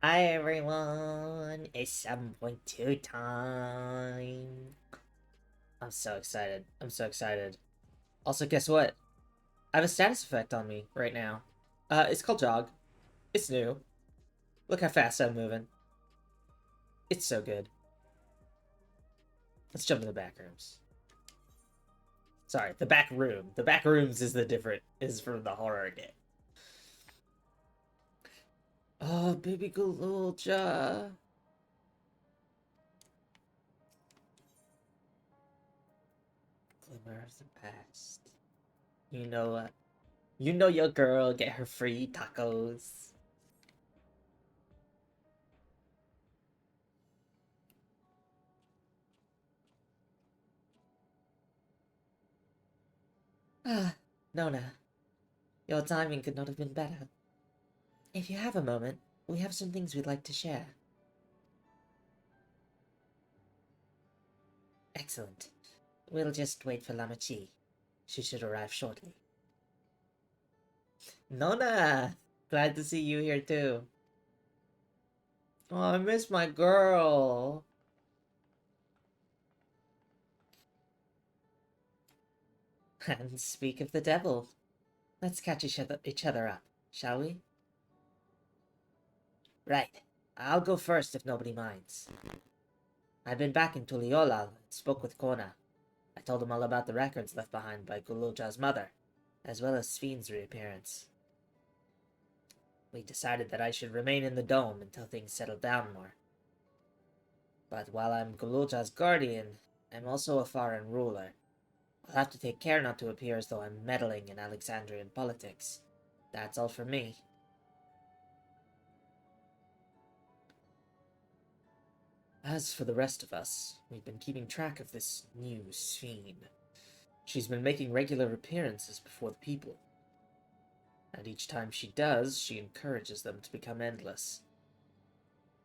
Hi everyone, it's 7.2 time. I'm so excited. I'm so excited. Also, guess what? I have a status effect on me right now. It's called Jog. It's new. Look how fast I'm moving. It's so good. Let's jump in the back rooms. Sorry, the back room. The back rooms is is from the horror game. Oh, baby Galulja. Glimmer of the past. You know what? You know your girl get her free tacos. Ah, Nona, your timing could not have been better. If you have a moment, we have some things we'd like to share. Excellent. We'll just wait for Lamachi. She should arrive shortly. Nona! Glad to see you here too. Oh, I miss my girl. And speak of the devil. Let's catch each other up, shall we? Right. I'll go first if nobody minds. I've been back in Tuliolal and spoke with Kona. I told him all about the records left behind by Gululja's mother, as well as Sven's reappearance. We decided that I should remain in the dome until things settled down more. But while I'm Gululja's guardian, I'm also a foreign ruler. I'll have to take care not to appear as though I'm meddling in Alexandrian politics. That's all from me. As for the rest of us, we've been keeping track of this new Sven. She's been making regular appearances before the people. And each time she does, she encourages them to become endless.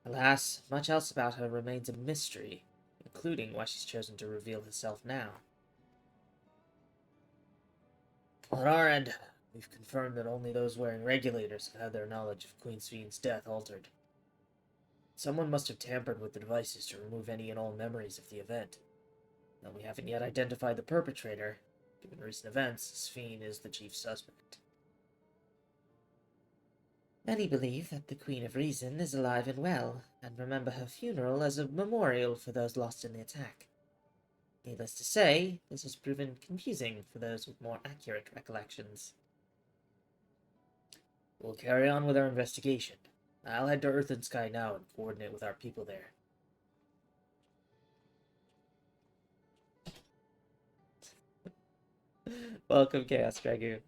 Alas, much else about her remains a mystery, including why she's chosen to reveal herself now. On our end, we've confirmed that only those wearing regulators have had their knowledge of Queen Sven's death altered. Someone must have tampered with the devices to remove any and all memories of the event. Though we haven't yet identified the perpetrator, given recent events, Sven is the chief suspect. Many believe that the Queen of Reason is alive and well, and remember her funeral as a memorial for those lost in the attack. Needless to say, this has proven confusing for those with more accurate recollections. We'll carry on with our investigation. I'll head to Earth and Sky now and coordinate with our people there. Welcome, Chaos Dragoon.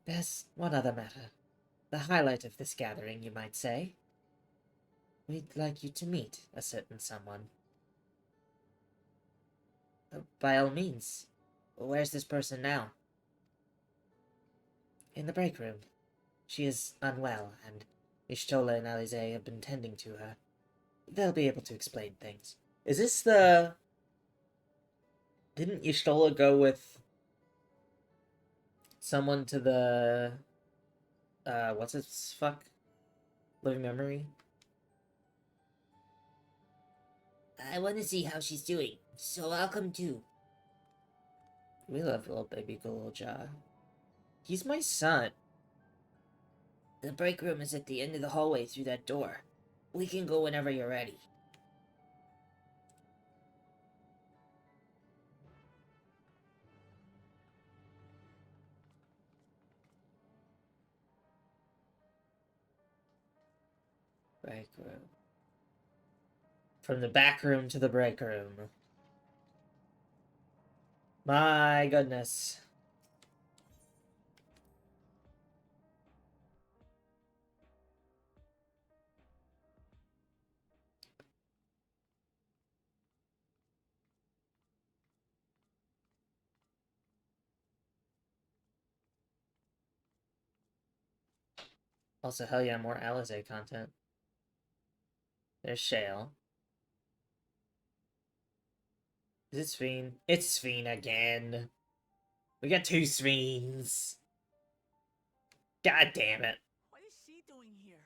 There's one other matter. The highlight of this gathering, you might say. We'd like you to meet a certain someone. By all means. Where's this person now? In the break room. She is unwell, and Ishtola and Alize have been tending to her. They'll be able to explain things. Is this the... Didn't Ishtola go with someone to the... what's its fuck? Living memory? I want to see how she's doing, so I'll come too. We love little baby Galulja. He's my son. The break room is at the end of the hallway through that door. We can go whenever you're ready. Break room. From the back room to the break room. My goodness. Also, hell yeah, more Alize content. There's Shale. Is it Sven? It's Sven again. We got two Svens. God damn it. What is she doing here?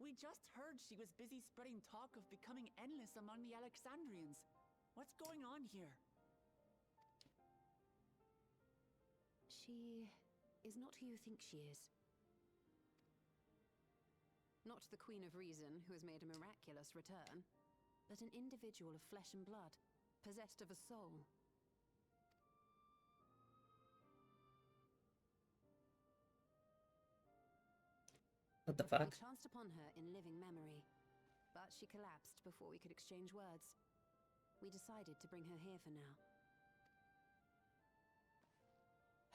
We just heard she was busy spreading talk of becoming endless among the Alexandrians. What's going on here? She is not who you think she is. Not the Queen of Reason, who has made a miraculous return, but an individual of flesh and blood, possessed of a soul. What the We fuck? chanced upon her in living memory, but she collapsed before we could exchange words. We decided to bring her here for now.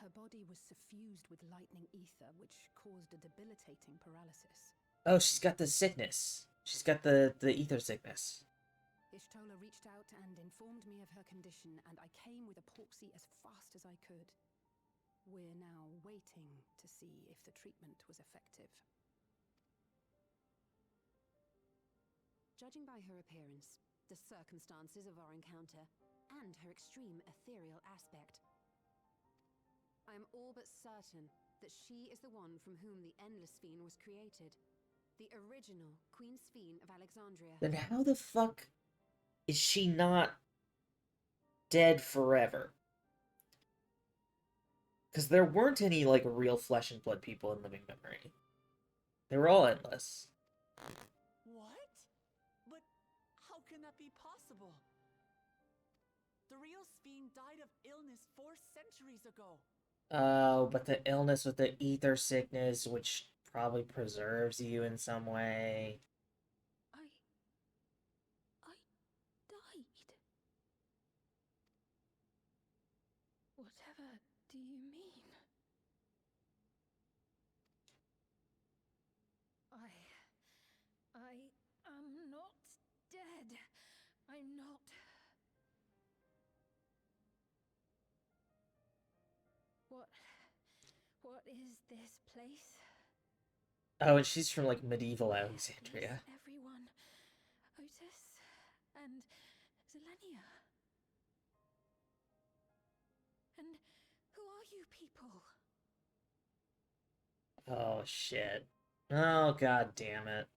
Her body was suffused with lightning ether, which caused a debilitating paralysis. Oh, she's got the sickness. She's got the ether sickness. Ishtola reached out and informed me of her condition, and I came with a proxy as fast as I could. We're now waiting to see if the treatment was effective. Judging by her appearance, the circumstances of our encounter, and her extreme ethereal aspect, I am all but certain that she is the one from whom the Endless Fiend was created. The original Queen Sphene of Alexandria. Then how the fuck is she not dead forever? Because there weren't any, like, real flesh and blood people in living memory. They were all endless. What? But how can that be possible? The real Sphene died of illness 4 centuries ago. Oh, but the illness with the ether sickness, which probably preserves you in some way. I died. Whatever do you mean? I am not dead. I'm not. What is this place? Oh, and she's from, like, medieval Alexandria. Is everyone Otis and Zelenia? And who are you people? Oh, shit. Oh, god damn it.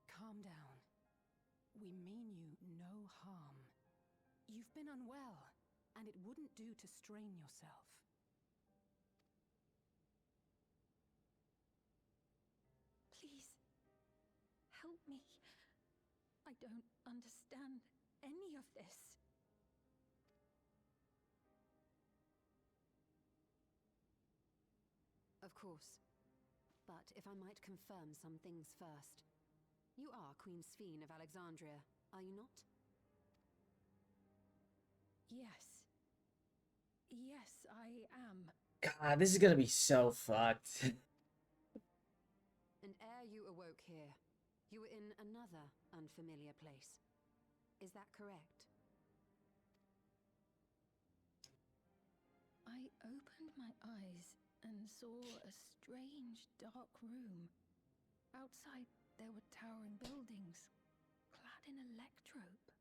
Calm down. We mean you no harm. You've been unwell, and it wouldn't do to strain yourself. Please, help me. I don't understand any of this. Of course. But if I might confirm some things first. You are Queen Sphene of Alexandria, are you not? Yes. Yes, I am. God, this is gonna be so fucked. And ere you awoke here, you were in another unfamiliar place. Is that correct? I opened my eyes and saw a strange, dark room. Outside, there were towering buildings, clad in electrope.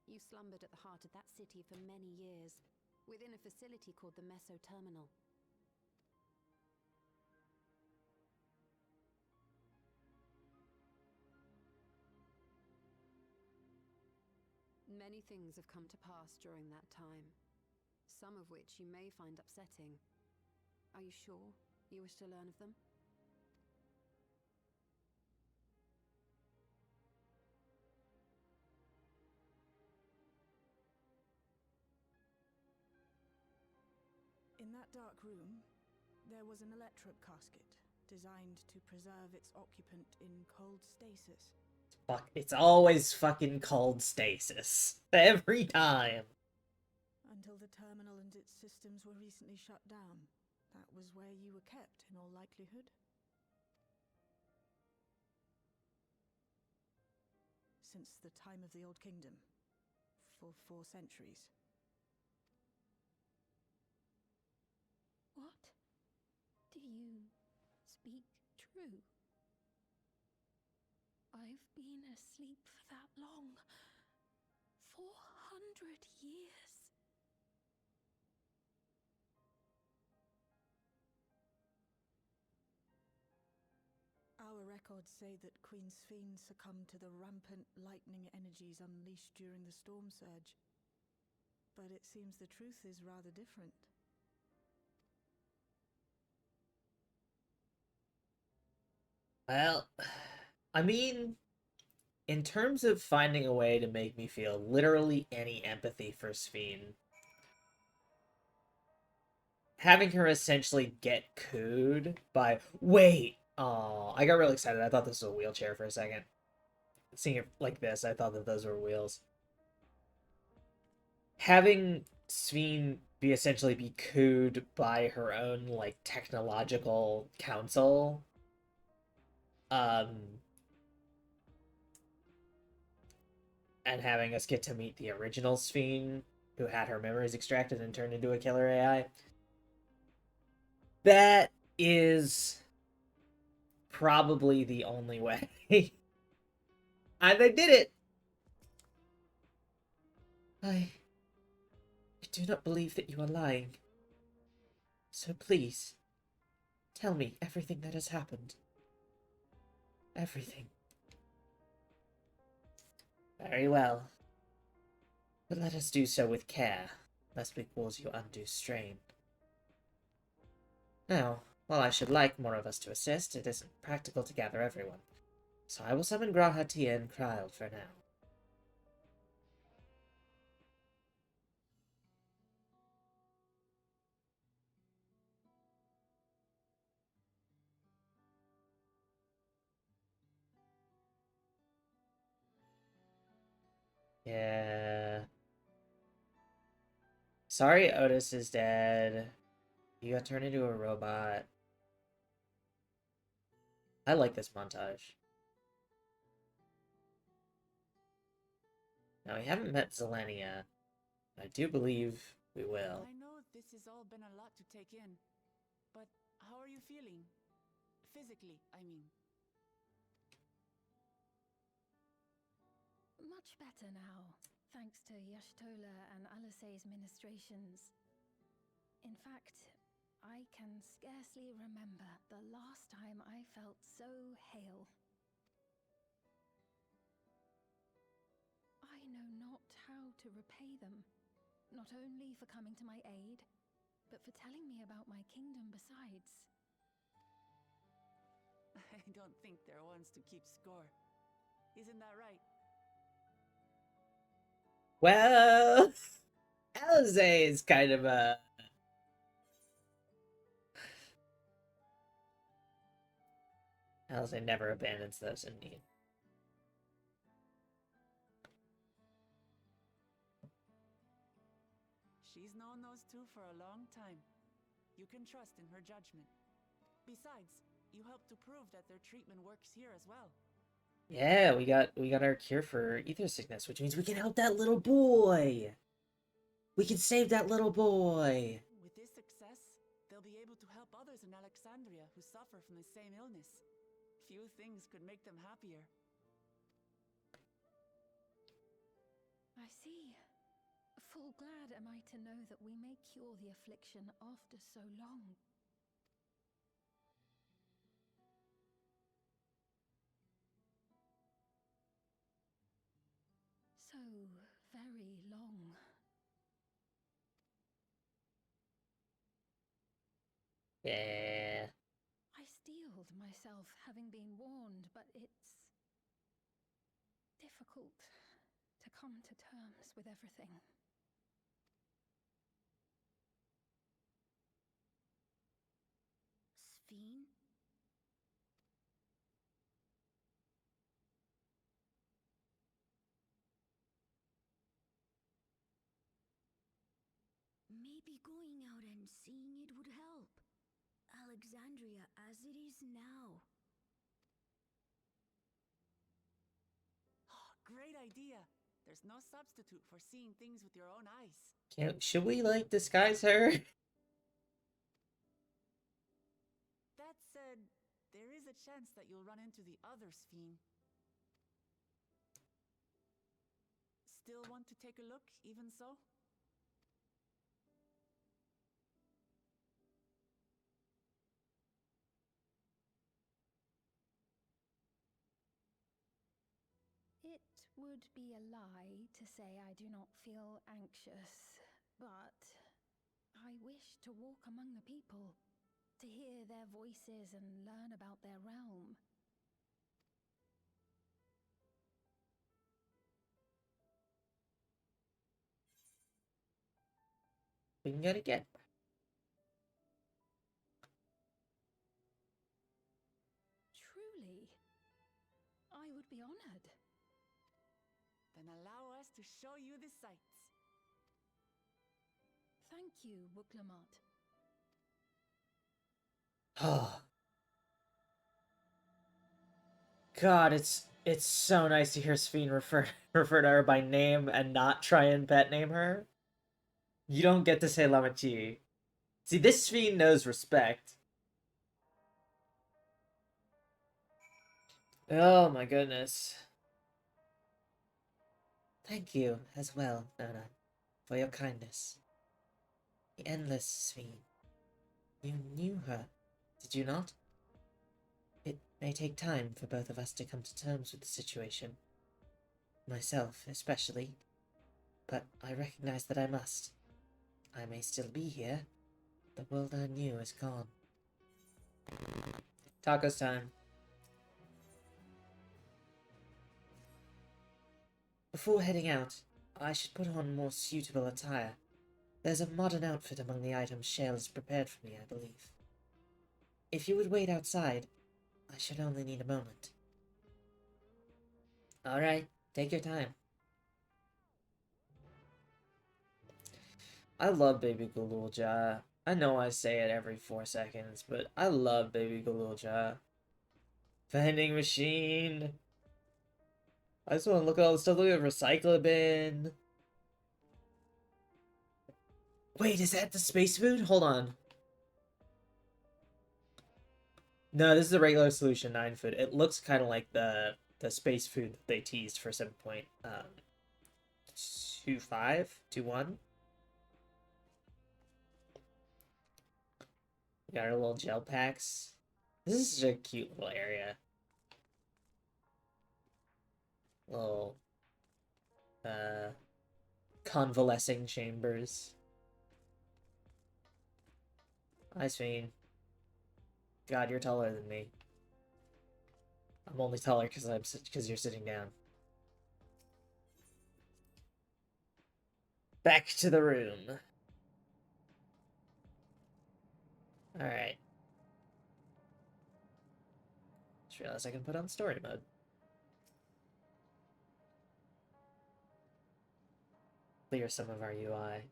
You slumbered at the heart of that city for many years, within a facility called the Meso Terminal. Many things have come to pass during that time, some of which you may find upsetting. Are you sure you wish to learn of them? In that dark room, there was an electrope casket, designed to preserve its occupant in cold stasis. Fuck, it's always fucking cold stasis. Every time. Until the terminal and its systems were recently shut down. That was where you were kept, in all likelihood. Since the time of the Old Kingdom. For 4 centuries. What? Do you speak true? I've been asleep for that long. 400 years. records say that Queen Sphene succumbed to the rampant lightning energies unleashed during the storm surge. But it seems the truth is rather different. Well, I mean, in terms of finding a way to make me feel literally any empathy for Sphene, having her essentially get cooed by... Wait! Oh, I got really excited. I thought this was a wheelchair for a second. Seeing it like this, I thought that those were wheels. Having Sphene be essentially be cooed by her own, like, technological council, and having us get to meet the original Sphene, who had her memories extracted and turned into a killer AI. That is probably the only way. And they did it! I do not believe that you are lying. So please, tell me everything that has happened. Everything. Very well. But let us do so with care, lest we cause you undue strain. Now, while I should like more of us to assist, it isn't practical to gather everyone. So I will summon Grahatia and Kryl for now. Yeah. Sorry Otis is dead. You got turned into a robot. I like this montage. Now, we haven't met Zelenia. I do believe we will. I know this has all been a lot to take in, but how are you feeling? Physically, I mean. Much better now, thanks to Yashtola and Alasei's ministrations. In fact, I can scarcely remember the last time I felt so hale. I know not how to repay them, not only for coming to my aid, but for telling me about my kingdom besides. I don't think they're ones to keep score. Isn't that right? Well, Alizé is kind of a... Alizé never abandons those in need. She's known those two for a long time. You can trust in her judgment. Besides, you helped to prove that their treatment works here as well. Yeah, we got our cure for ether sickness, which means we can help that little boy. We can save that little boy. With this success, they'll be able to help others in Alexandria who suffer from the same illness. Few things could make them happier. I see. Full glad am I to know that we may cure the affliction after so long. So very long. Yeah. I steeled myself, having been warned, but it's difficult to come to terms with everything. Sphene? Maybe going out and seeing it would help. Alexandria as it is now. Great idea! There's no substitute for seeing things with your own eyes. Should we, like, disguise her? That said, there is a chance that you'll run into the other Sphene. Still want to take a look, even so? It would be a lie to say I do not feel anxious, but I wish to walk among the people, to hear their voices and learn about their realm. We can get it again. Truly, I would be honored. Then allow us to show you the sights. Thank you, Wuklamot. Oh. God, it's so nice to hear Sphene refer to her by name and not try and pet name her. You don't get to say Lamati. See, this Sphene knows respect. Oh my goodness. Thank you as well, Nona, for your kindness. The endless Sphene. You knew her, did you not? It may take time for both of us to come to terms with the situation. Myself, especially. But I recognize that I must. I may still be here. The world I knew is gone. Tacos time. Before heading out, I should put on more suitable attire. There's a modern outfit among the items Shale has prepared for me, I believe. If you would wait outside, I should only need a moment. Alright, take your time. I love Baby Galulja. I know I say it every 4 seconds, but I love Baby Galulja. Vending machine. I just want to look at all the stuff. Look at recycle bin. Wait, is that the space food? Hold on. No, this is a regular Solution 9 food. It looks kind of like the space food that they teased for 7.25, 21. We got our little gel packs. This is such a cute little area. Little convalescing chambers. Hi, Sphene. God, you're taller than me. I'm only taller because you're sitting down. Back to the room. Alright. Just realized I can put on story mode. Clear some of our UI.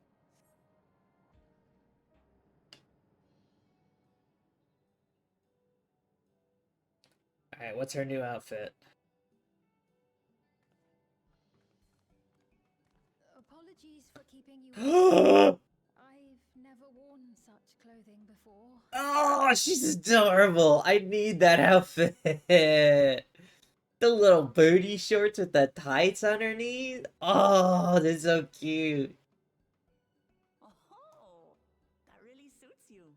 Alright, what's her new outfit? Apologies for keeping you waiting. I've never worn such clothing before. Oh, she's adorable. I need that outfit. The little booty shorts with the tights underneath. Oh, they're so cute. Oh, that really suits you.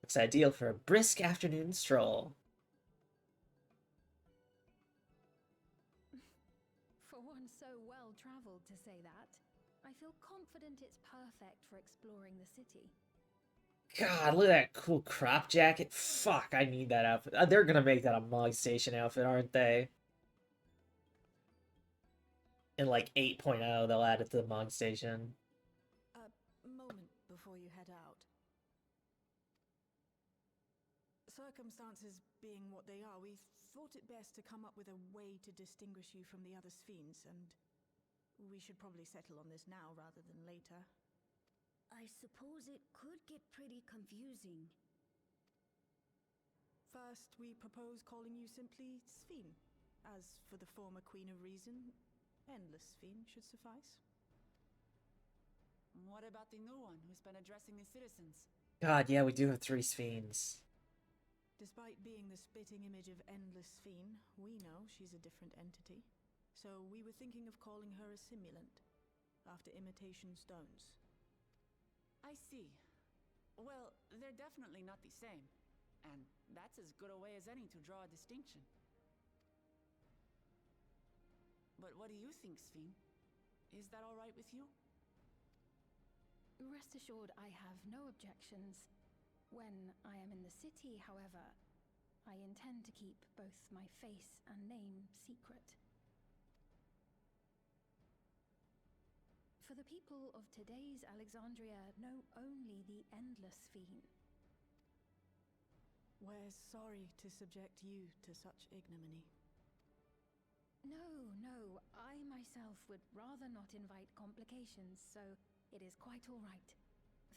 Looks ideal for a brisk afternoon stroll. For one so well traveled to say that, I feel confident it's perfect for exploring the city. God, look at that cool crop jacket. Fuck, I need that outfit. They're gonna make that a Mog Station outfit, aren't they? In like 8.0, they'll add it to the Mog Station. A moment before you head out. Circumstances being what they are, we thought it best to come up with a way to distinguish you from the other Sphenes, and we should probably settle on this now rather than later. I suppose it could get pretty confusing. First, we propose calling you simply Sphene. As for the former Queen of Reason, Endless Sphene should suffice. What about the new one who's been addressing the citizens? God, yeah, we do have 3 Sphenes. Despite being the spitting image of Endless Sphene, we know she's a different entity. So we were thinking of calling her a simulant, after imitation stones. I see. Well, they're definitely not the same. And that's as good a way as any to draw a distinction. But what do you think, Sphene? Is that all right with you? Rest assured, I have no objections. When I am in the city, however, I intend to keep both my face and name secret. For the people of today's Alexandria know only the Endless Fiend. We're sorry to subject you to such ignominy. No, I myself would rather not invite complications, so it is quite all right.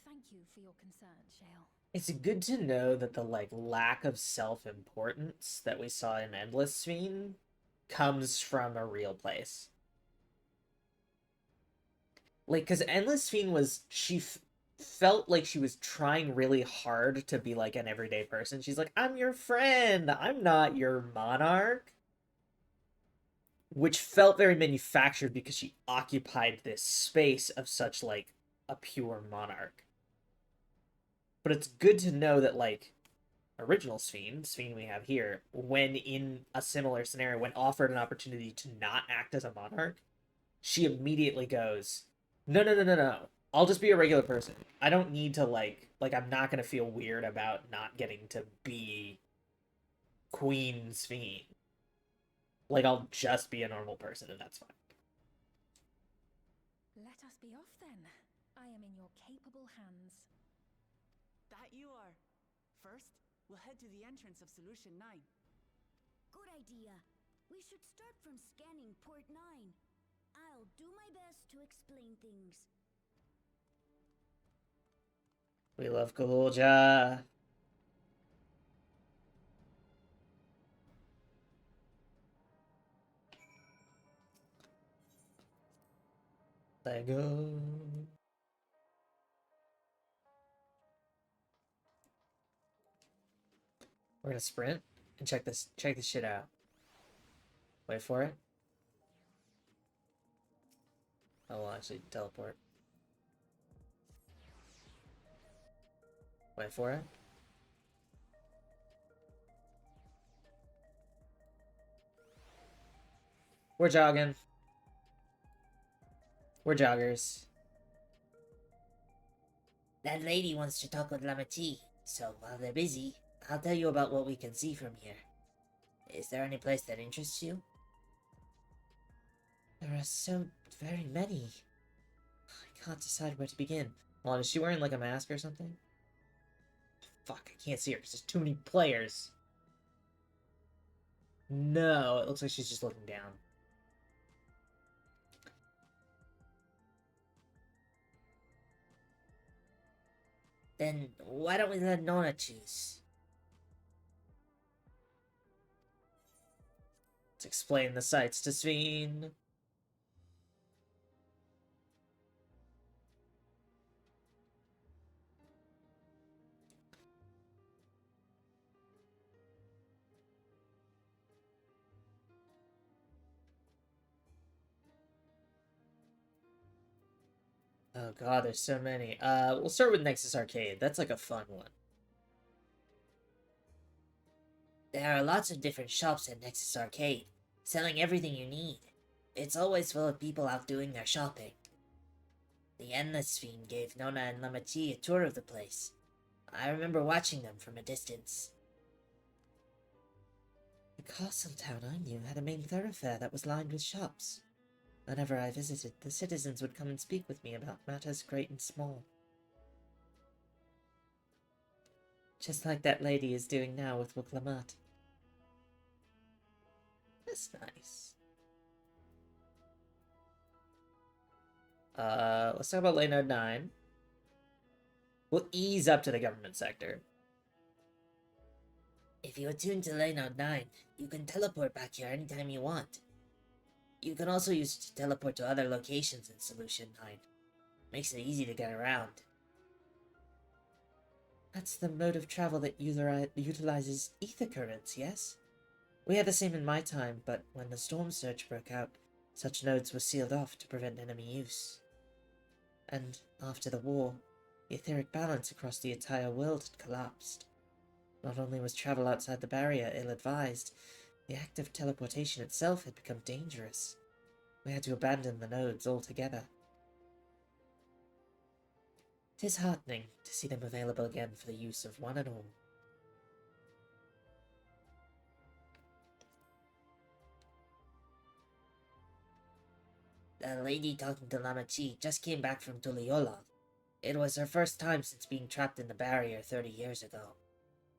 Thank you for your concern, Shale. It's good to know that the like lack of self-importance that we saw in Endless Fiend comes from a real place. Like, because Endless Fiend was, she felt like she was trying really hard to be like an everyday person. She's like, I'm your friend, I'm not your monarch. Which felt very manufactured because she occupied this space of such like a pure monarch. But it's good to know that, like, original Sphene we have here, when in a similar scenario, when offered an opportunity to not act as a monarch, she immediately goes, no. I'll just be a regular person. I don't need to, like I'm not going to feel weird about not getting to be Queen Sphene. Like, I'll just be a normal person, and that's fine. Let us be off, then. I am in your capable hands. That you are. First, we'll head to the entrance of Solution 9. Good idea. We should start from scanning Port 9. I'll do my best to explain things. We love Kaluja. Let go. We're gonna sprint and check this shit out. Wait for it. Oh, we'll actually teleport. Wait for it. We're jogging. We're joggers. That lady wants to talk with Lamati, so while they're busy, I'll tell you about what we can see from here. Is there any place that interests you? There are so very many. I can't decide where to begin. Hold on, is she wearing like a mask or something? Fuck, I can't see her because there's too many players. No, it looks like she's just looking down. Then why don't we let Nona choose? Let's explain the sights to Sphene. Oh god, there's so many. We'll start with Nexus Arcade. That's like a fun one. There are lots of different shops at Nexus Arcade, selling everything you need. It's always full of people out doing their shopping. The Endless Fiend gave Nona and Lamati a tour of the place. I remember watching them from a distance. The castle town I knew had a main thoroughfare that was lined with shops. Whenever I visited, the citizens would come and speak with me about matters great and small. Just like that lady is doing now with Wuklamat. That's nice. Let's talk about Lane 9. We'll ease up to the government sector. If you attune to Lane 9, you can teleport back here anytime you want. You can also use it to teleport to other locations in Solution 9. Makes it easy to get around. That's the mode of travel that utilizes ether currents, yes? We had the same in my time, but when the storm surge broke out, such nodes were sealed off to prevent enemy use. And after the war, the etheric balance across the entire world had collapsed. Not only was travel outside the barrier ill-advised, the act of teleportation itself had become dangerous. We had to abandon the nodes altogether. It is heartening to see them available again for the use of one and all. The lady talking to Lama Chi just came back from Tuliyollal. It was her first time since being trapped in the barrier 30 years ago.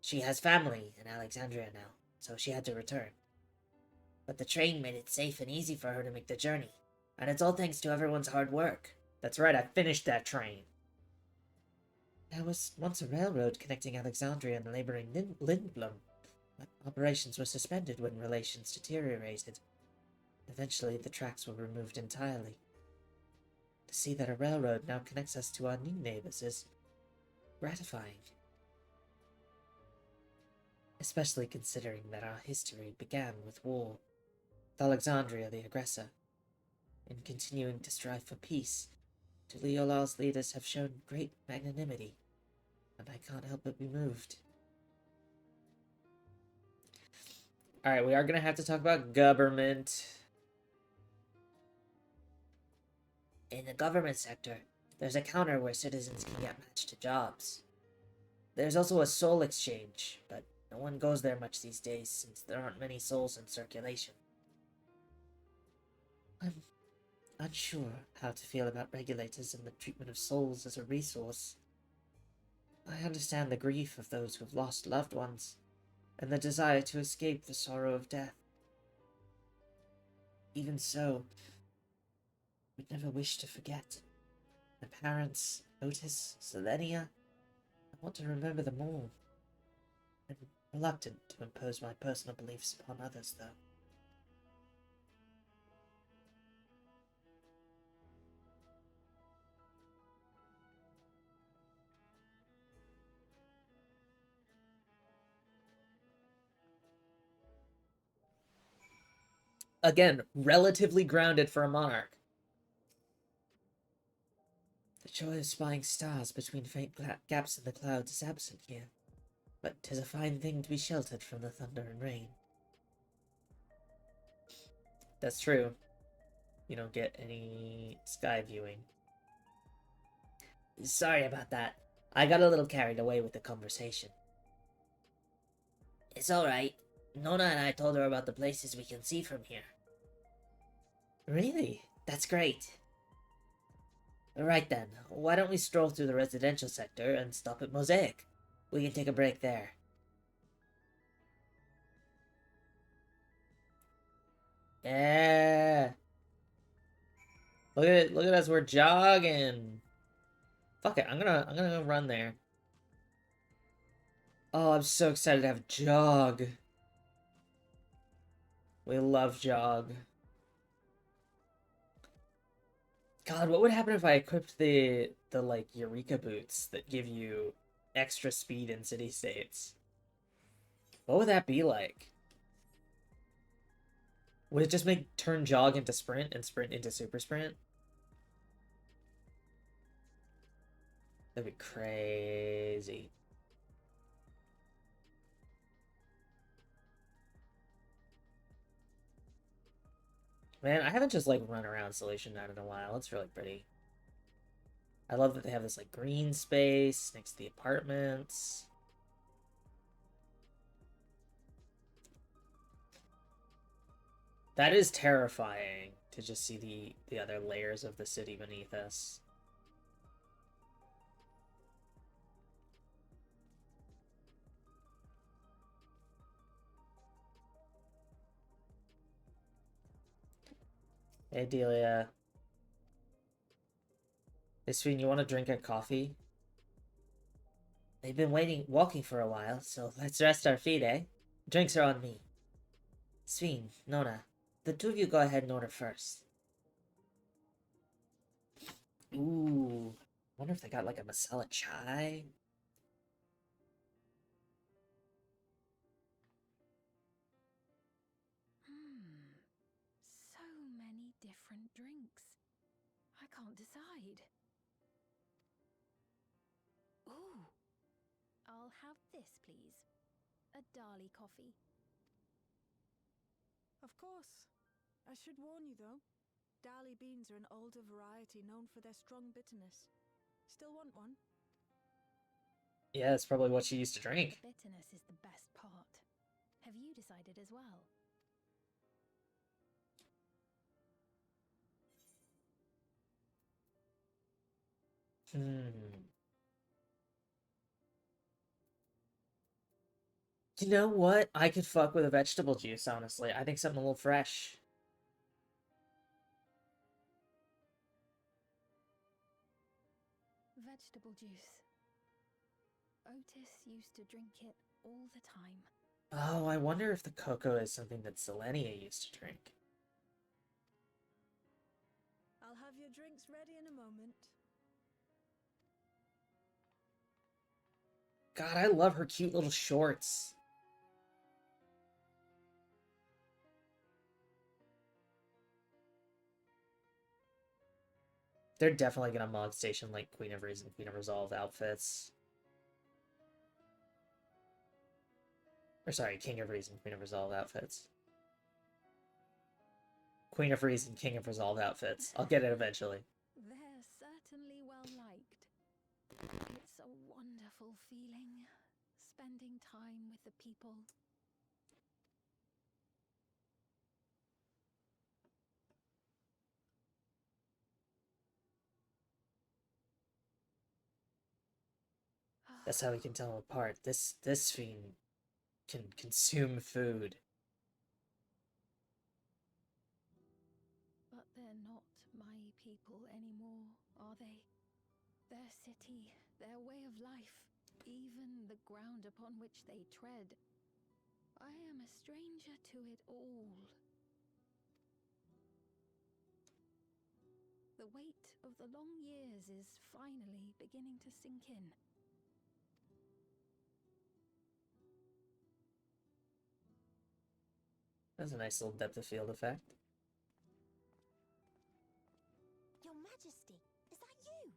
She has family in Alexandria now, so she had to return. But the train made it safe and easy for her to make the journey, and it's all thanks to everyone's hard work. That's right, I finished that train. There was once a railroad connecting Alexandria and neighboring Lindblom, but operations were suspended when relations deteriorated. Eventually, the tracks were removed entirely. To see that a railroad now connects us to our new neighbors is gratifying. Especially considering that our history began with war, with Alexandria the aggressor. In continuing to strive for peace, Tuliyolal's leaders have shown great magnanimity, and I can't help but be moved. Alright, we are going to have to talk about government. In the government sector, there's a counter where citizens can get matched to jobs. There's also a soul exchange, but no one goes there much these days since there aren't many souls in circulation. I'm unsure how to feel about regulators and the treatment of souls as a resource. I understand the grief of those who have lost loved ones, and the desire to escape the sorrow of death. Even so, I would never wish to forget. My parents, Otis, Selenia, I want to remember them all. I'm reluctant to impose my personal beliefs upon others, though. Again, relatively grounded for a monarch. The joy of spying stars between faint gaps in the clouds is absent here, but 'tis a fine thing to be sheltered from the thunder and rain. That's true. You don't get any sky viewing. Sorry about that. I got a little carried away with the conversation. It's alright. Nona and I told her about the places we can see from here. Really? That's great. Right then, why don't we stroll through the residential sector and stop at Mosaic? We can take a break there. Yeah. Look at us, we're jogging. Fuck it, I'm gonna go run there. Oh, I'm so excited to have jog. We love jog. God, what would happen if I equipped the like Eureka boots that give you extra speed in city states? What would that be like? Would it just turn jog into sprint and sprint into super sprint? That'd be crazy. Man, I haven't just like run around Solution 9 in a while. It's really pretty. I love that they have this like green space next to the apartments. That is terrifying to just see the other layers of the city beneath us. Hey, Delia. Hey, Sween, you want to drink a coffee? We've been walking for a while, so let's rest our feet, eh? Drinks are on me. Sveen, Nona, the two of you go ahead and order first. Ooh. Wonder if they got like a masala chai. So many different drinks. I can't decide. Ooh. I'll have this, please. a Dali coffee. Of course. I should warn you, though. Dali beans are an older variety known for their strong bitterness. Still want one? Yeah, that's probably what she used to drink. The bitterness is the best part. Have you decided as well? You know what? I could fuck with a vegetable juice, honestly. I think something a little fresh. Vegetable juice. Otis used to drink it all the time. Oh, I wonder if the cocoa is something that Selenia used to drink. I'll have your drinks ready in a moment. God, I love her cute little shorts. They're definitely gonna mod station like Queen of Reason, Queen of Resolve outfits. Or sorry, King of Reason, Queen of Resolve outfits. Queen of Reason, King of Resolve outfits. I'll get it eventually. They're certainly well liked. It's a wonderful feeling, spending time with the people. That's how we can tell them apart. This fiend can consume food. But they're not my people anymore, are they? Their city, their way of life, even the ground upon which they tread. I am a stranger to it all. The weight of the long years is finally beginning to sink in. That's a nice little depth of field effect. Your Majesty, is that you?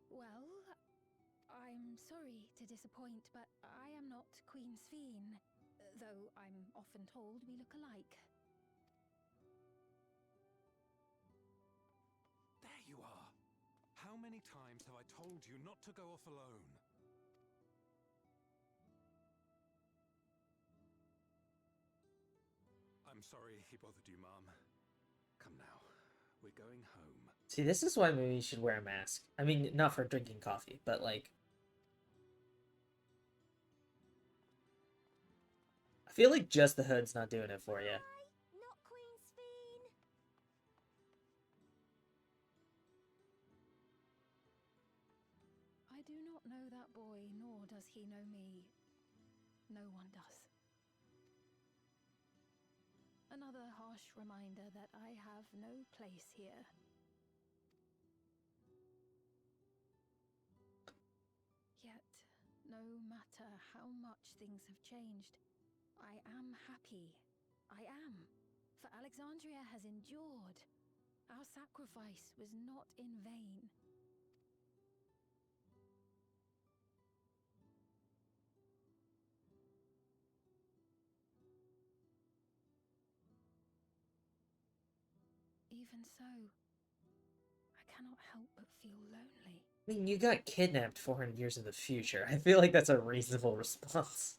Well, I'm sorry to disappoint, but I am not Queen Sphene, though I'm often told we look alike. There you are. How many times have I told you not to go off alone? I'm sorry he bothered you, Mom. Come now, we're going home. See, this is why maybe you should wear a mask. I mean, not for drinking coffee, but like... I feel like just the hood's not doing it for you. Not Queen Sphene. I do not know that boy, nor does he know me. No one does. Another harsh reminder that I have no place here. Yet, no matter how much things have changed, I am happy. I am. For Alexandria has endured. Our sacrifice was not in vain. Even so, I cannot help but feel lonely. I mean, you got kidnapped 400 years in the future. I feel like that's a reasonable response.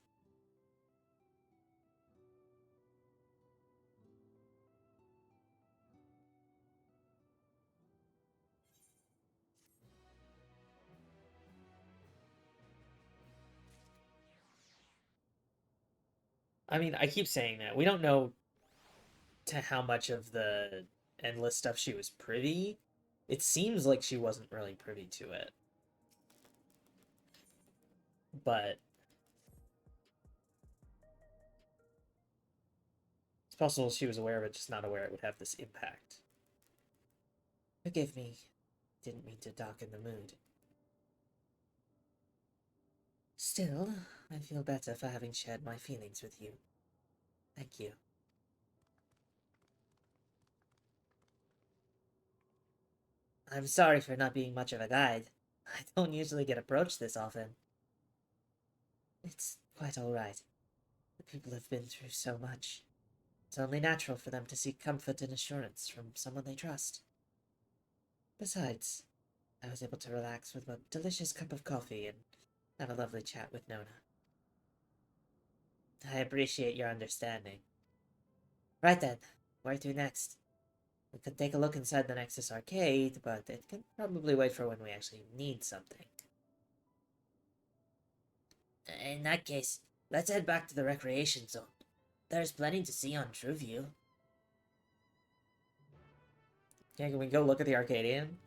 I mean, I keep saying that. We don't know to how much of the endless stuff she was privy. It seems like she wasn't really privy to it. But it's possible she was aware of it, just not aware it would have this impact. Forgive me. Didn't mean to darken the mood. Still, I feel better for having shared my feelings with you. Thank you. I'm sorry for not being much of a guide. I don't usually get approached this often. It's quite alright. The people have been through so much. It's only natural for them to seek comfort and assurance from someone they trust. Besides, I was able to relax with a delicious cup of coffee and have a lovely chat with Nona. I appreciate your understanding. Right then, where to next? We could take a look inside the Nexus arcade, but it can probably wait for when we actually need something. In that case, let's head back to the recreation zone. There's plenty to see on TrueView. Yeah, can we go look at the Arcadian?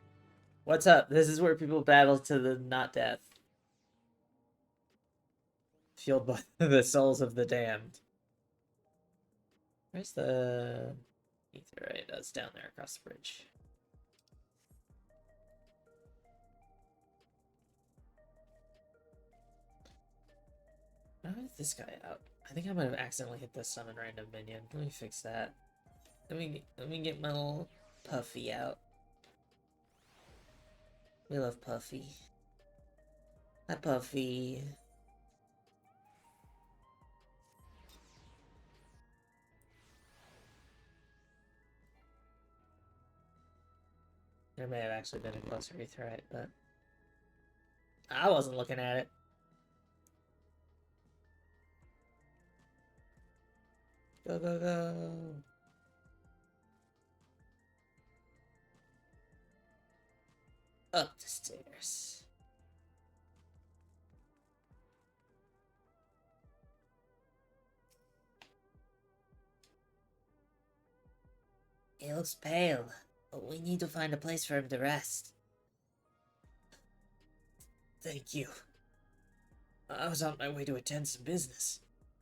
What's up? This is where people battle to the not death. Fueled by the souls of the damned. Where's the ether? Right, that's down there across the bridge. How did this guy out? I think I might have accidentally hit the summon random minion. Let me fix that. Let me get my little Puffy out. We love Puffy. Hi, Puffy. There may have actually been a closer ether, right? But I wasn't looking at it. Go, go, go. Up the stairs. He looks pale. We need to find a place for him to rest. Thank you. I was on my way to attend some business.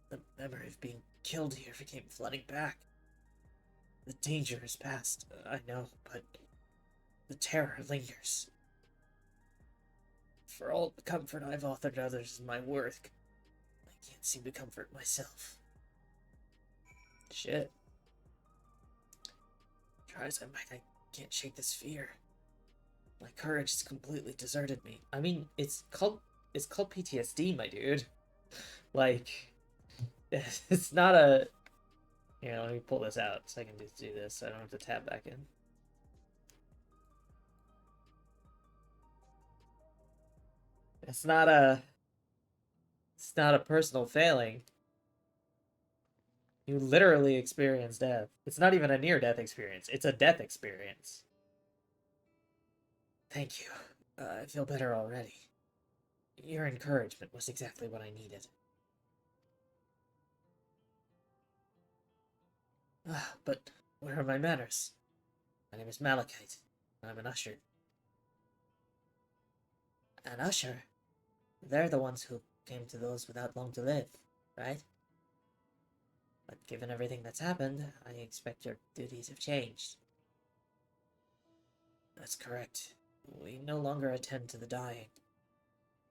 The memory of being killed here came flooding back. The danger is past, I know, but the terror lingers. For all the comfort I've offered others in my work, I can't seem to comfort myself. Shit. Try as I might, I can't shake this fear. My courage has completely deserted me. I mean, it's called PTSD, my dude. Like, it's not a... Here, let me pull this out so I can just do this so I don't have to tab back in. It's not a personal failing. You literally experience death. It's not even a near-death experience. It's a death experience. Thank you. I feel better already. Your encouragement was exactly what I needed. But where are my manners? My name is Malachite. I'm an usher. An usher? They're the ones who came to those without long to live, right? But given everything that's happened, I expect your duties have changed. That's correct. We no longer attend to the dying.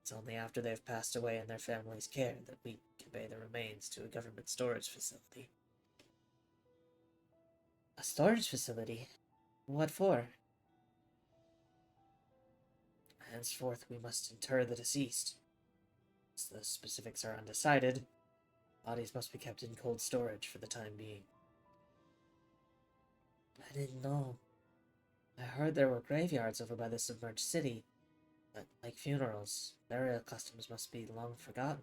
It's only after they've passed away in their family's care that we convey the remains to a government storage facility. A storage facility? What for? Henceforth, we must inter the deceased. As the specifics are undecided, bodies must be kept in cold storage for the time being. I didn't know. I heard there were graveyards over by the submerged city, but like funerals, burial customs must be long forgotten.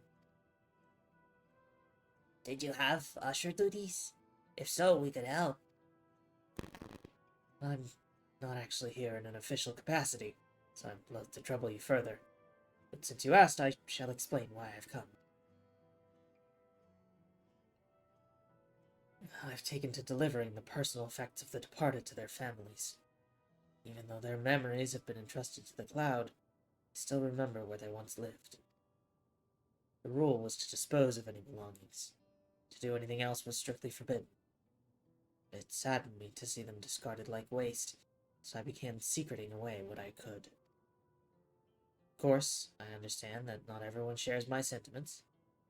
Did you have usher duties? If so, we could help. I'm not actually here in an official capacity, so I'm loath to trouble you further. But since you asked, I shall explain why I've come. I've taken to delivering the personal effects of the departed to their families. Even though their memories have been entrusted to the cloud, I still remember where they once lived. The rule was to dispose of any belongings. To do anything else was strictly forbidden. It saddened me to see them discarded like waste, so I began secreting away what I could. Of course, I understand that not everyone shares my sentiments,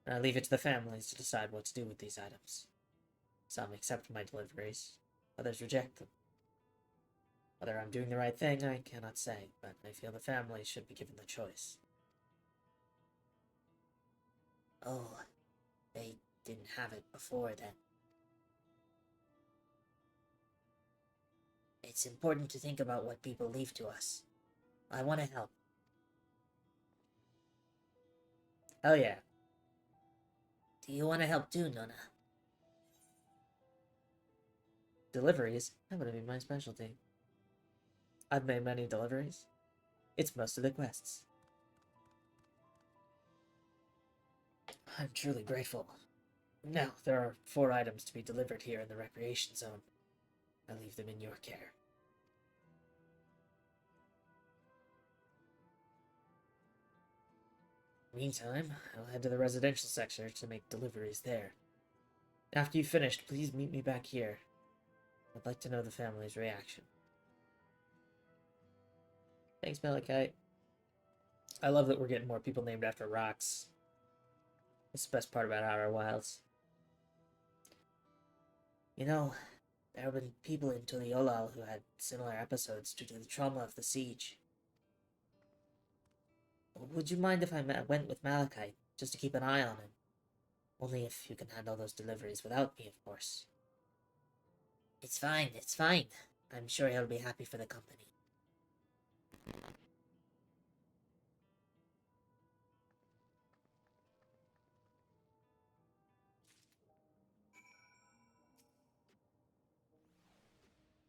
and I leave it to the families to decide what to do with these items. Some accept my deliveries, others reject them. Whether I'm doing the right thing, I cannot say, but I feel the families should be given the choice. Oh, they didn't have it before then. It's important to think about what people leave to us. I want to help. Oh yeah. Do you want to help too, Nona? Deliveries? That would be my specialty. I've made many deliveries. It's most of the quests. I'm truly grateful. Now, there are 4 items to be delivered here in the recreation zone. I leave them in your care. Meantime, I'll head to the residential section to make deliveries there. After you've finished, please meet me back here. I'd like to know the family's reaction. Thanks, Malachite. I love that we're getting more people named after rocks. It's the best part about Outer Wilds. You know, there have been people in Tuliolal who had similar episodes due to the trauma of the siege. Would you mind if I went with Malachite, just to keep an eye on him? Only if you can handle those deliveries without me, of course. It's fine, it's fine. I'm sure he'll be happy for the company.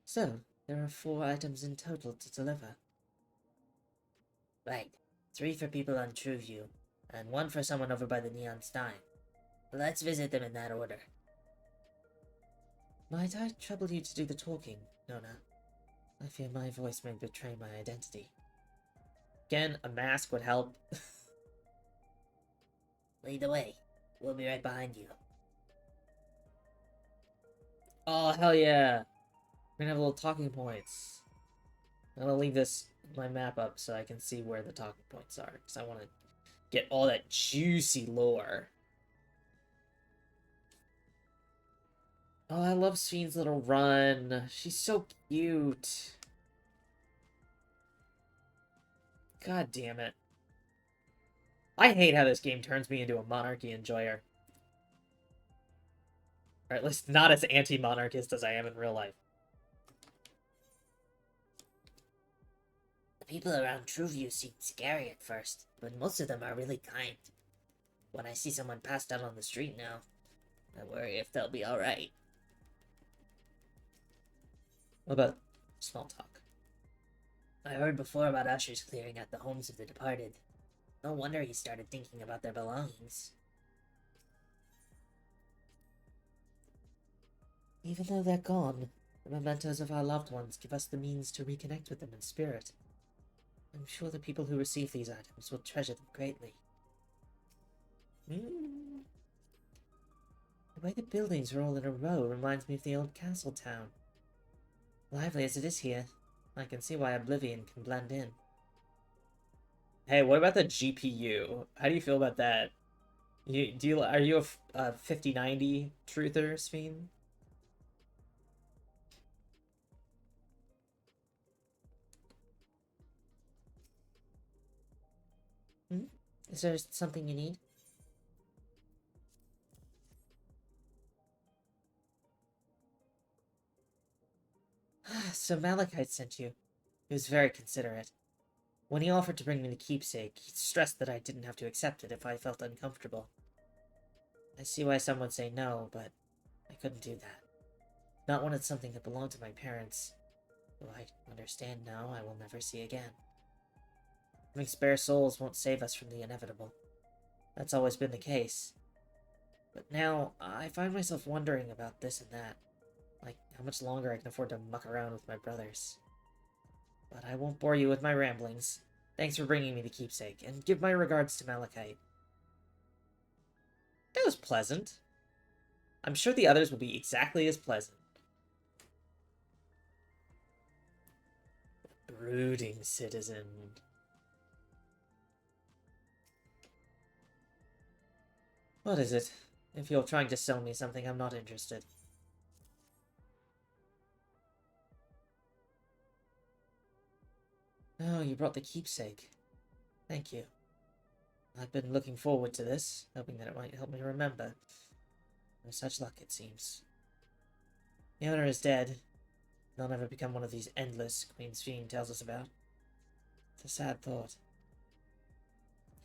So, there are 4 items in total to deliver. Right. 3 for people on Trueview, and 1 for someone over by the Neon Stein. Let's visit them in that order. Might I trouble you to do the talking, Nona? I fear my voice may betray my identity. Again, a mask would help. Lead the way. We'll be right behind you. Oh, hell yeah! We're gonna have little talking points. I'm gonna leave my map up so I can see where the talking points are, because I want to get all that juicy lore. Oh, I love Spheen's little run. She's so cute. God damn it. I hate how this game turns me into a monarchy enjoyer. Or at least not as anti-monarchist as I am in real life. The people around Trueview seem scary at first, but most of them are really kind. When I see someone passed out on the street now, I worry if they'll be alright. What about small talk? I heard before about ushers clearing out the homes of the departed. No wonder he started thinking about their belongings. Even though they're gone, the mementos of our loved ones give us the means to reconnect with them in spirit. I'm sure the people who receive these items will treasure them greatly. The way the buildings are all in a row reminds me of the old castle town. Lively as it is here, I can see why Oblivion can blend in. Hey, what about the GPU? How do you feel about that? Are you a 5090 truther, Sphene? Is there something you need? So Malachite sent you. He was very considerate. When he offered to bring me the keepsake, he stressed that I didn't have to accept it if I felt uncomfortable. I see why some would say no, but I couldn't do that. Not when it's something that belonged to my parents, who I understand now I will never see again. Having spare souls won't save us from the inevitable. That's always been the case. But now, I find myself wondering about this and that. Like, how much longer I can afford to muck around with my brothers. But I won't bore you with my ramblings. Thanks for bringing me the keepsake, and give my regards to Malachite. That was pleasant. I'm sure the others will be exactly as pleasant. Brooding citizen. What is it? If you're trying to sell me something, I'm not interested. Oh, you brought the keepsake. Thank you. I've been looking forward to this, hoping that it might help me remember. No such luck, it seems. The owner is dead. They'll never become one of these endless Queen's Fiend tells us about. It's a sad thought.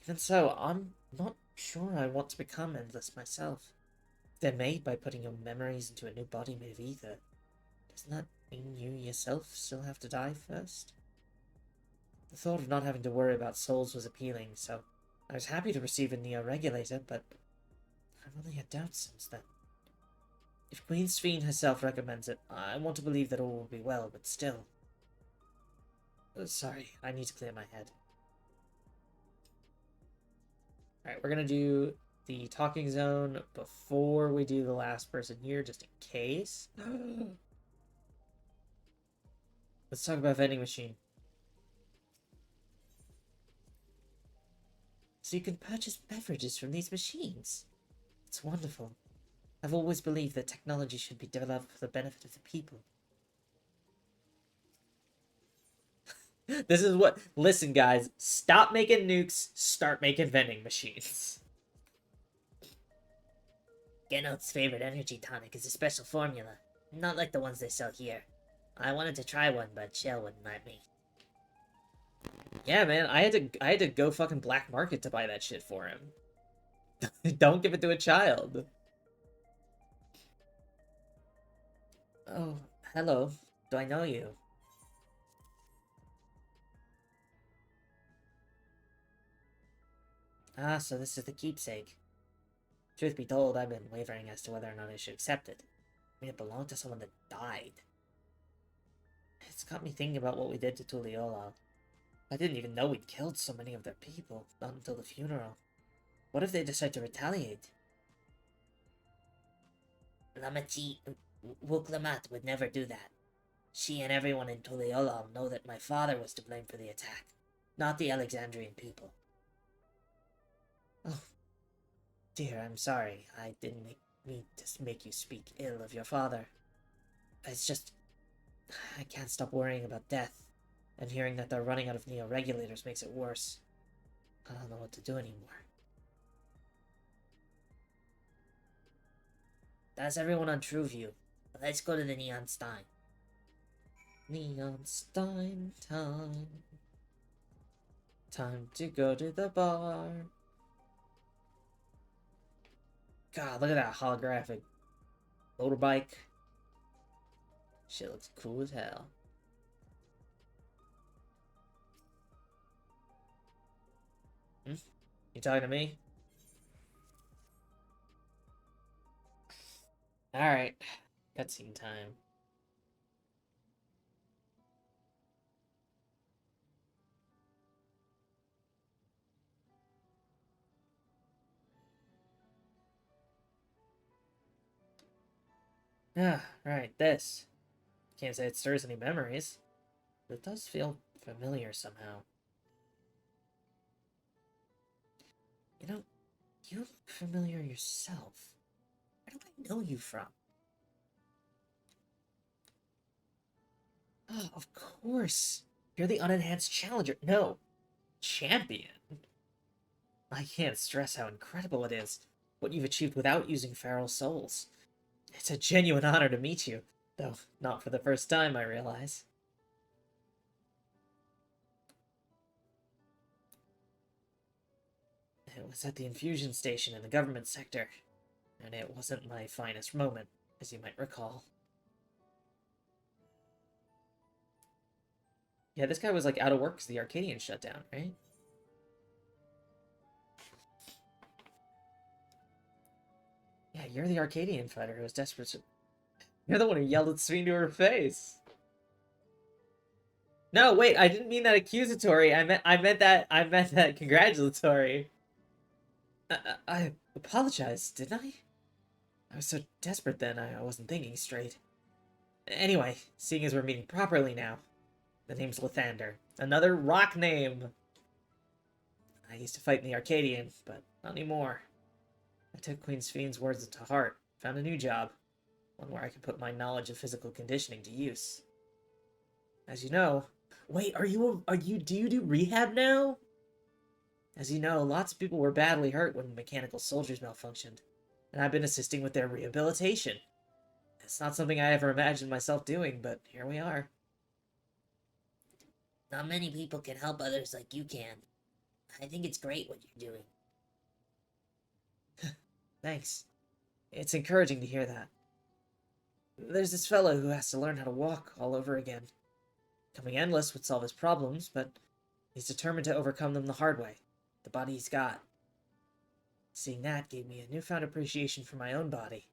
Even so, I'm not sure I want to become endless myself. If they're made by putting your memories into a new body made of ether, doesn't that mean you yourself still have to die first? The thought of not having to worry about souls was appealing, so I was happy to receive a Neo-Regulator, but I've only had doubts since then. If Queen's Fiend herself recommends it, I want to believe that all will be well, but still. Sorry, I need to clear my head. Alright, we're gonna do the talking zone before we do the last person here, just in case. Let's talk about vending machine. So you can purchase beverages from these machines. It's wonderful. I've always believed that technology should be developed for the benefit of the people. This is what... Listen, guys. Stop making nukes. Start making vending machines. Genote's favorite energy tonic is a special formula, not like the ones they sell here. I wanted to try one, but Shell wouldn't let me. Yeah, man. I had to go fucking black market to buy that shit for him. Don't give it to a child. Oh, hello. Do I know you? Ah, so this is the keepsake. Truth be told, I've been wavering as to whether or not I should accept it. I mean, it belonged to someone that died. It's got me thinking about what we did to Tuliolal. I didn't even know we'd killed so many of their people, not until the funeral. What if they decide to retaliate? Lamachi Wuklamat would never do that. She and everyone in Tuliolal know that my father was to blame for the attack, not the Alexandrian people. Oh, dear, I'm sorry. I didn't mean to make you speak ill of your father. It's just... I can't stop worrying about death, and hearing that they're running out of Neo-Regulators makes it worse. I don't know what to do anymore. That's everyone on Trueview. Let's go to the Neon Stein. Neon Stein time. Time to go to the bar. God, look at that holographic motorbike. Shit looks cool as hell. You talking to me? Alright. Cutscene time. Ah, right, this. Can't say it stirs any memories, but it does feel familiar somehow. You know, you look familiar yourself. Where do I know you from? Oh, of course. You're the unenhanced challenger. No, champion. I can't stress how incredible it is, what you've achieved without using feral souls. It's a genuine honor to meet you, though not for the first time, I realize. It was at the infusion station in the government sector, and it wasn't my finest moment, as you might recall. Yeah, this guy was like out of work because the Arcadian shut down, right? Yeah, you're the Arcadian fighter who was desperate to... You're the one who yelled at Sveen to her face. No, wait, I didn't mean that accusatory. I meant that congratulatory. I apologized, didn't I? I was so desperate then, I wasn't thinking straight. Anyway, seeing as we're meeting properly now, the name's Lathander. Another rock name! I used to fight in the Arcadian, but not anymore. I took Queen's Fiend's words to heart, found a new job. One where I can put my knowledge of physical conditioning to use. As you know... Wait, do you do rehab now? As you know, lots of people were badly hurt when mechanical soldiers malfunctioned, and I've been assisting with their rehabilitation. It's not something I ever imagined myself doing, but here we are. Not many people can help others like you can. I think it's great what you're doing. Thanks. It's encouraging to hear that. There's this fellow who has to learn how to walk all over again. Becoming endless would solve his problems, but he's determined to overcome them the hard way, the body he's got. Seeing that gave me a newfound appreciation for my own body.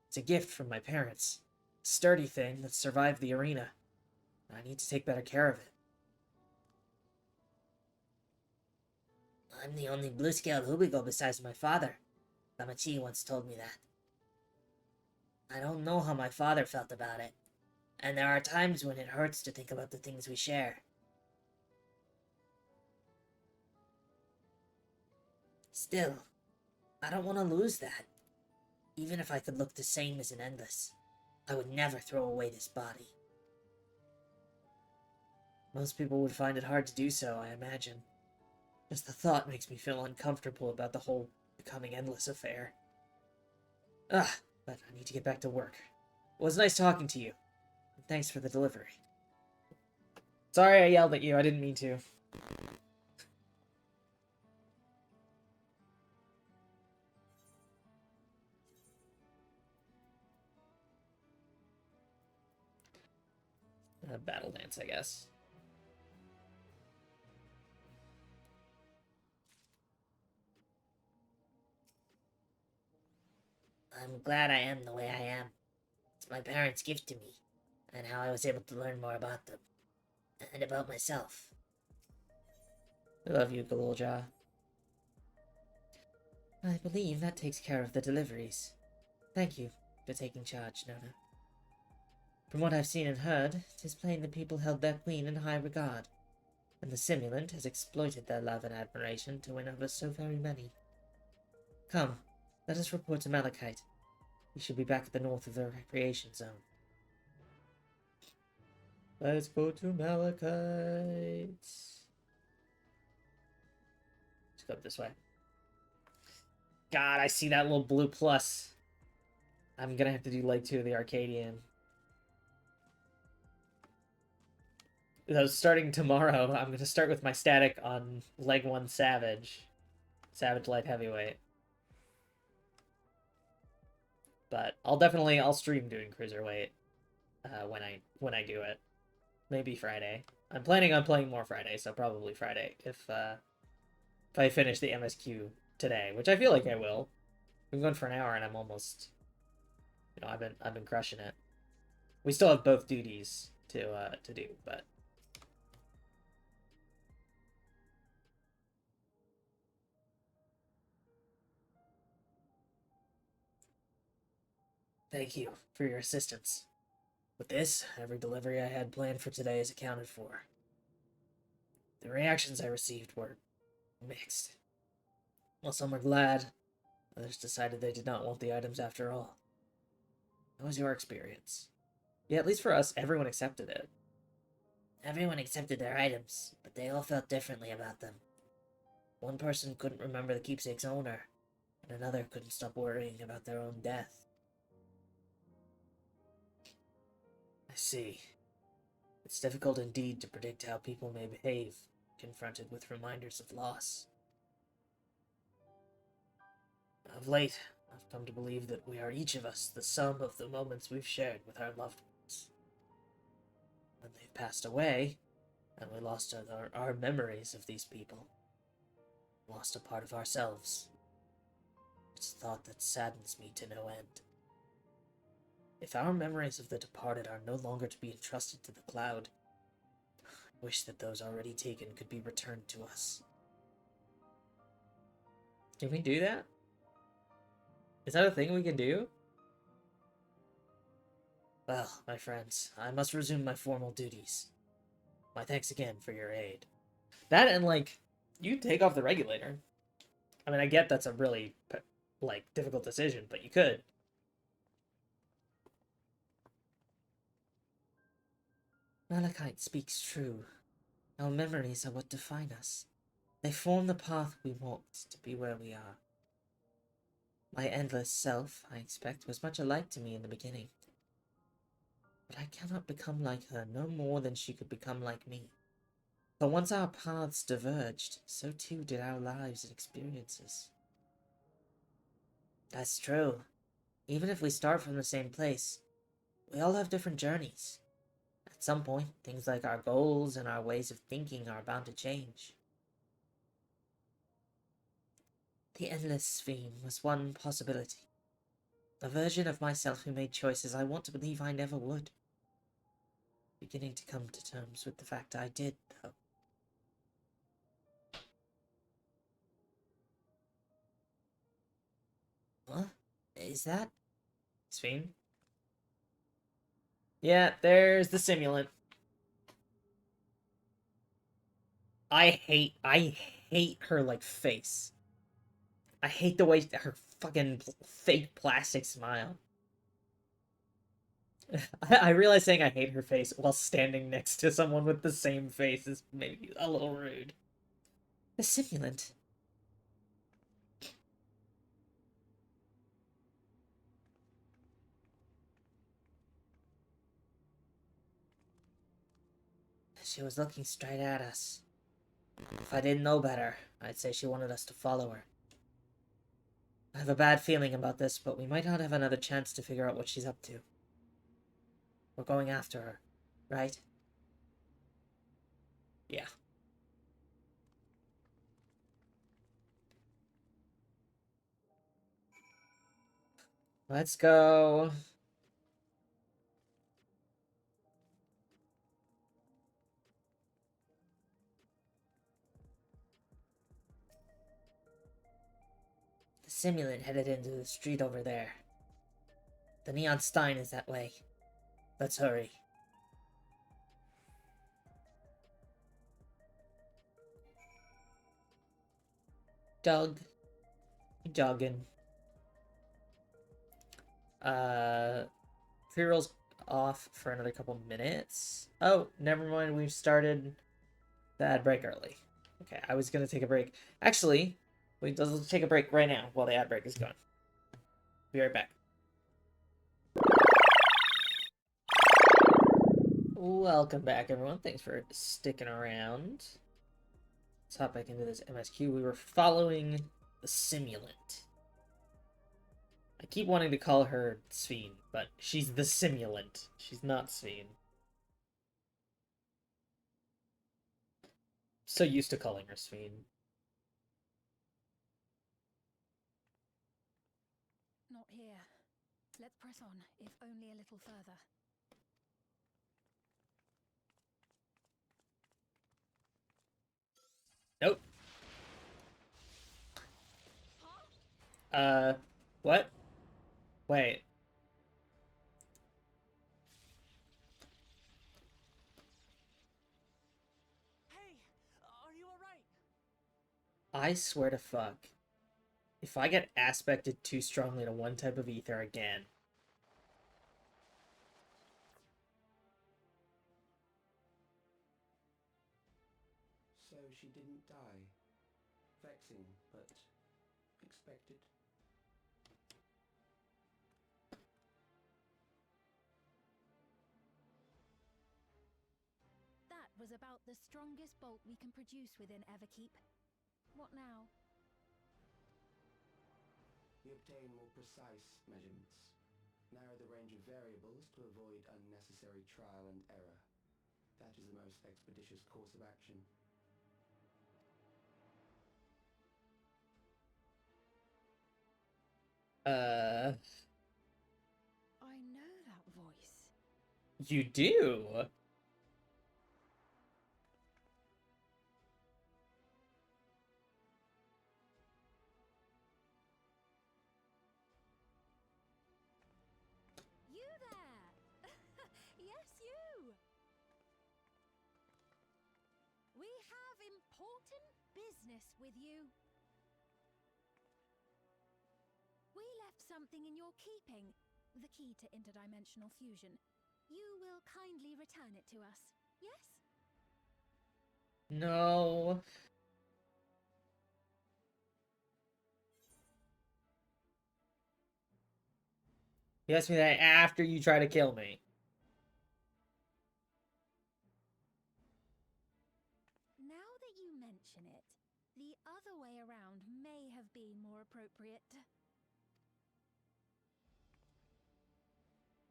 It's a gift from my parents. A sturdy thing that survived the arena. I need to take better care of it. I'm the only blue-scaled Hubigo besides my father. Lamachi once told me that. I don't know how my father felt about it, and there are times when it hurts to think about the things we share. Still, I don't want to lose that. Even if I could look the same as an Endless, I would never throw away this body. Most people would find it hard to do so, I imagine. Just the thought makes me feel uncomfortable about the whole becoming endless affair. But I need to get back to work. It was nice talking to you. And thanks for the delivery. Sorry I yelled at you, I didn't mean to. Battle dance, I guess. I'm glad I am the way I am. It's my parents' gift to me, and how I was able to learn more about them, and about myself. I love you, Galulja. I believe that takes care of the deliveries. Thank you for taking charge, Nona. From what I've seen and heard, 'tis plain the people held their queen in high regard, and the simulant has exploited their love and admiration to win over so very many. Come, let us report to Malachite. We should be back at the north of the recreation zone. Let's go to Malachite. Let's go up this way. God, I see that little blue plus. I'm gonna have to do leg 2 of the Arcadian. So starting tomorrow, I'm gonna start with my static on leg 1 Savage. Savage light heavyweight. But I'll stream doing cruiserweight when I do it. Maybe Friday. I'm planning on playing more Friday, so probably Friday if I finish the MSQ today, which I feel like I will. I've been going for an hour and I'm almost, I've been crushing it. We still have both duties to do, but thank you for your assistance. With this, every delivery I had planned for today is accounted for. The reactions I received were mixed. While some were glad, others decided they did not want the items after all. How was your experience? Yeah, at least for us, everyone accepted it. Everyone accepted their items, but they all felt differently about them. One person couldn't remember the keepsake's owner, and another couldn't stop worrying about their own death. I see. It's difficult indeed to predict how people may behave, confronted with reminders of loss. Of late, I've come to believe that we are each of us the sum of the moments we've shared with our loved ones. When they've passed away, and we lost our memories of these people, lost a part of ourselves. It's a thought that saddens me to no end. If our memories of the departed are no longer to be entrusted to the cloud, I wish that those already taken could be returned to us. Can we do that? Is that a thing we can do? Well, my friends, I must resume my formal duties. My thanks again for your aid. That and, you take off the regulator. I mean, I get that's a really, difficult decision, but you could. Malachite speaks true. Our memories are what define us. They form the path we walked to be where we are. My endless self, I expect, was much alike to me in the beginning. But I cannot become like her, no more than she could become like me. For once our paths diverged, so too did our lives and experiences. That's true. Even if we start from the same place, we all have different journeys. At some point, things like our goals and our ways of thinking are bound to change. The Endless Sphere was one possibility. A version of myself who made choices I want to believe I never would. Beginning to come to terms with the fact I did, though. What? Is that? Sphere? Yeah, there's the simulant. I hate her, like, face. I hate the way her fucking fake plastic smile. I realize saying I hate her face while standing next to someone with the same face is maybe a little rude. The simulant. She was looking straight at us. If I didn't know better, I'd say she wanted us to follow her. I have a bad feeling about this, but we might not have another chance to figure out what she's up to. We're going after her, right? Yeah. Let's go. The simulant headed into the street over there. The neon stein is that way. Let's hurry. Doug. Jogging. Pre-roll's off for another couple minutes. Oh, never mind. We've started the ad break early. Okay, I was gonna take a break. Actually, let's take a break right now while the ad break is going. Be right back. Welcome back, everyone. Thanks for sticking around. Let's hop back into this MSQ. We were following the simulant. I keep wanting to call her Sveen, but she's the simulant. She's not Sveen. So used to calling her Sveen. Not here. Let's press on, if only a little further. Nope. What? Wait. Hey, are you alright? I swear to fuck. If I get aspected too strongly to one type of ether again. So she didn't die. Vexing, but expected. That was about the strongest bolt we can produce within Everkeep. What now? We obtain more precise measurements. Narrow the range of variables to avoid unnecessary trial and error. That is the most expeditious course of action. I know that voice. You do? You there! Yes, you! We have important business with you. We left something in your keeping, the key to interdimensional fusion. You will kindly return it to us, yes? No. You asked me that after you try to kill me. Now that you mention it, the other way around may have been more appropriate.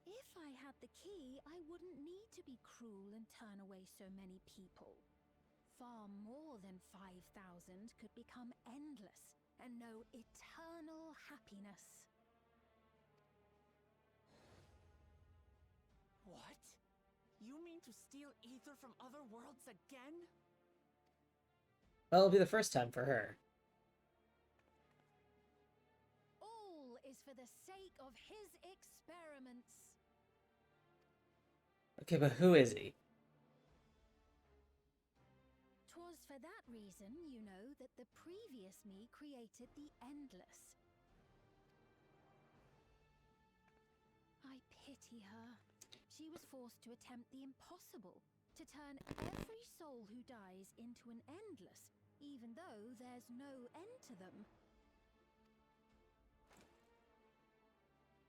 If I had the key, I wouldn't need to be cruel and turn away so many people. Far more than 5,000 could become endless and know eternal happiness. What? You mean to steal ether from other worlds again? Well, it'll be the first time for her. All is for the sake of his experiments. Okay, but who is he? 'Twas for that reason, you know, that the previous me created the endless. I pity her. She was forced to attempt the impossible, to turn every soul who dies into an endless, even though there's no end to them.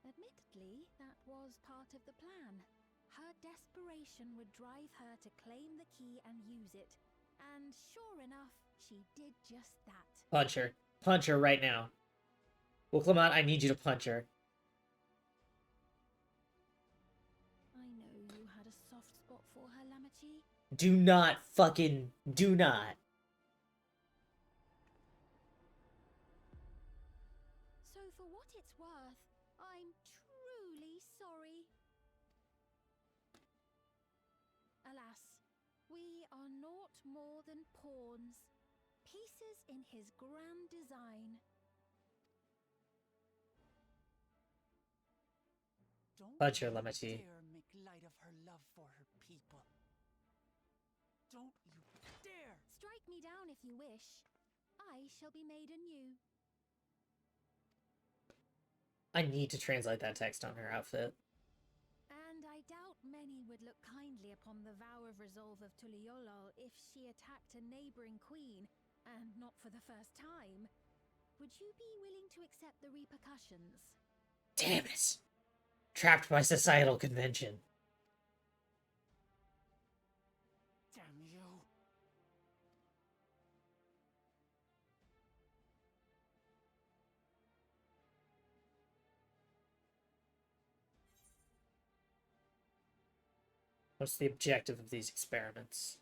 Admittedly, that was part of the plan. Her desperation would drive her to claim the key and use it. And sure enough, she did just that. Punch her. Punch her right now. Well, Clement, I need you to punch her. I know you had a soft spot for her, Lamachi. Do not fucking... do not. So for what it's worth, I'm truly sorry. Alas, we are naught more than pawns, pieces in his grand design. Don't Punch her, you Lamachi. dare make light of her love for her people. Don't you dare! Strike me down if you wish. I shall be made anew. I need to translate that text on her outfit. And I doubt many would look kindly upon the vow of resolve of Tuliolol if she attacked a neighboring queen, and not for the first time. Would you be willing to accept the repercussions? Damn it! Trapped by societal convention. Damn you! What's the objective of these experiments?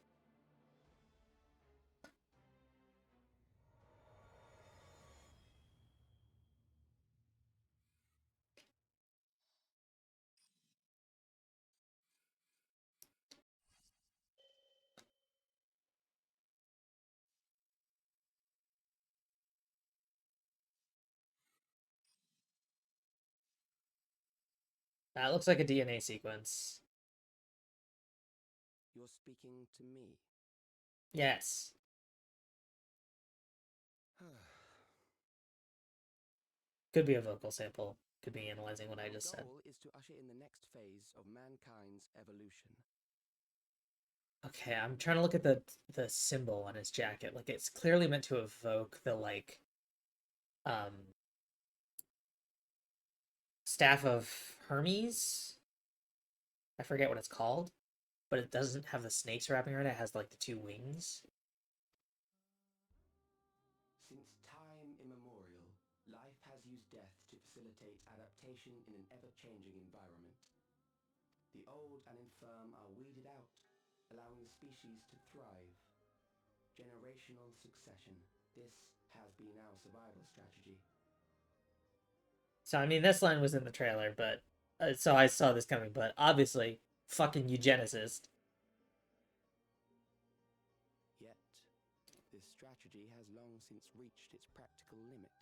That looks like a DNA sequence. You're speaking to me. Yes. Could be a vocal sample. Could be analyzing what I just said. Our goal is to usher in the next phase of mankind's evolution. Okay, I'm trying to look at the symbol on his jacket. Like, it's clearly meant to evoke the, like, Staff of Hermes? I forget what it's called. But it doesn't have the snakes wrapping around it. It has, like, the two wings. Since time immemorial, life has used death to facilitate adaptation in an ever-changing environment. The old and infirm are weeded out, allowing the species to thrive. Generational succession. This has been our survival strategy. So, I mean, this line was in the trailer, but... so I saw this coming, but obviously, fucking eugenicist. Yet, this strategy has long since reached its practical limit.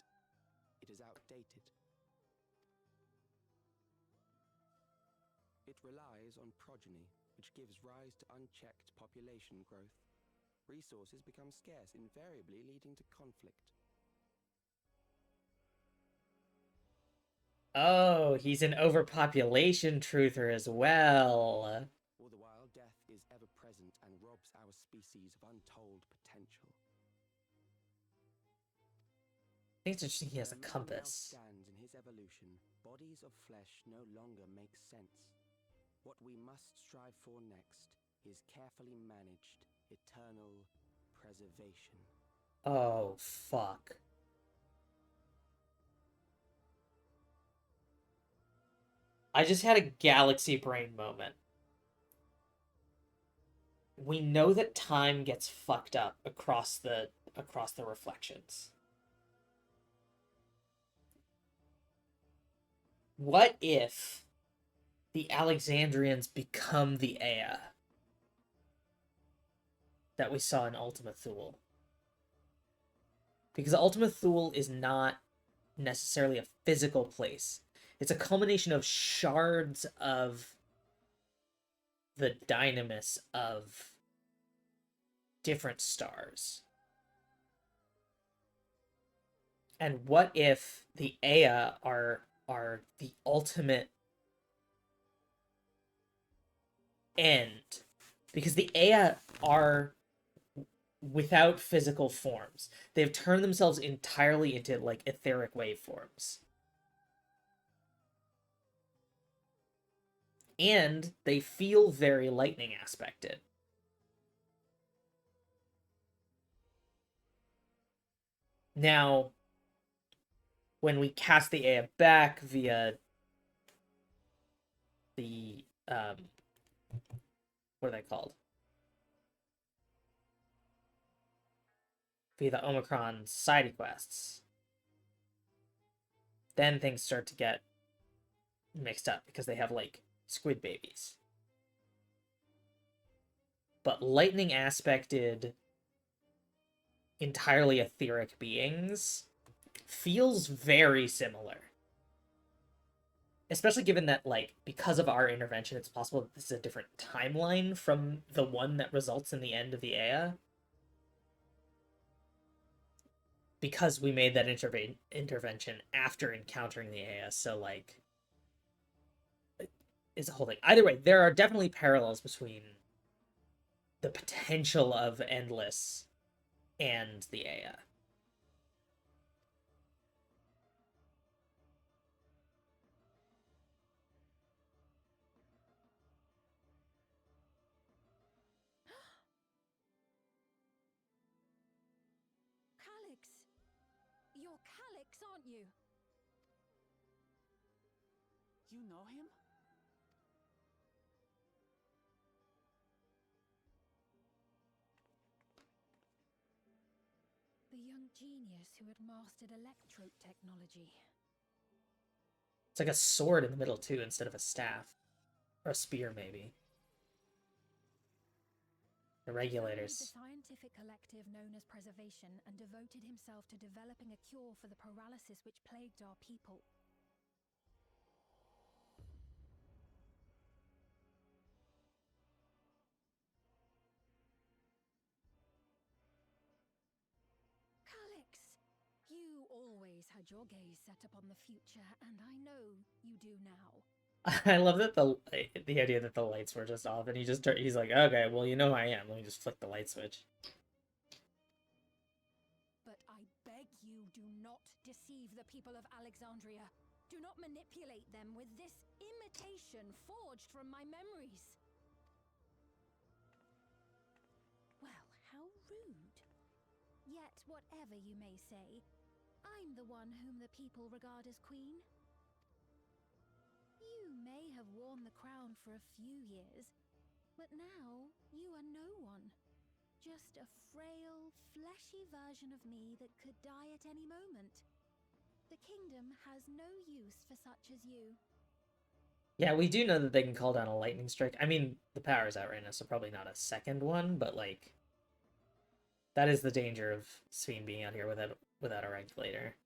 It is outdated. It relies on progeny, which gives rise to unchecked population growth. Resources become scarce, invariably leading to conflict. Oh, he's an overpopulation truther as well. All the while, death is ever present and robs our species of untold potential. think it's interesting he has a Where no one else compass. stands in his evolution, bodies of flesh no longer make sense. What we must strive for next is carefully managed, eternal preservation. Oh, fuck. I just had a galaxy brain moment. We know that time gets fucked up across the reflections. What if the Alexandrians become the Ea that we saw in Ultima Thule? Because Ultima Thule is not necessarily a physical place. It's a culmination of shards of the dynamis of different stars. And what if the Ea are the ultimate end? Because the Ea are without physical forms. They've turned themselves entirely into like etheric waveforms. And they feel very lightning aspected. Now, when we cast the Ea back via the what are they called? Via the Omicron side quests, then things start to get mixed up because they have like squid babies. But lightning aspected, entirely etheric beings feels very similar. Especially given that, like, because of our intervention, it's possible that this is a different timeline from the one that results in the end of the Ea. Because we made that intervention after encountering the Ea, so, like, it's a whole thing. Either way, there are definitely parallels between the potential of Endless and the Ea. Calyx! You're Calyx, aren't you? You know him? The young genius who had mastered electrope technology. It's like a sword in the middle, too, instead of a staff. Or a spear, maybe. The regulators. He led the scientific collective known as Preservation and devoted himself to developing a cure for the paralysis which plagued our people. Calyx! You always had your gaze set upon the future, and I know you do now. I love that the idea that the lights were just off, and he's like, okay, well, you know who I am. Let me just flick the light switch. But I beg you, do not deceive the people of Alexandria. Do not manipulate them with this imitation forged from my memories. Well, how rude. Yet, whatever you may say, I'm the one whom the people regard as queen. You may have worn the crown for a few years, but now you are no one. Just a frail, fleshy version of me that could die at any moment. The kingdom has no use for such as you. Yeah, we do know that they can call down a lightning strike. I mean, the power's out right now, so probably not a second one, but, like, that is the danger of Sphene being out here without a regulator.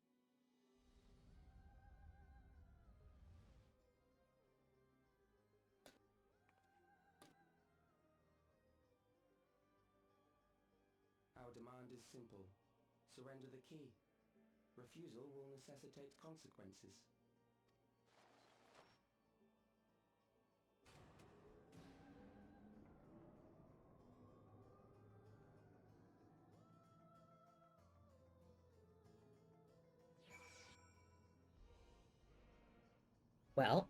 Our demand is simple. Surrender the key. Refusal will necessitate consequences. Well,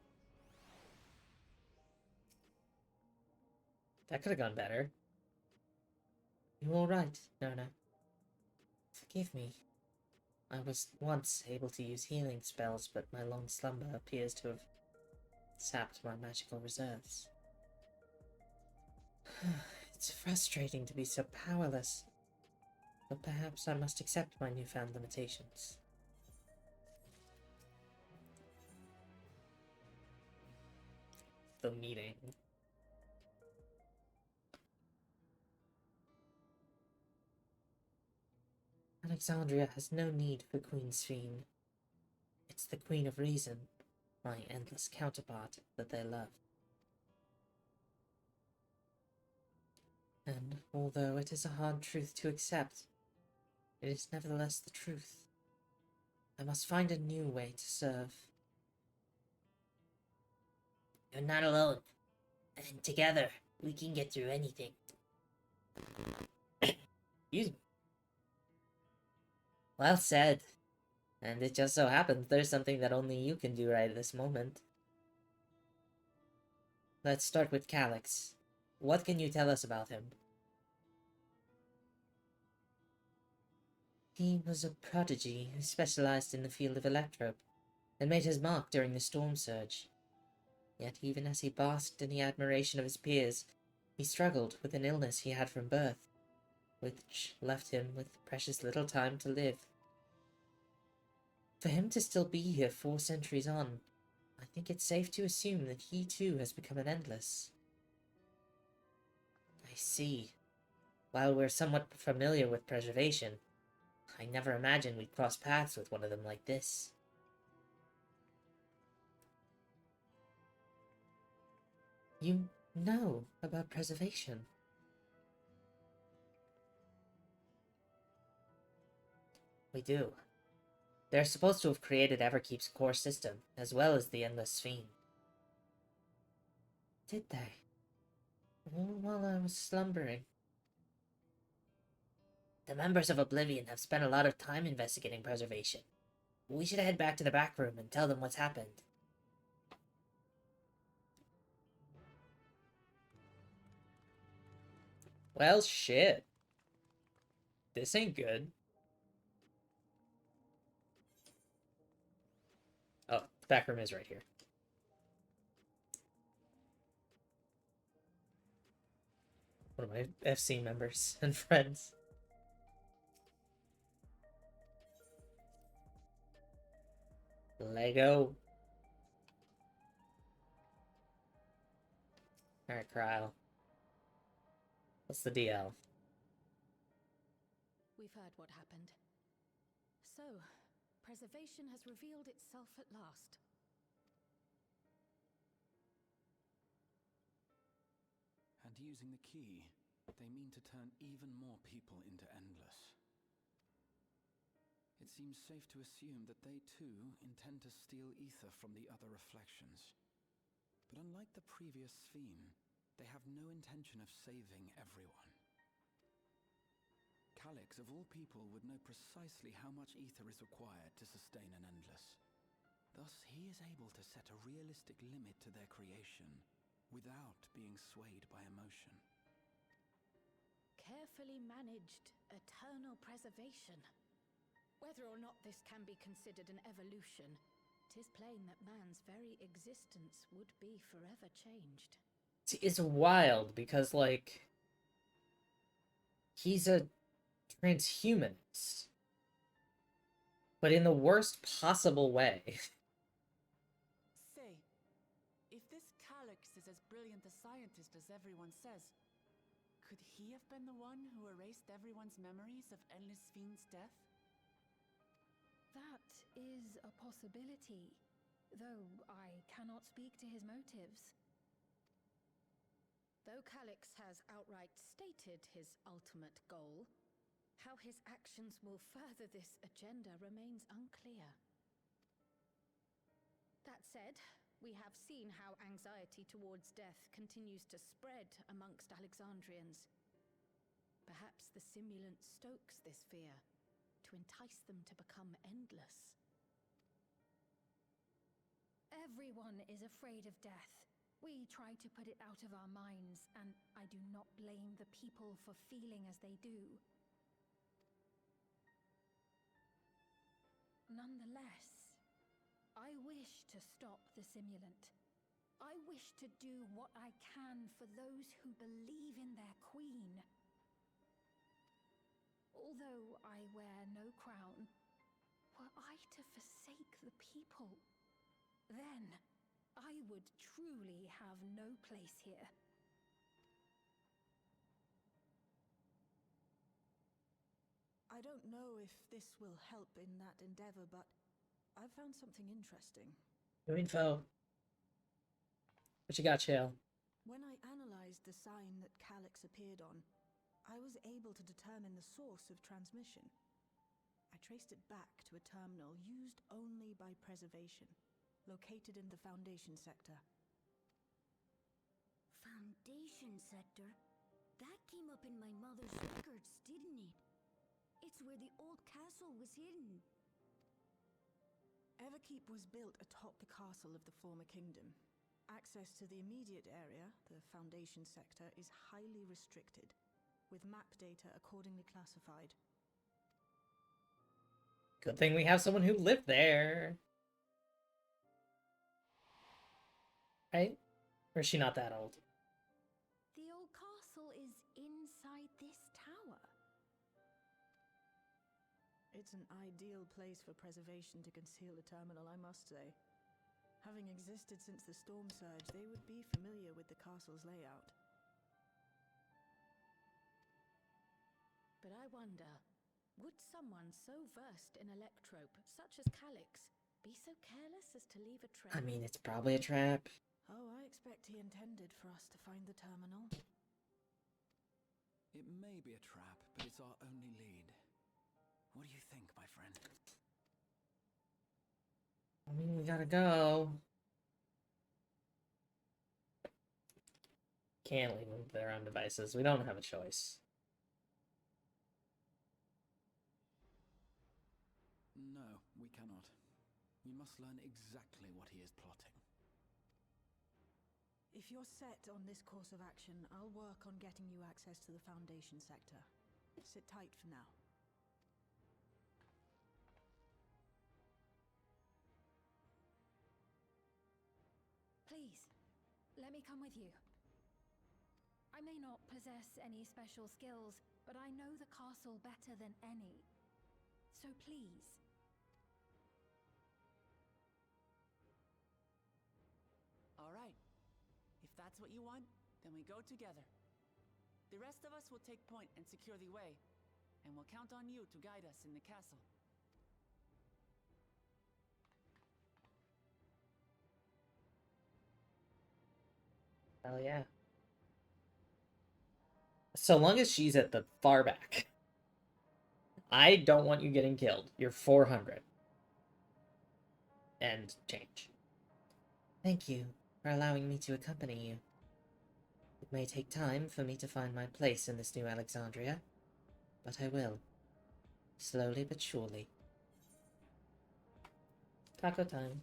that could have gone better. You all right, Nona? Forgive me. I was once able to use healing spells, but my long slumber appears to have sapped my magical reserves. It's frustrating to be so powerless, but perhaps I must accept my newfound limitations. The meeting. Alexandria has no need for Queen Sphene. It's the Queen of Reason, my endless counterpart, that they love. And although it is a hard truth to accept, it is nevertheless the truth. I must find a new way to serve. You're not alone. And together, we can get through anything. Excuse me. Well said. And it just so happens there's something that only you can do right at this moment. Let's start with Calyx. What can you tell us about him? He was a prodigy who specialized in the field of electrope, and made his mark during the storm surge. Yet even as he basked in the admiration of his peers, he struggled with an illness he had from birth, which left him with precious little time to live. For him to still be here 4 centuries on, I think it's safe to assume that he too has become an endless. I see. While we're somewhat familiar with preservation, I never imagined we'd cross paths with one of them like this. You know about preservation? We do. They're supposed to have created Everkeep's core system, as well as the Endless Sphene. Did they? All while I was slumbering. The members of Oblivion have spent a lot of time investigating preservation. We should head back to the back room and tell them what's happened. Well, shit. This ain't good. Oh, the back room is right here. One of my FC members and friends. Lego. Alright, Cryle. What's the DL? We've heard what happened. So, preservation has revealed itself at last. And using the key, they mean to turn even more people into Endless. It seems safe to assume that they too intend to steal ether from the other reflections. But unlike the previous Sphene, they have no intention of saving everyone. Calyx, of all people, would know precisely how much ether is required to sustain an Endless. Thus, he is able to set a realistic limit to their creation, without being swayed by emotion. Carefully managed eternal preservation. Whether or not this can be considered an evolution, 'tis plain that man's very existence would be forever changed. It's wild because, like, he's a transhumanist, but in the worst possible way. Say, if this Calyx is as brilliant a scientist as everyone says, could he have been the one who erased everyone's memories of Endless Sphene's death? That is a possibility, though I cannot speak to his motives. Though Calyx has outright stated his ultimate goal, how his actions will further this agenda remains unclear. That said, we have seen how anxiety towards death continues to spread amongst Alexandrians. Perhaps the simulant stokes this fear, to entice them to become endless. Everyone is afraid of death. We try to put it out of our minds, and I do not blame the people for feeling as they do. Nonetheless, I wish to stop the simulant. I wish to do what I can for those who believe in their queen. Although I wear no crown, were I to forsake the people, then I would truly have no place here. I don't know if this will help in that endeavor, but I've found something interesting. New info. What you got, Shale? When I analyzed the sign that Calyx appeared on, I was able to determine the source of transmission. I traced it back to a terminal used only by preservation, located in the Foundation sector. Foundation sector? That came up in my mother's records, didn't it? It's where the old castle was hidden. Everkeep was built atop the castle of the former kingdom. Access to the immediate area, the Foundation sector, is highly restricted, with map data accordingly classified. Good thing we have someone who lived there. Right? Or is she not that old? The old castle is inside this tower. It's an ideal place for preservation to conceal a terminal, I must say. Having existed since the storm surge, they would be familiar with the castle's layout. But I wonder, would someone so versed in electrope, such as Calyx, be so careless as to leave a trail? I mean, it's probably a trap. Oh, I expect he intended for us to find the terminal. It may be a trap, but it's our only lead. What do you think, my friend? I mean, we gotta go. Can't leave them to their own devices. We don't have a choice. No, we cannot. We must learn exactly what he is plotting. If you're set on this course of action, I'll work on getting you access to the Foundation sector. Sit tight for now. Please, let me come with you. I may not possess any special skills, but I know the castle better than any. So please. All right. If that's what you want, then we go together. The rest of us will take point and secure the way, and we'll count on you to guide us in the castle. Hell yeah. So long as she's at the far back. I don't want you getting killed. You're 400. And change. Thank you for allowing me to accompany you. It may take time for me to find my place in this new Alexandria, but I will. Slowly but surely. Taco time.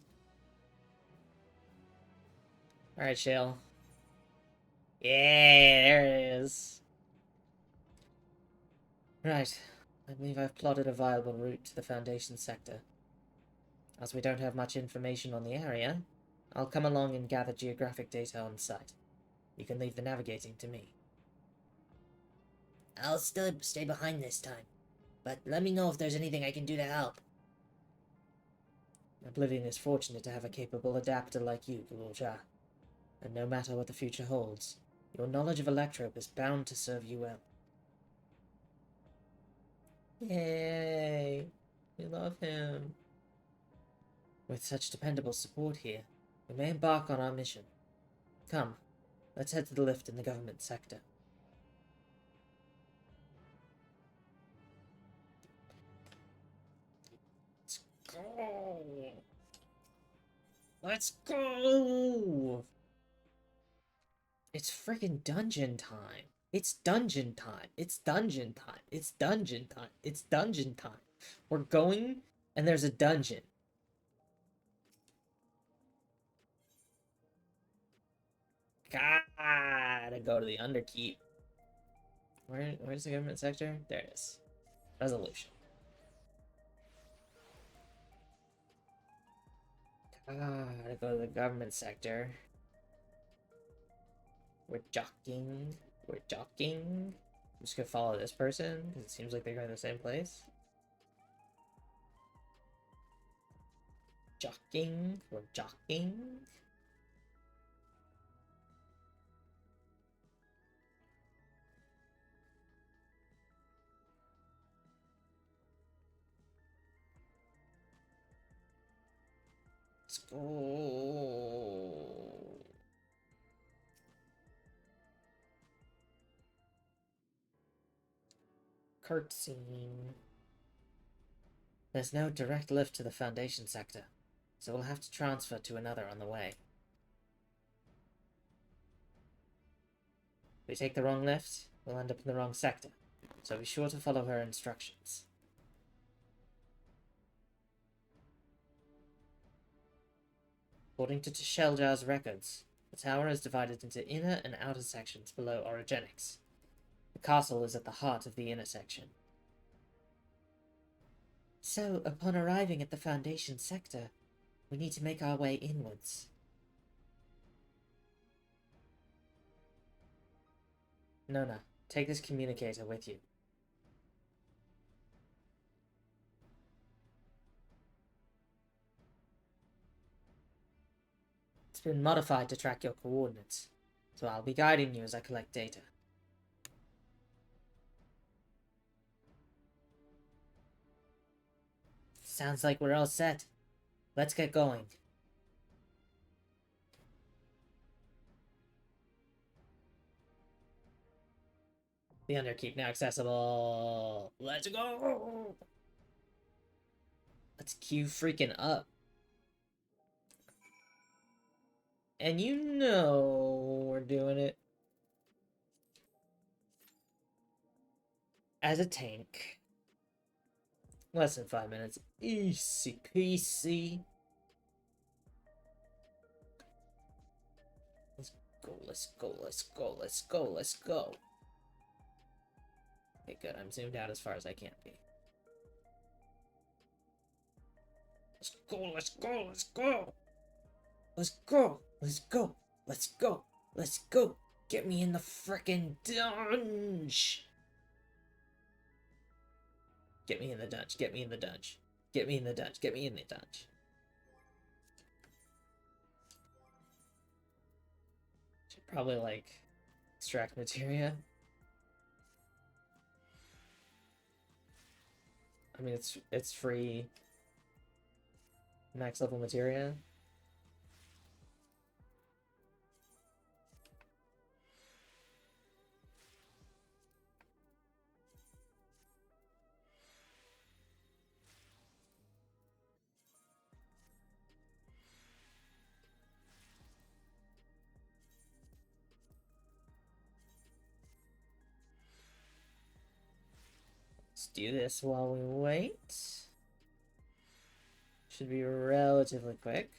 Alright, Shale. Yay, there it is. Right. I believe I've plotted a viable route to the Foundation sector. As we don't have much information on the area, I'll come along and gather geographic data on site. You can leave the navigating to me. I'll still stay behind this time, but let me know if there's anything I can do to help. Oblivion is fortunate to have a capable adapter like you, Gululja. And no matter what the future holds, your knowledge of Electrope is bound to serve you well. Yay! We love him. With such dependable support here, we may embark on our mission. Come, let's head to the lift in the government sector. Let's go! Let's go! It's friggin' dungeon time. It's dungeon time. It's dungeon time. It's dungeon time. It's dungeon time. We're going, and there's a dungeon. Gotta go to the Underkeep. Where's the government sector? There it is. Resolution. Gotta go to the government sector. We're jockeying. We're jockeying. I'm just gonna follow this person because it seems like they're going to the same place. Jockeying. We're jockeying. Let's go. Cutscene. There's no direct lift to the Foundation sector, so we'll have to transfer to another on the way. If we take the wrong lift, we'll end up in the wrong sector, so be sure to follow her instructions. According to Sheljar's records, the tower is divided into inner and outer sections below Orogenics. The castle is at the heart of the inner section. So, upon arriving at the Foundation sector, we need to make our way inwards. Nona, take this communicator with you. It's been modified to track your coordinates, so I'll be guiding you as I collect data. Sounds like we're all set. Let's get going. The Underkeep now accessible. Let's go! Let's queue freaking up. And you know we're doing it. As a tank. Less than 5 minutes. Easy peasy. Let's go, let's go, let's go, let's go, let's go. Okay, good. I'm zoomed out as far as I can be. Let's go, let's go, let's go. Let's go, let's go, let's go, let's go. Get me in the frickin' dungeon. Get me in the dungeon, get me in the dungeon. Get me in the dungeon, get me in the dungeon. Should probably, like, extract materia. I mean, it's free max level materia. Let's do this while we wait. Should be relatively quick.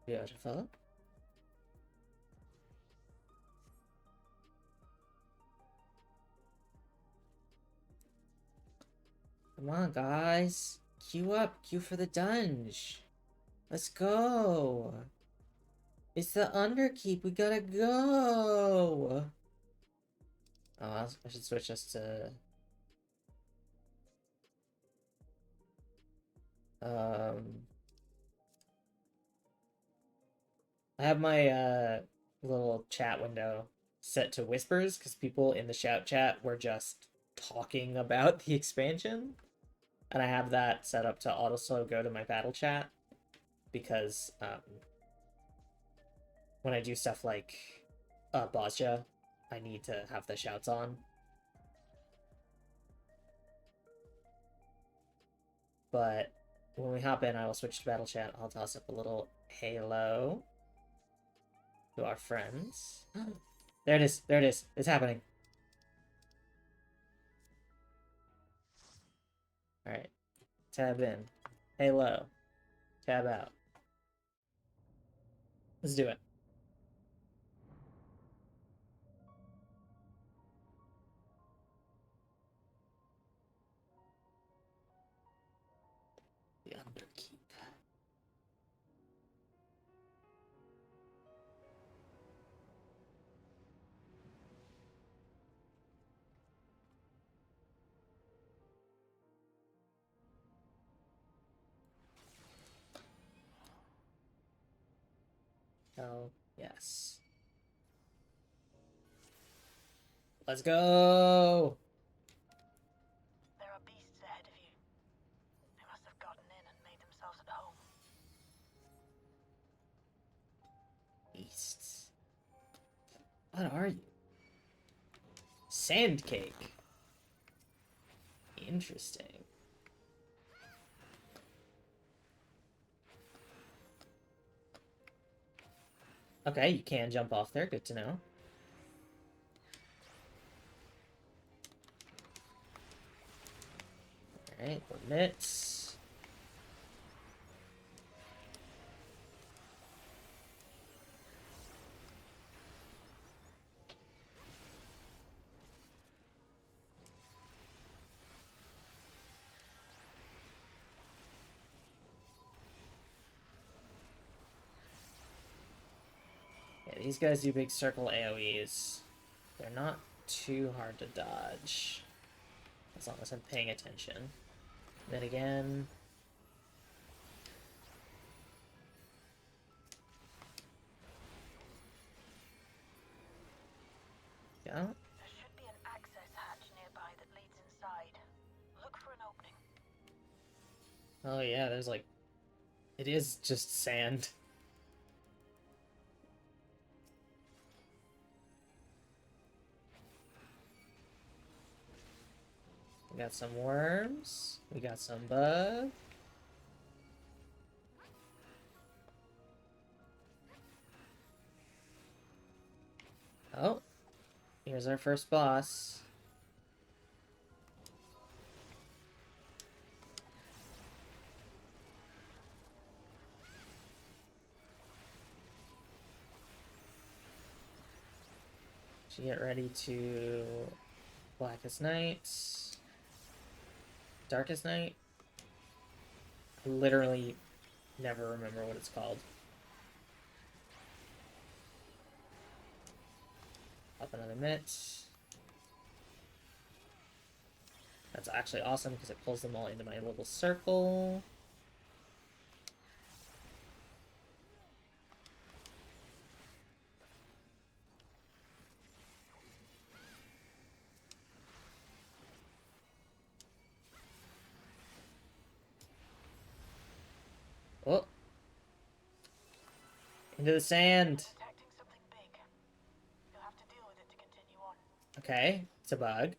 Beautiful. Come on, guys. Queue up. Queue for the dungeon. Let's go. It's the Underkeep. We gotta go. Oh, I should switch us to... I have my little chat window set to whispers because people in the shout chat were just talking about the expansion. And I have that set up to auto go to my battle chat because when I do stuff like Bosja, I need to have the shouts on. But when we hop in, I will switch to battle chat. I'll toss up a little Halo. to our friends. There it is. There it is. It's happening. Alright. Tab in. Halo. Tab out. Let's do it. The Underkeep. Oh, yes. Let's go! There are beasts ahead of you. They must have gotten in and made themselves at home. Beasts. What are you? Sand cake. Interesting. Okay, you can jump off there. Good to know. Alright, limits. Yeah, these guys do big circle AoEs. They're not too hard to dodge. As long as I'm paying attention. Then again... Yeah. There should be an access hatch nearby that leads inside. Look for an opening. Oh yeah, there's like... It is just sand. We got some worms. We got some bug. Oh. Here's our first boss. So get ready to... Blackest Night. Darkest Night? I literally never remember what it's called. Up another mitt. That's actually awesome because it pulls them all into my little circle. Oh! Into the sand! Detecting something big. You'll have to deal with it to continue on. Okay, it's a bug.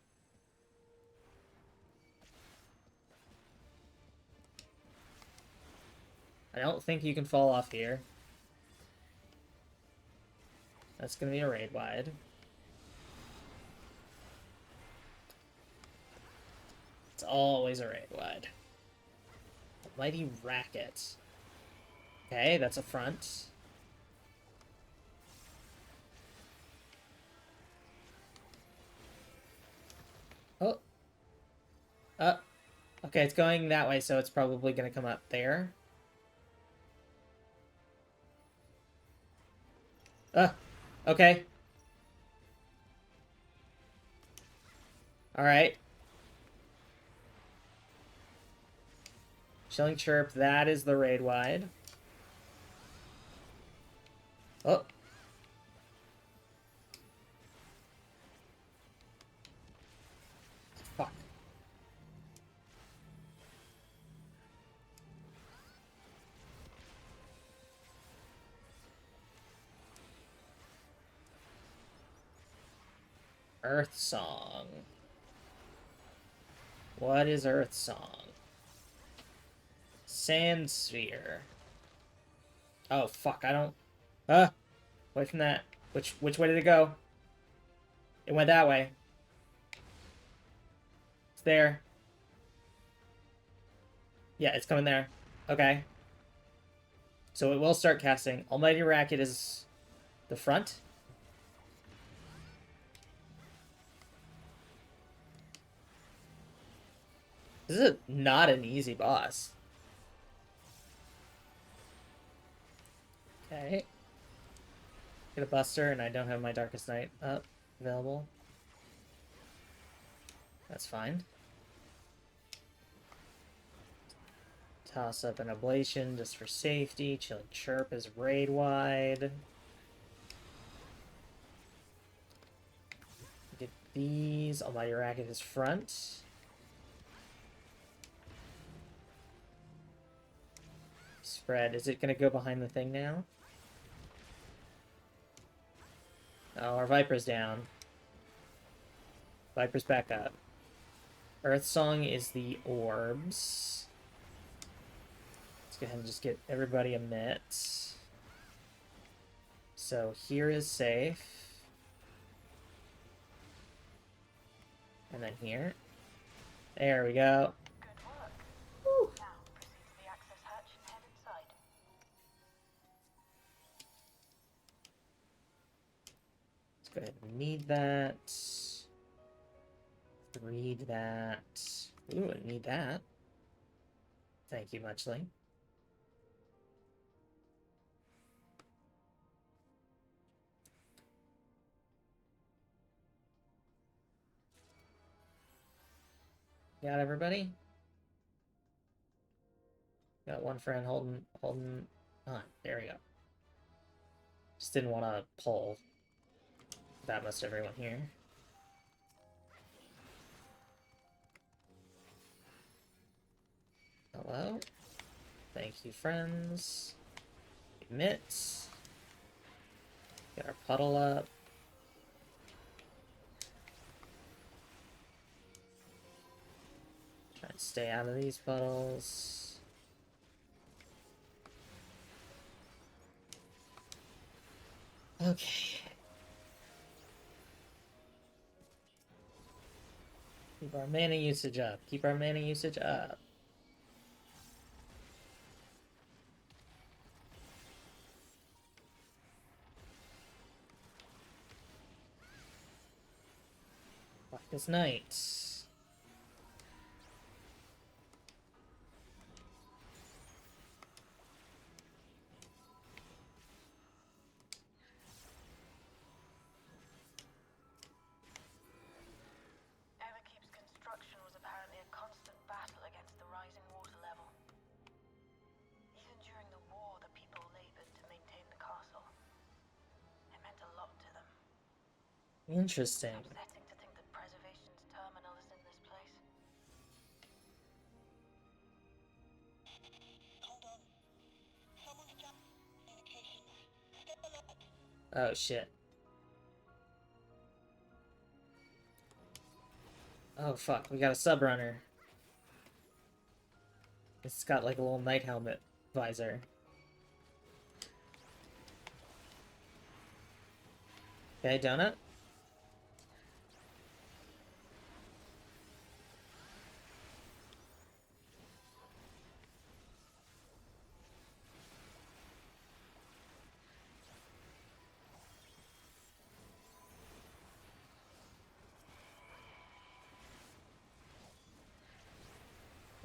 I don't think you can fall off here. That's gonna be a raid wide. It's always a raid wide. Mighty Racket. Okay, that's a front. Oh. Okay, it's going that way, so it's probably gonna come up there. Okay. Alright. Chilling Chirp, that is the raid wide. Oh. Fuck. Earth Song. What is Earth Song? Sand Sphere. Oh, fuck, I don't... Away from that. Which way did it go? It went that way. It's there. Yeah, it's coming there. Okay. So it will start casting. Almighty Racket is the front. This is not an easy boss. Okay. Get a Buster, and I don't have my Darkest Night up available. That's fine. Toss up an Ablation just for safety. Chilling Chirp is raid wide. Get these. Almighty Racket is front. Spread. Is it going to go behind the thing now? Oh, our Viper's down. Viper's back up. Earth Song is the orbs. Let's go ahead and just get everybody a mitt. So here is safe. And then here. There we go. Woo. Let's go ahead and need that. Read that. Ooh, I need that. Thank you, Muchly. Got everybody? Got one friend holding on. There we go. Just didn't want to pull that much everyone here. Hello? Thank you, friends. Emit. Get our puddle up. Try and stay out of these puddles. Okay. Keep our mana usage up. Keep our mana usage up. Blackest Night. Everkeep's construction was apparently a constant battle against the rising water level. Even during the war, the people labored to maintain the castle. It meant a lot to them. Interesting. Upsetting to think that preservation's terminal is in this place. Hold on. Someone's jumped communication. Stay alert. Oh shit. Oh fuck, we got a subrunner. It's got like a little knight helmet visor. Okay, donut.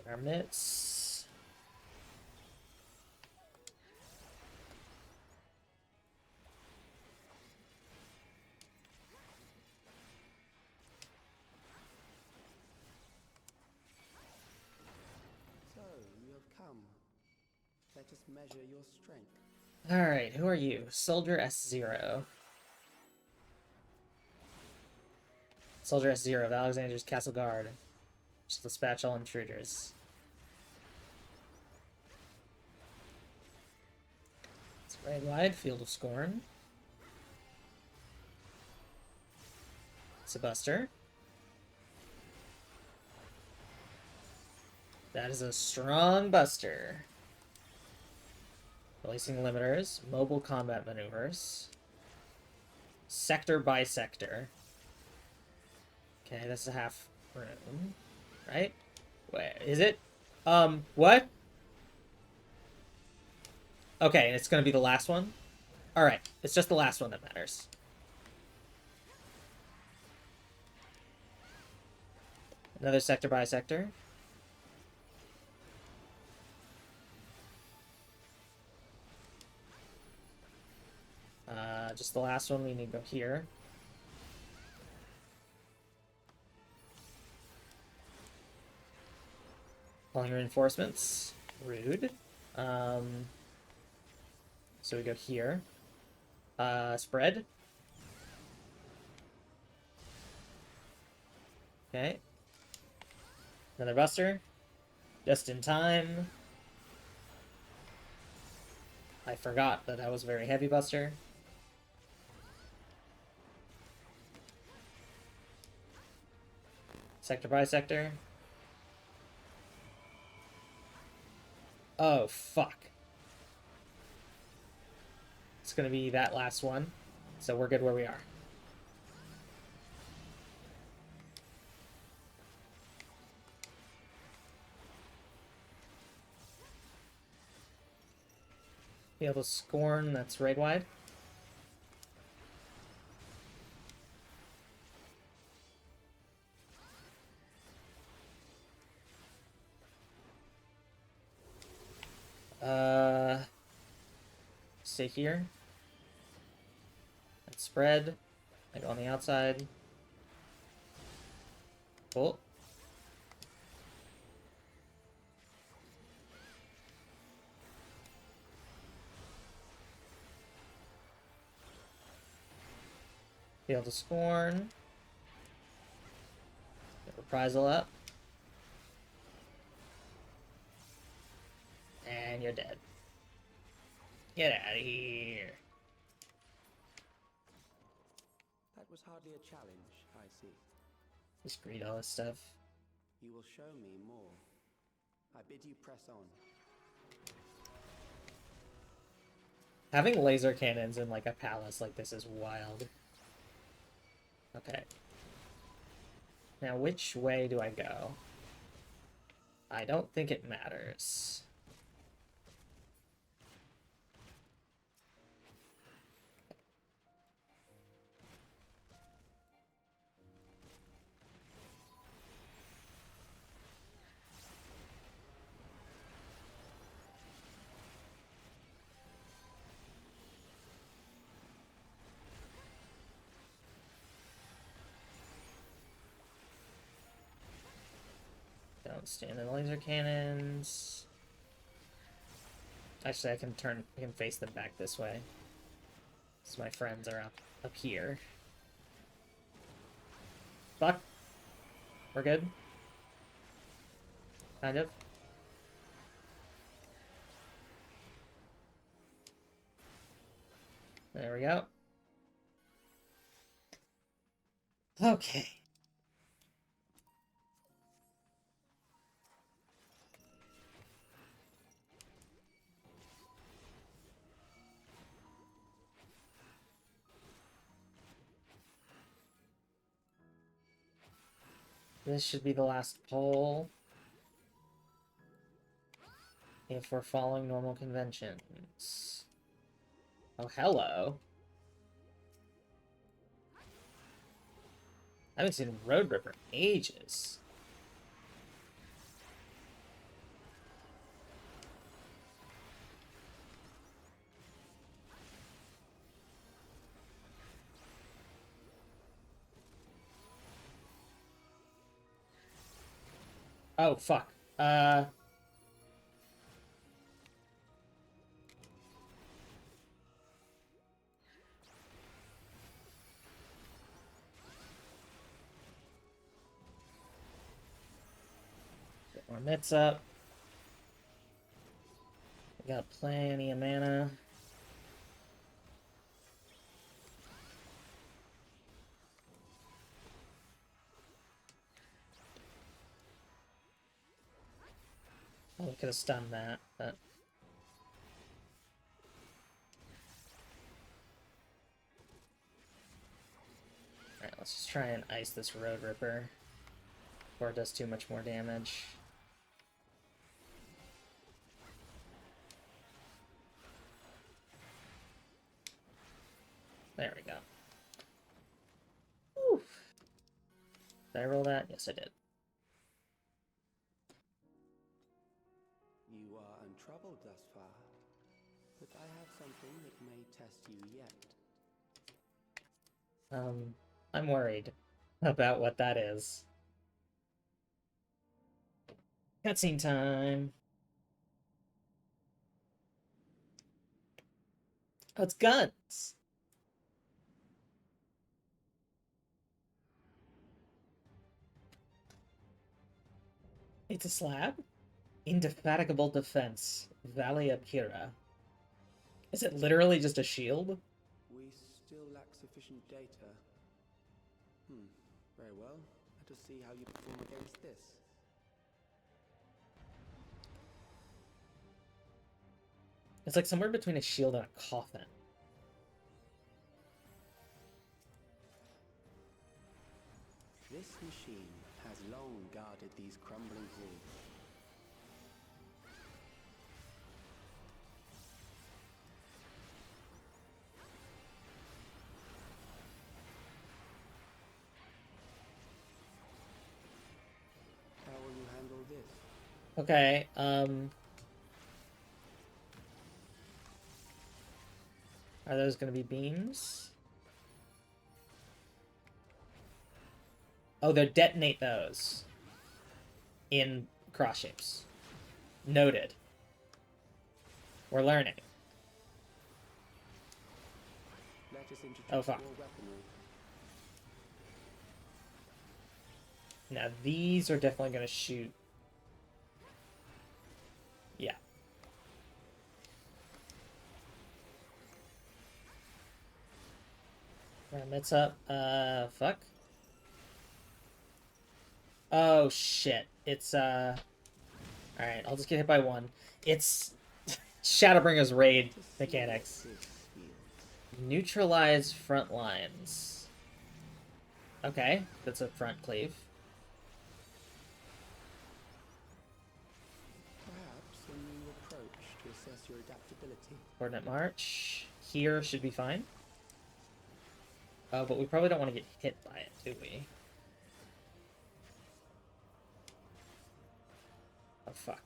Our mitts. So, you have come. Let us measure your strength. Alright, who are you? Soldier S0. Soldier S0 of Alexander's Castle Guard. Just dispatch all intruders. It's right wide, Field of Scorn. It's a Buster. That is a strong Buster. Releasing limiters, mobile combat maneuvers. sector by sector. Okay, this is a half room, right? Where is it? What? Okay, and it's gonna be the last one? Alright, it's just the last one that matters. Another sector by sector. Just the last one, we need to go here. Calling reinforcements. Rude. So we go here. Spread. Okay. Another buster. Just in time. I forgot that was a very heavy buster. Sector by sector. Oh, fuck. It's gonna be that last one. So we're good where we are. Be able to scorn, that's raid wide. Stay here. And spread. Like on the outside. Cool. Be able to scorn. Get reprisal up. And you're dead. Get out of here. That was hardly a challenge, I see. Just read all this stuff. You will show me more. I bid you press on. Having laser cannons in like a palace like this is wild. Okay. Now which way do I go? I don't think it matters. Don't stand in laser cannons. Actually, I can face them back this way. Because my friends are up here. Fuck. We're good. Kind of. There we go. Okay. This should be the last poll. If we're following normal conventions. Oh, hello. I haven't seen Road Ripper in ages. Oh, fuck. Get more mitts up. We got plenty of mana. Oh, we could have stunned that, but... try and ice this Road Ripper before it does too much more damage. There we go. Whew. Did I roll that? Yes, I did. You are untroubled thus far, but I have something that may test you yet. I'm worried about what that is. Cutscene time. Oh, it's guns. It's a slab? Indefatigable defense. Valley Akira. Is it literally just a shield? We still lack sufficient data. Very well. Let us see how you perform against this. It's like somewhere between a shield and a coffin. This machine has long guarded these crumbling halls. How will you handle this? Okay, are those gonna be beams? Oh, they'll detonate those in cross shapes. Noted. We're learning. Let us introduce Oh, fuck. more weaponry. Now, these are definitely gonna shoot. Yeah. Mitts up. Fuck. Oh, shit. It's, Alright, I'll just get hit by one. It's Shadowbringer's raid mechanics. Neutralize front lines. Okay, that's a front cleave. Perhaps a new approach to assess your adaptability. Coordinate march. Here should be fine. Oh, but we probably don't want to get hit by it, do we? Oh, fuck.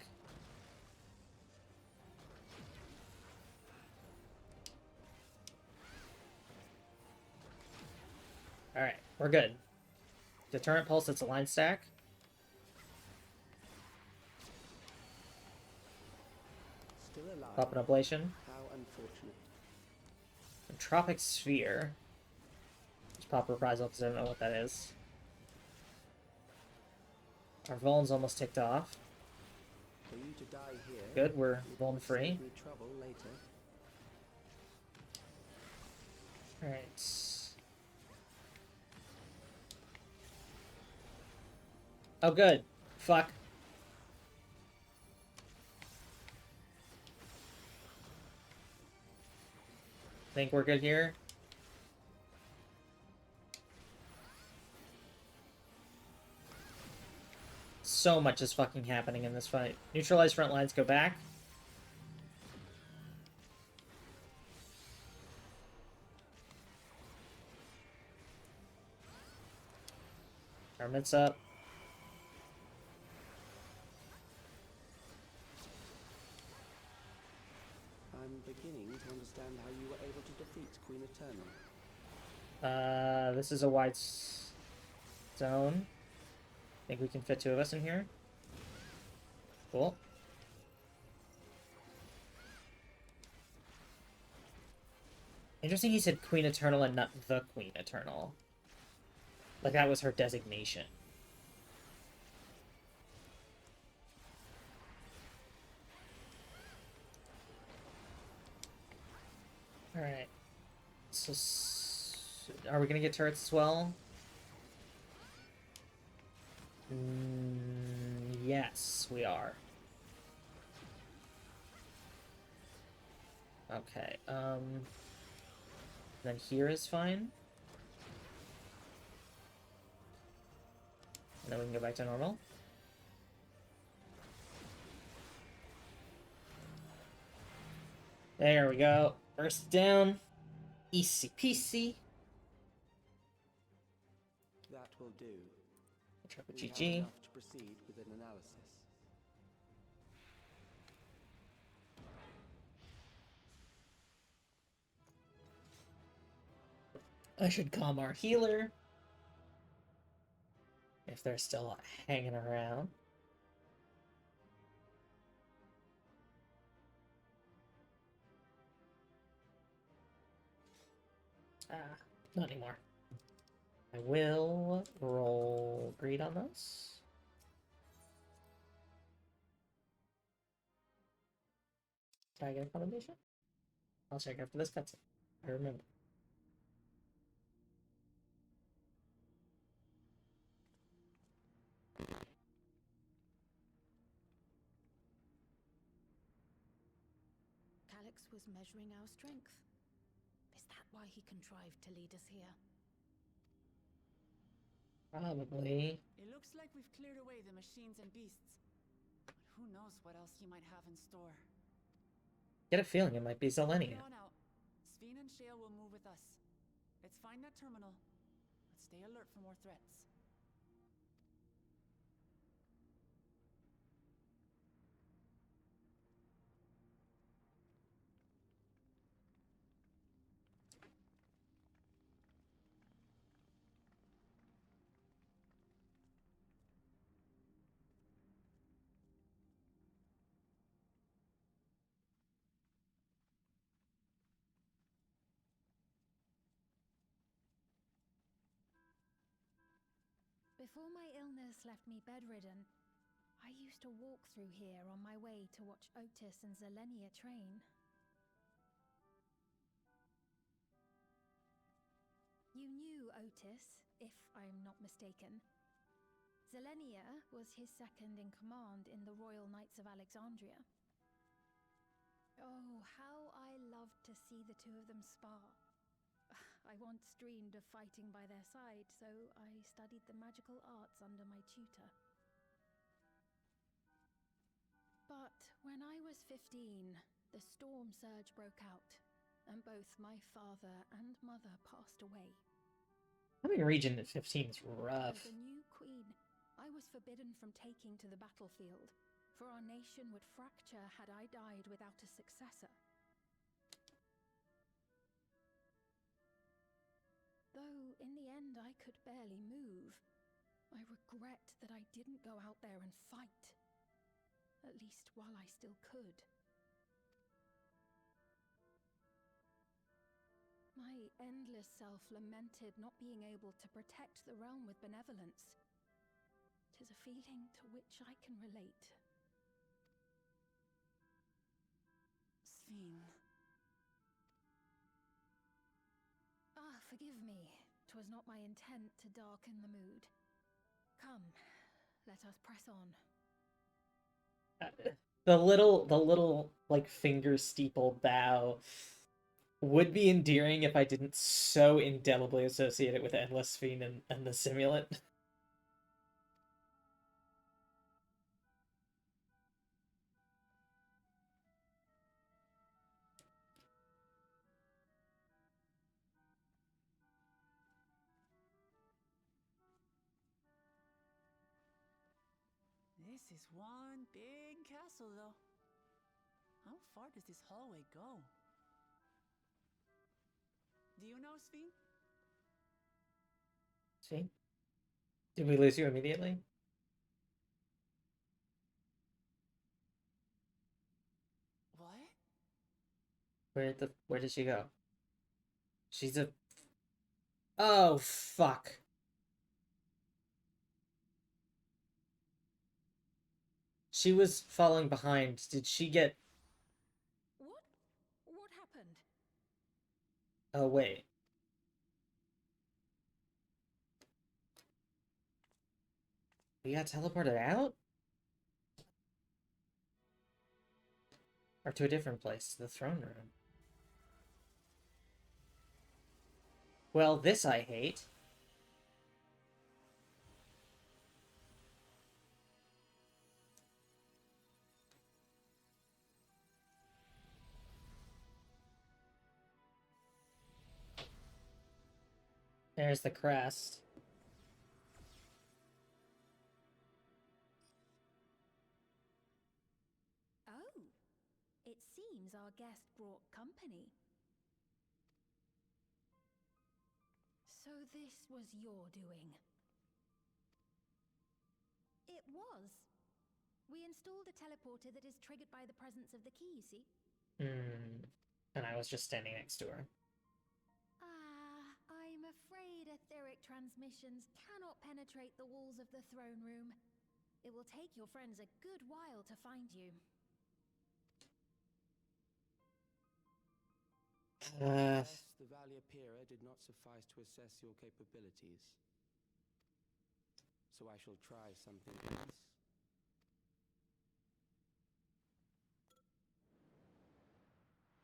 Alright, we're good. Deterrent pulse, it's a line stack. Still alive. Pop an ablation. How unfortunate. Tropic Sphere. Just pop reprisal because I don't know what that is. Our Vuln's almost ticked off. For you to die here. Good, we're Vuln free. Save me trouble later. Alright. Oh, good. Fuck. Think we're good here? So much is fucking happening in this fight. Neutralize front lines, go back. Armaments up. I'm beginning to understand how you were able to defeat Queen Eternal. This is a wide zone. Think we can fit two of us in here. Cool. Interesting he said Queen Eternal and not the Queen Eternal. Like that was her designation. Alright. So, are we gonna get turrets as well? Yes, we are. Okay, then here is fine. And then we can go back to normal. There we go. First down. Easy peasy. That will do. Triple We have GG. enough to proceed with an analysis. I should calm our healer. If they're still hanging around. Not anymore. I will roll greed on those. Did I get a combination? I'll check after this cutscene. I remember. Calix was measuring our strength. Is that why he contrived to lead us here? Probably. It looks like we've cleared away the machines and beasts. But who knows what else he might have in store. Get a feeling it might be Zelenia. On out. Sphene and Shale will move with us. Let's find that terminal, but stay alert for more threats. Before my illness left me bedridden, I used to walk through here on my way to watch Otis and Zelenia train. You knew Otis, if I'm not mistaken. Zelenia was his second in command in the Royal Knights of Alexandria. Oh, how I loved to see the two of them spar. I once dreamed of fighting by their side, so I studied the magical arts under my tutor. But when I was 15, the storm surge broke out, and both my father and mother passed away. Having a region at 15 is rough. As a new queen, I was forbidden from taking to the battlefield, for our nation would fracture had I died without a successor. Though in the end I could barely move, I regret that I didn't go out there and fight. At least while I still could. My endless self lamented not being able to protect the realm with benevolence. 'Tis a feeling to which I can relate. Sphene. Ah, forgive me. 'Twas not my intent to darken the mood. Come, let us press on. The little like finger steeple bow would be endearing if I didn't so indelibly associate it with Endless Fiend and the Simulant. This is one big castle, though. How far does this hallway go? Do you know, Sphene? See? Did we lose you immediately? What? Where did she go? She's a... Oh, fuck. She was falling behind. Did she get... What? What happened? Oh, wait. We got teleported out? Or to a different place, the throne room. Well, this I hate. There's the crest. Oh, it seems our guest brought company. So this was your doing? It was. We installed a teleporter that is triggered by the presence of the key, you see? And I was just standing next to her. I'm afraid etheric transmissions cannot penetrate the walls of the throne room. It will take your friends a good while to find you. Yes, the Valiapira did not suffice to assess your capabilities. So I shall try something else.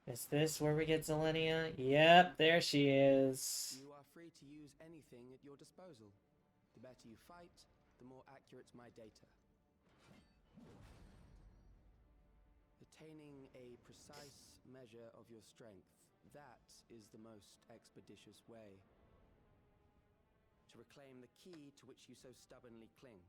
Is this where we get Zelenia? Yep, there she is. You are free to use anything at your disposal. The better you fight, the more accurate my data. Attaining a precise measure of your strength, that is the most expeditious way to reclaim the key to which you so stubbornly cling.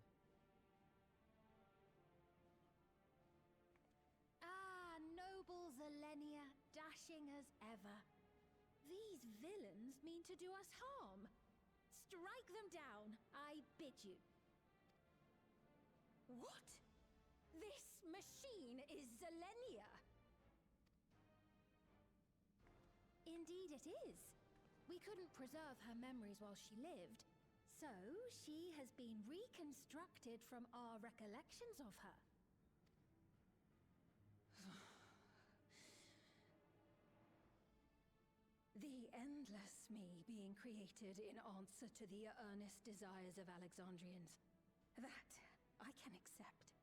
Noble Zelenia, dashing as ever. These villains mean to do us harm. Strike them down, I bid you. What? This machine is Zelenia? Indeed it is. We couldn't preserve her memories while she lived, so she has been reconstructed from our recollections of her. The endless me being created in answer to the earnest desires of Alexandrians. That I can accept.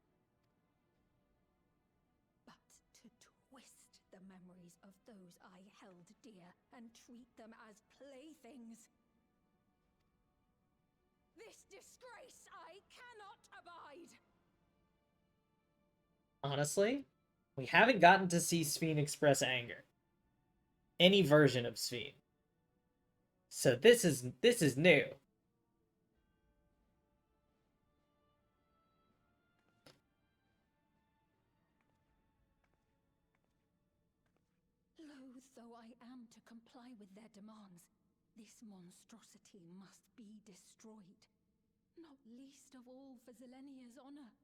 But to twist the memories of those I held dear and treat them as playthings. This disgrace I cannot abide! Honestly, we haven't gotten to see Sphene express anger. Any version of Sphene. So this is new. Loath though I am to comply with their demands, this monstrosity must be destroyed. Not least of all for Zelenia's honor.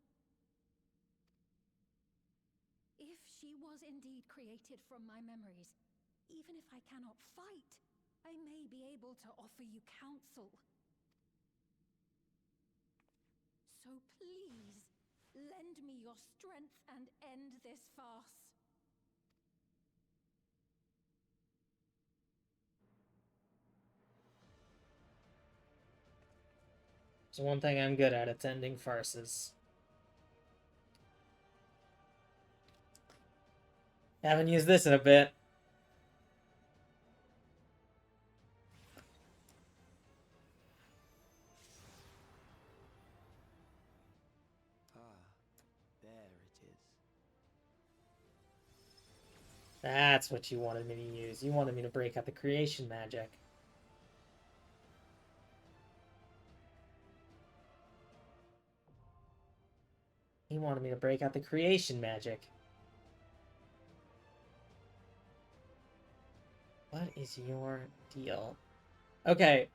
If she was indeed created from my memories, even if I cannot fight, I may be able to offer you counsel. So please, lend me your strength and end this farce. There's one thing I'm good at, it's ending farces. Haven't used this in a bit. There it is. That's what you wanted me to use. You wanted me to break out the creation magic. He wanted me to break out the creation magic. What is your deal? Okay.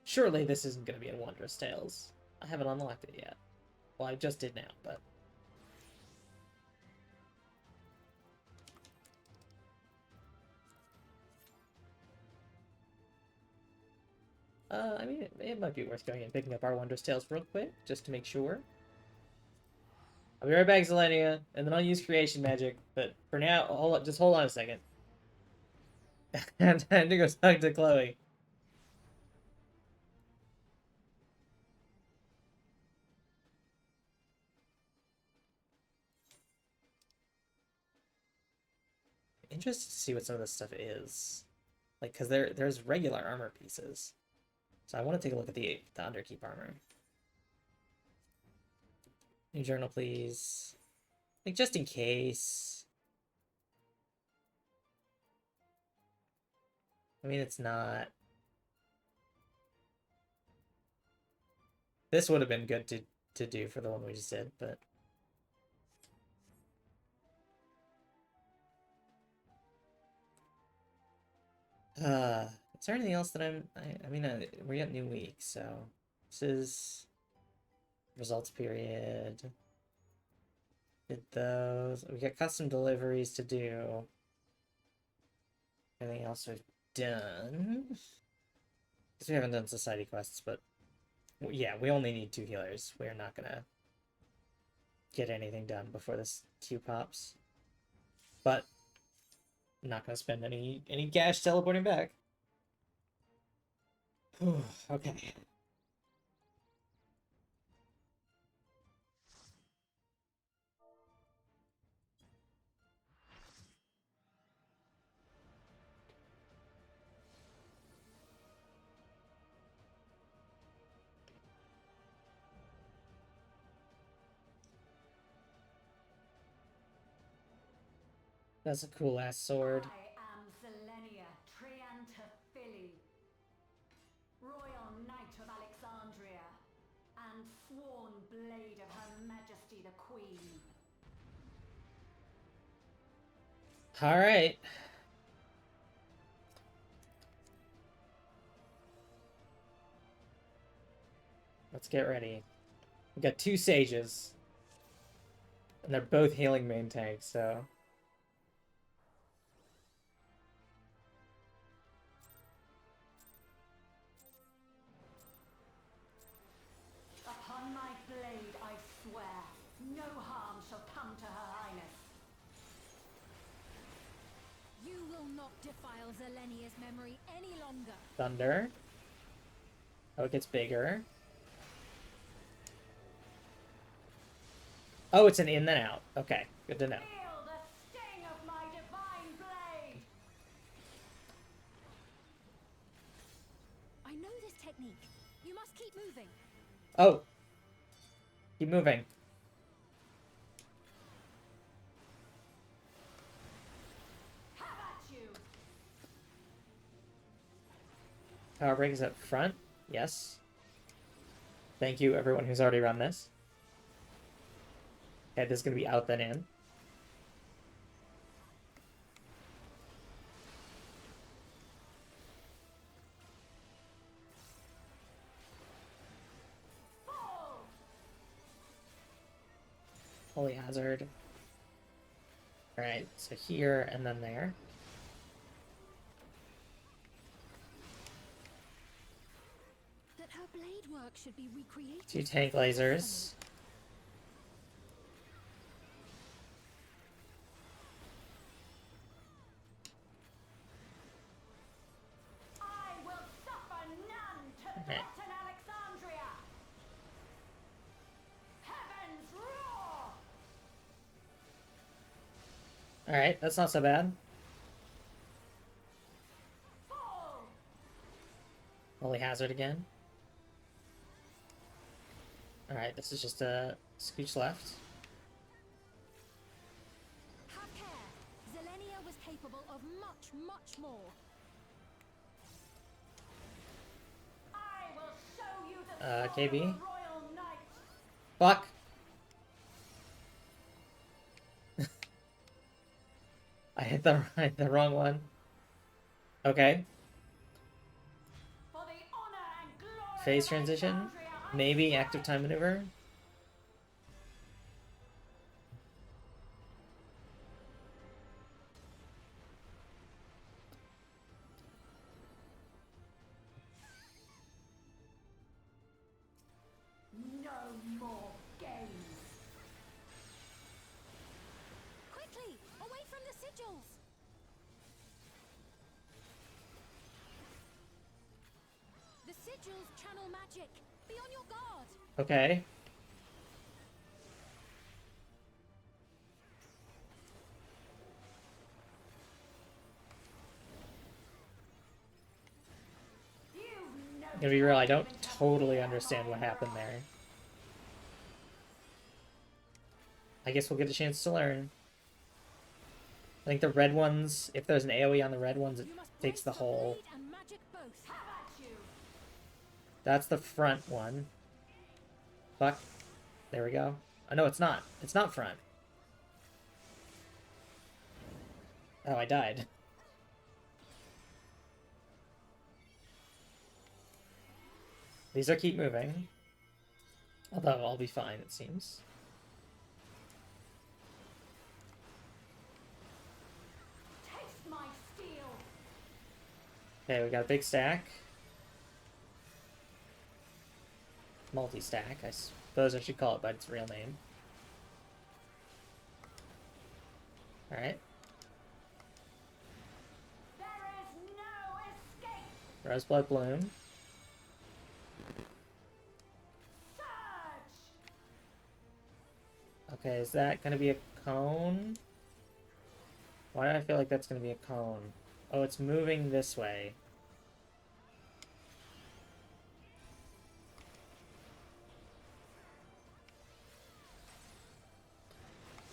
Surely this isn't going to be in Wondrous Tales. I haven't unlocked it yet. Well, I just did now, but... I mean, it might be worth going and picking up our Wondrous Tales real quick, just to make sure. I'll be right back, Zelenia, and then I'll use Creation Magic, but for now, just hold on a second. And time to go talk to Chloe. Interested to see what some of this stuff is. Like, because there's regular armor pieces. So I want to take a look at the Underkeep armor. New journal, please. Like, just in case. I mean, it's not... This would have been good to do for the one we just did, but... is there anything else that I mean, we got new week, so... This is... Results period. Did those. We got custom deliveries to do. Anything else we've done? Because we haven't done society quests, but... Yeah, we only need 2 healers. We're not gonna get anything done before this queue pops. But I'm not gonna spend any cash teleporting back. Okay. That's a cool ass sword. I am Selenia Triantaphili, Royal Knight of Alexandria, and sworn blade of Her Majesty the Queen. Alright. Let's get ready. We got 2 sages. And they're both healing main tanks, so... Upon my blade I swear, no harm shall come to Her Highness. You will not defile Zelenia's memory any longer. Thunder. Oh, it gets bigger. Oh, it's an in then out. Okay, good to know. Feel the sting of my divine blade! I know this technique. You must keep moving. Oh. Keep moving. Have at you! Power break is up front. Yes. Thank you, everyone who's already run this. Okay, this is going to be out then in. Holy Hazard. Alright, so here and then there. That her blade work should be recreated. 2 tank lasers. I will suffer none to Okay. threaten Alexandria! Heavens roar! Alright, that's not so bad. Fall! Holy Hazard again. Alright, this is just a scooch left. Have care. Zelenia was capable of much, much more. I will show you the KB. soul of a royal knight! Fuck! I hit the wrong one. Okay. For the honor and glory Phase of transition? Alexandria, I Maybe active time maneuver? no more games! Quickly, away from the sigils. The sigils channel magic. Be on your guard. Okay. You've no Gonna be real, I don't time to totally fear understand what my happened wrath. there. I guess we'll get a chance to learn. I think the red ones, if there's an AoE on the red ones, it You must takes brace the her whole blade and close. Have at you! That's the front one. Fuck. There we go. Oh, no, it's not. It's not front. Oh, I died. These are keep moving. Although I'll be fine, it seems. Taste my steel! Okay, we got a big stack. Multi-stack, I suppose I should call it by its real name. Alright. There is no escape! Roseblood Bloom. Surge! Okay, is that gonna be a cone? Why do I feel like that's gonna be a cone? Oh, it's moving this way.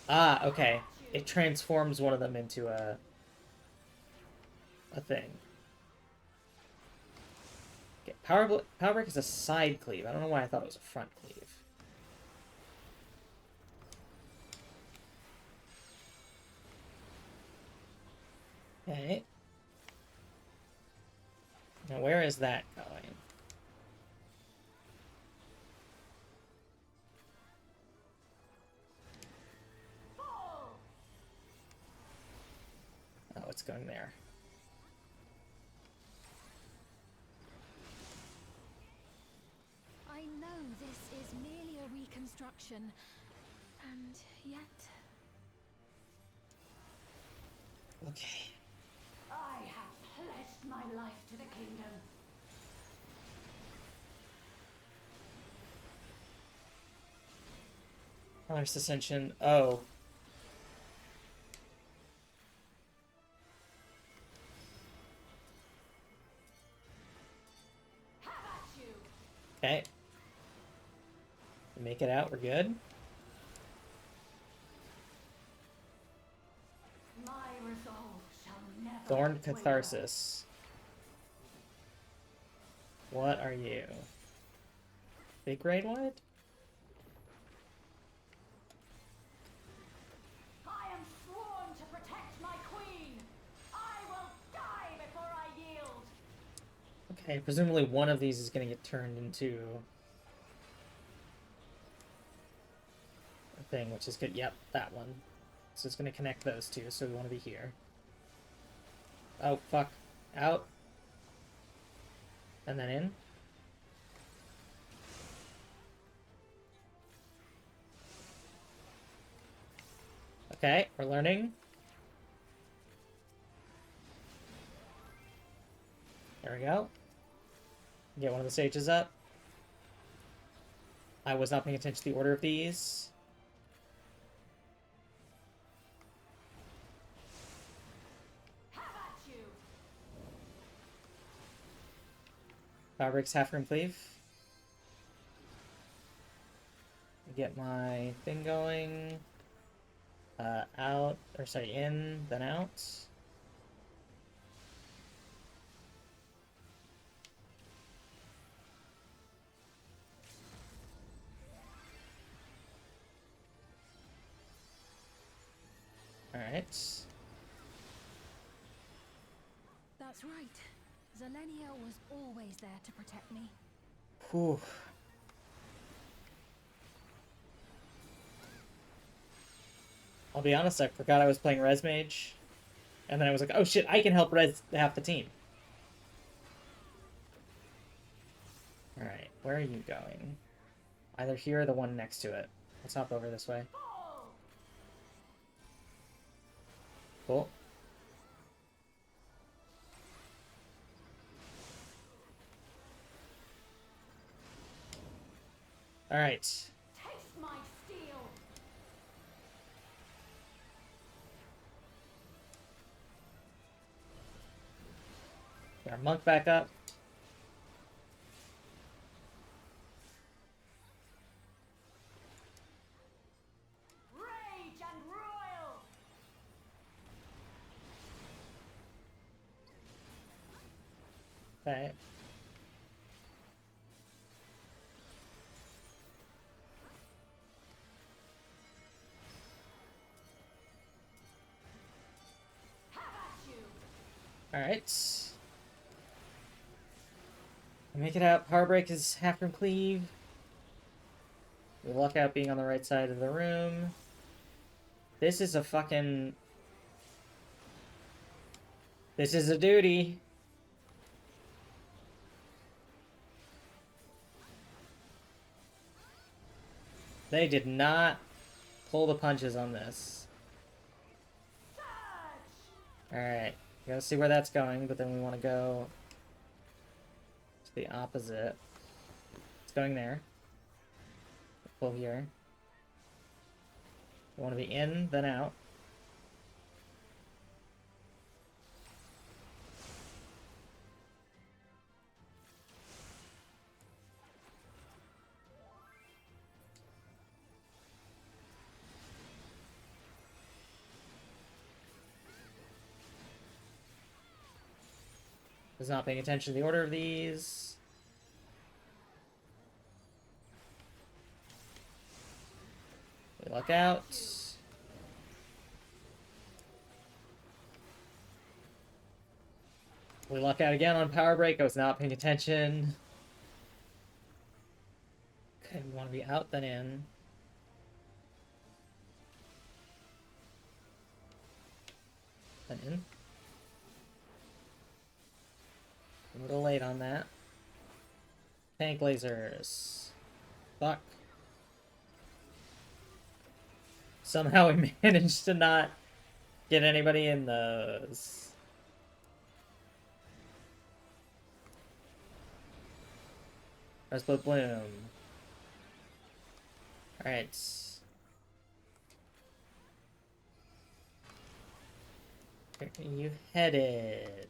Ah, okay. It transforms one of them into a thing. Okay, Power Break is a side cleave. I don't know why I thought it was a front cleave. Okay. Now where is that going? Oh, it's going there. I know this is merely a reconstruction, and yet... Okay. I have pledged my life to the kingdom. Color's Ascension. Oh. Have at you! Okay. Make it out, we're good. My resolve shall never Thorn waver. Catharsis. What are you? Big Raid Wide? I am sworn to protect my queen. I will die before I yield. Okay, presumably one of these is gonna get turned into a thing, which is good. Yep, that one. So it's gonna connect those two, so we want to be here. Oh, fuck. Out. And then in. Okay, we're learning. There we go. Get one of the stages up. I was not paying attention to the order of these. Have at you! Fabrics half room cleave. Get my thing going. Out, or sorry, in, then out. Alright. That's right. Zelenia was always there to protect me. Whew. I'll be honest, I forgot I was playing Res Mage. And then I was like, oh shit, I can help res half the team. Alright, where are you going? Either here or the one next to it. Let's hop over this way. Cool. Alright. Taste my steel! Get our monk back up. Rage and royal! Okay. Alright. Make it out. Power break is half from cleave. We luck out being on the right side of the room. This is a fucking... This is a duty. They did not pull the punches on this. Alright. Gotta see where that's going, but then we want to go to the opposite. It's going there. Pull here. We want to be in, then out. Was not paying attention to the order of these. We luck out. We luck out again on power break. I was not paying attention. Okay, we want to be out then in. Then in. A little late on that. Tank lasers. Fuck. Somehow we managed to not get anybody in those. Split bloom. Alright. Where are you headed?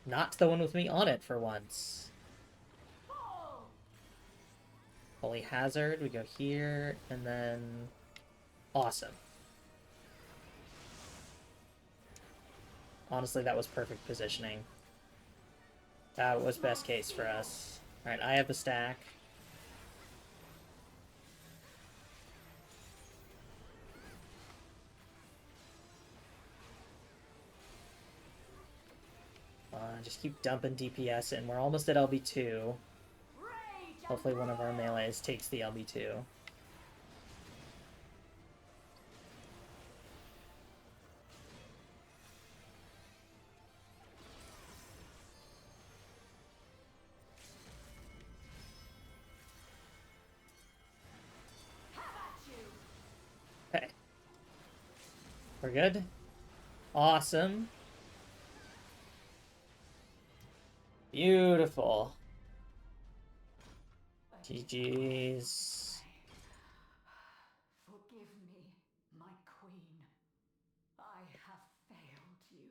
Not the one with me on it for once. Holy Hazard, we go here, and then... Awesome. Honestly, that was perfect positioning. That was best case for us. Alright, I have the stack. Just keep dumping DPS in. We're almost at LB2. Hopefully one of our melees takes the LB2. Okay. We're good. Awesome. Beautiful. GG's. Forgive me, my queen. I have failed you.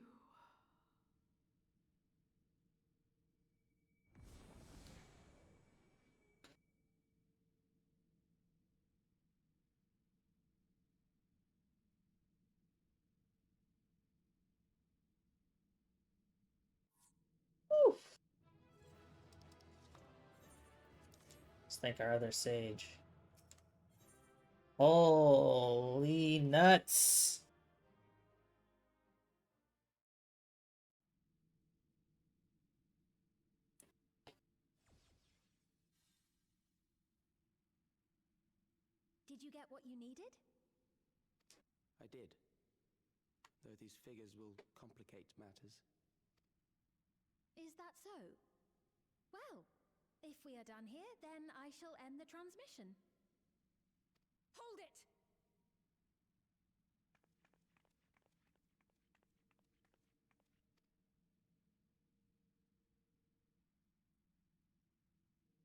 Oof. Let's thank our other sage. Holy nuts! Did you get what you needed? I did. Though these figures will complicate matters. Is that so? Well, if we are done here, then I shall end the transmission. Hold it!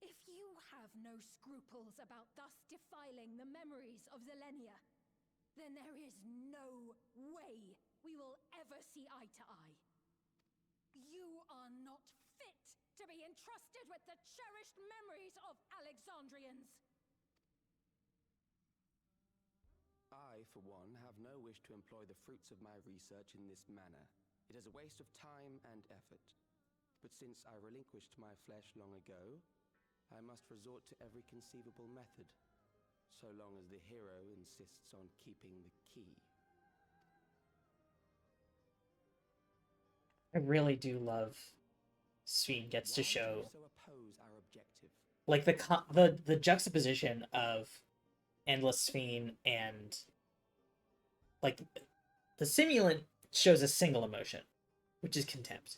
If you have no scruples about thus defiling the memories of Zelenia, then there is no way we will ever see eye to eye. You are not fit to be entrusted with the cherished memories of Alexandrians. I, for one, have no wish to employ the fruits of my research in this manner. It is a waste of time and effort. But since I relinquished my flesh long ago, I must resort to every conceivable method, so long as the hero insists on keeping the key. I really do love Sphene gets to show Why do you so oppose our objective? like the juxtaposition of Endless Sphene and like the simulant shows a single emotion, which is contempt.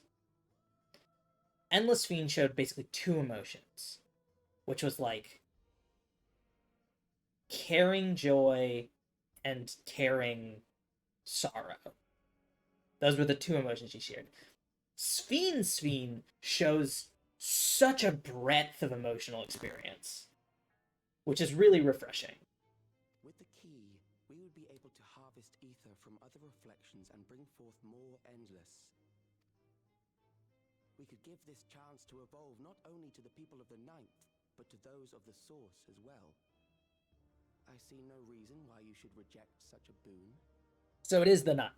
Endless Fiend showed basically two emotions, which was like caring joy and caring sorrow. Those were the two emotions she shared. Sphene shows such a breadth of emotional experience, which is really refreshing. With the key, we would be able to harvest ether from other reflections and bring forth more endless. We could give this chance to evolve not only to the people of the Ninth, but to those of the Source as well. I see no reason why you should reject such a boon. So it is the Ninth.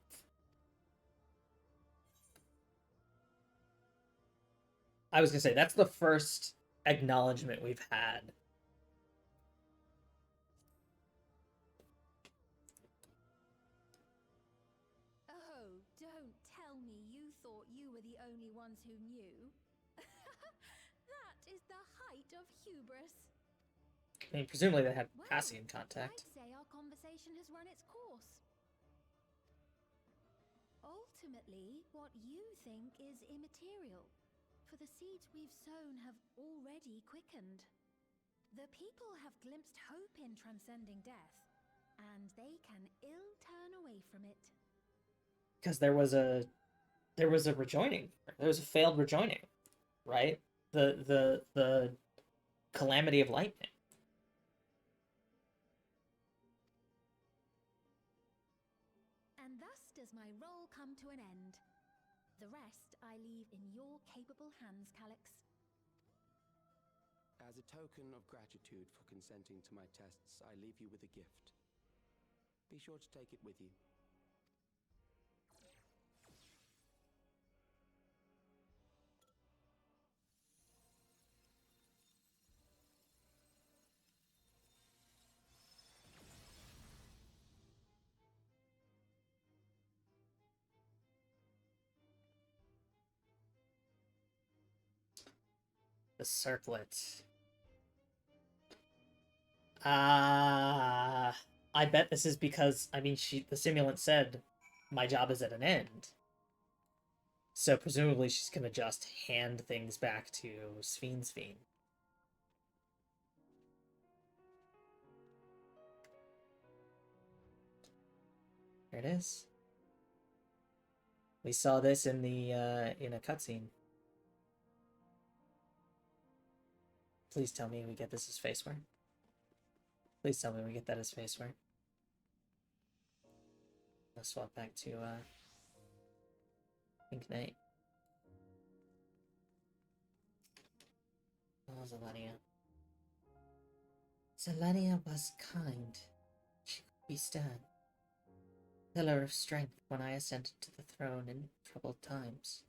I was gonna say, that's the first acknowledgement we've had. Oh, don't tell me you thought you were the only ones who knew. That is the height of hubris. I mean, presumably they had Well, Cassie in contact. I'd say our conversation has run its course. Ultimately, what you think is immaterial, for the seeds we've sown have already quickened. The people have glimpsed hope in transcending death, and they can ill turn away from it. Because there was a rejoining. There was a failed rejoining, right? The calamity of lightning. And thus does my role come to an end. The rest I leave in your capable hands, Calyx. As a token of gratitude for consenting to my tests, I leave you with a gift. Be sure to take it with you. The circlet. I bet this is because, I mean, the simulant said, my job is at an end. So presumably she's gonna just hand things back to Sphene. There it is. We saw this in the in a cutscene. Please tell me we get this as faceware. Please tell me we get that as faceware. Let's swap back to Pink Knight. Oh, Zelenia. Zelenia was kind. She could be stern. Pillar of strength when I ascended to the throne in troubled times.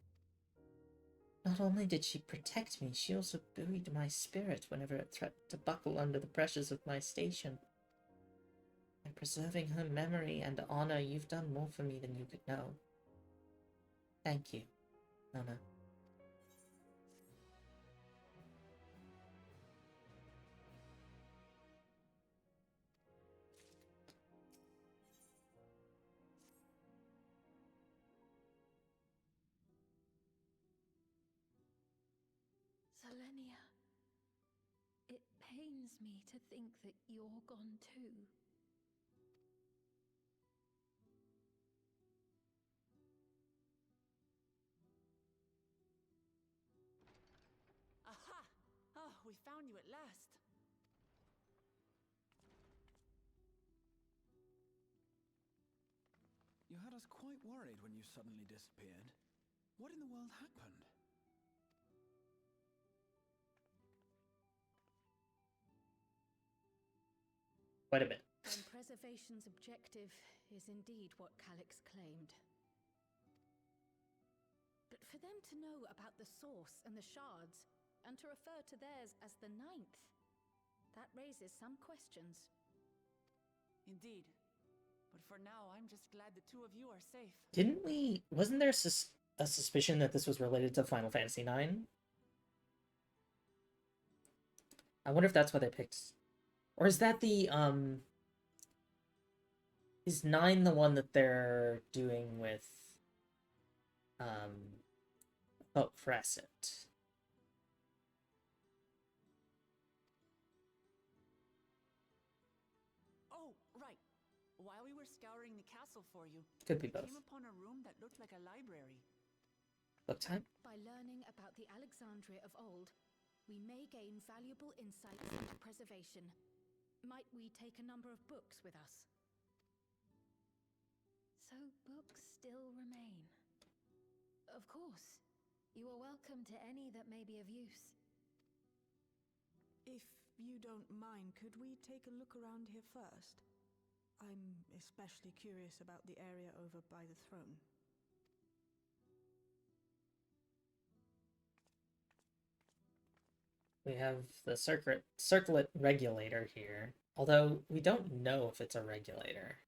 Not only did she protect me, she also buoyed my spirit whenever it threatened to buckle under the pressures of my station. By preserving her memory and honor, you've done more for me than you could know. Thank you, Nona. Zelenia, it pains me to think that you're gone too. Aha! Oh, we found you at last. You had us quite worried when you suddenly disappeared. What in the world happened? Quite a bit. Then preservation's objective is indeed what Calyx claimed. But for them to know about the source and the shards, and to refer to theirs as the ninth, that raises some questions. Indeed. But for now, I'm just glad the two of you are safe. Didn't we... Wasn't there a suspicion that this was related to Final Fantasy IX? I wonder if that's why they picked... Or is that the, Is 9 the one that they're doing with, Hope Crescent? Oh, right. While we were scouring the castle for you, Could be we both. came upon a room that looked like a library. Book time? By learning about the Alexandria of old, we may gain valuable insights into preservation. Might we take a number of books with us? So books still remain. Of course. You are welcome to any that may be of use. If you don't mind, could we take a look around here first? I'm especially curious about the area over by the throne. We have the circlet regulator here. Although, we don't know if it's a regulator.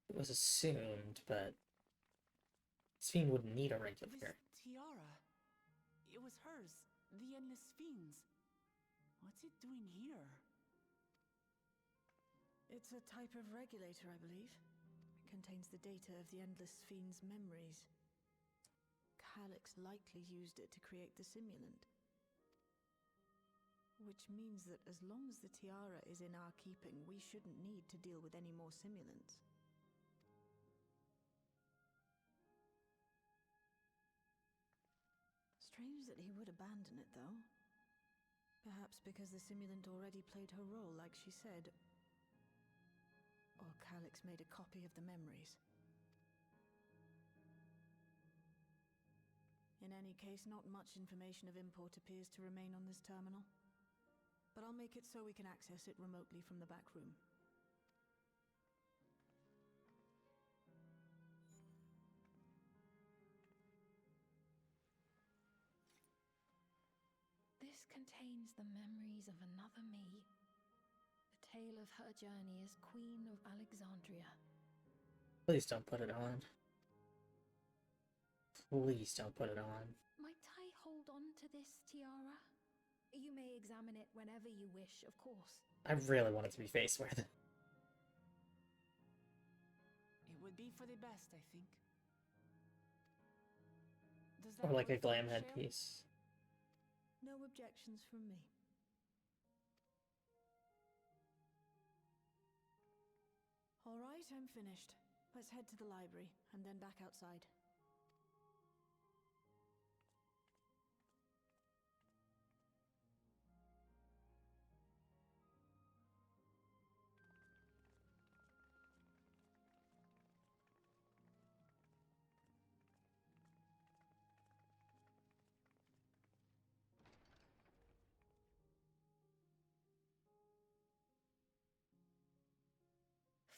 It was assumed, but... Sphene wouldn't need a regulator. This tiara. It was hers. The Endless Fiend's. What's it doing here? It's a type of regulator, I believe. It contains the data of the Endless Fiend's memories. Calyx likely used it to create the simulant. Which means that as long as the tiara is in our keeping, we shouldn't need to deal with any more simulants. Strange that he would abandon it, though. Perhaps because the simulant already played her role, like she said. Or Calyx made a copy of the memories. In any case, not much information of import appears to remain on this terminal. But I'll make it so we can access it remotely from the back room. This contains the memories of another me. The tale of her journey as Queen of Alexandria. Please don't put it on. Please don't put it on. Might I hold on to this tiara? You may examine it whenever you wish, of course. I really want it to be face worth. It would be for the best, I think. Does that Or like a work for glam you, Shale? headpiece. No objections from me. All right, I'm finished. Let's head to the library, and then back outside.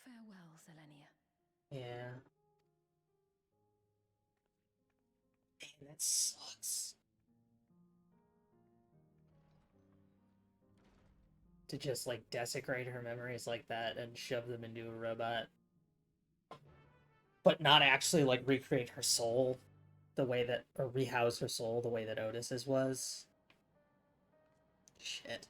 Farewell, Selenia. Yeah. Man, that sucks. To just, like, desecrate her memories like that and shove them into a robot. But not actually, like, recreate her soul the way that... Or rehouse her soul the way that Otis's was. Shit.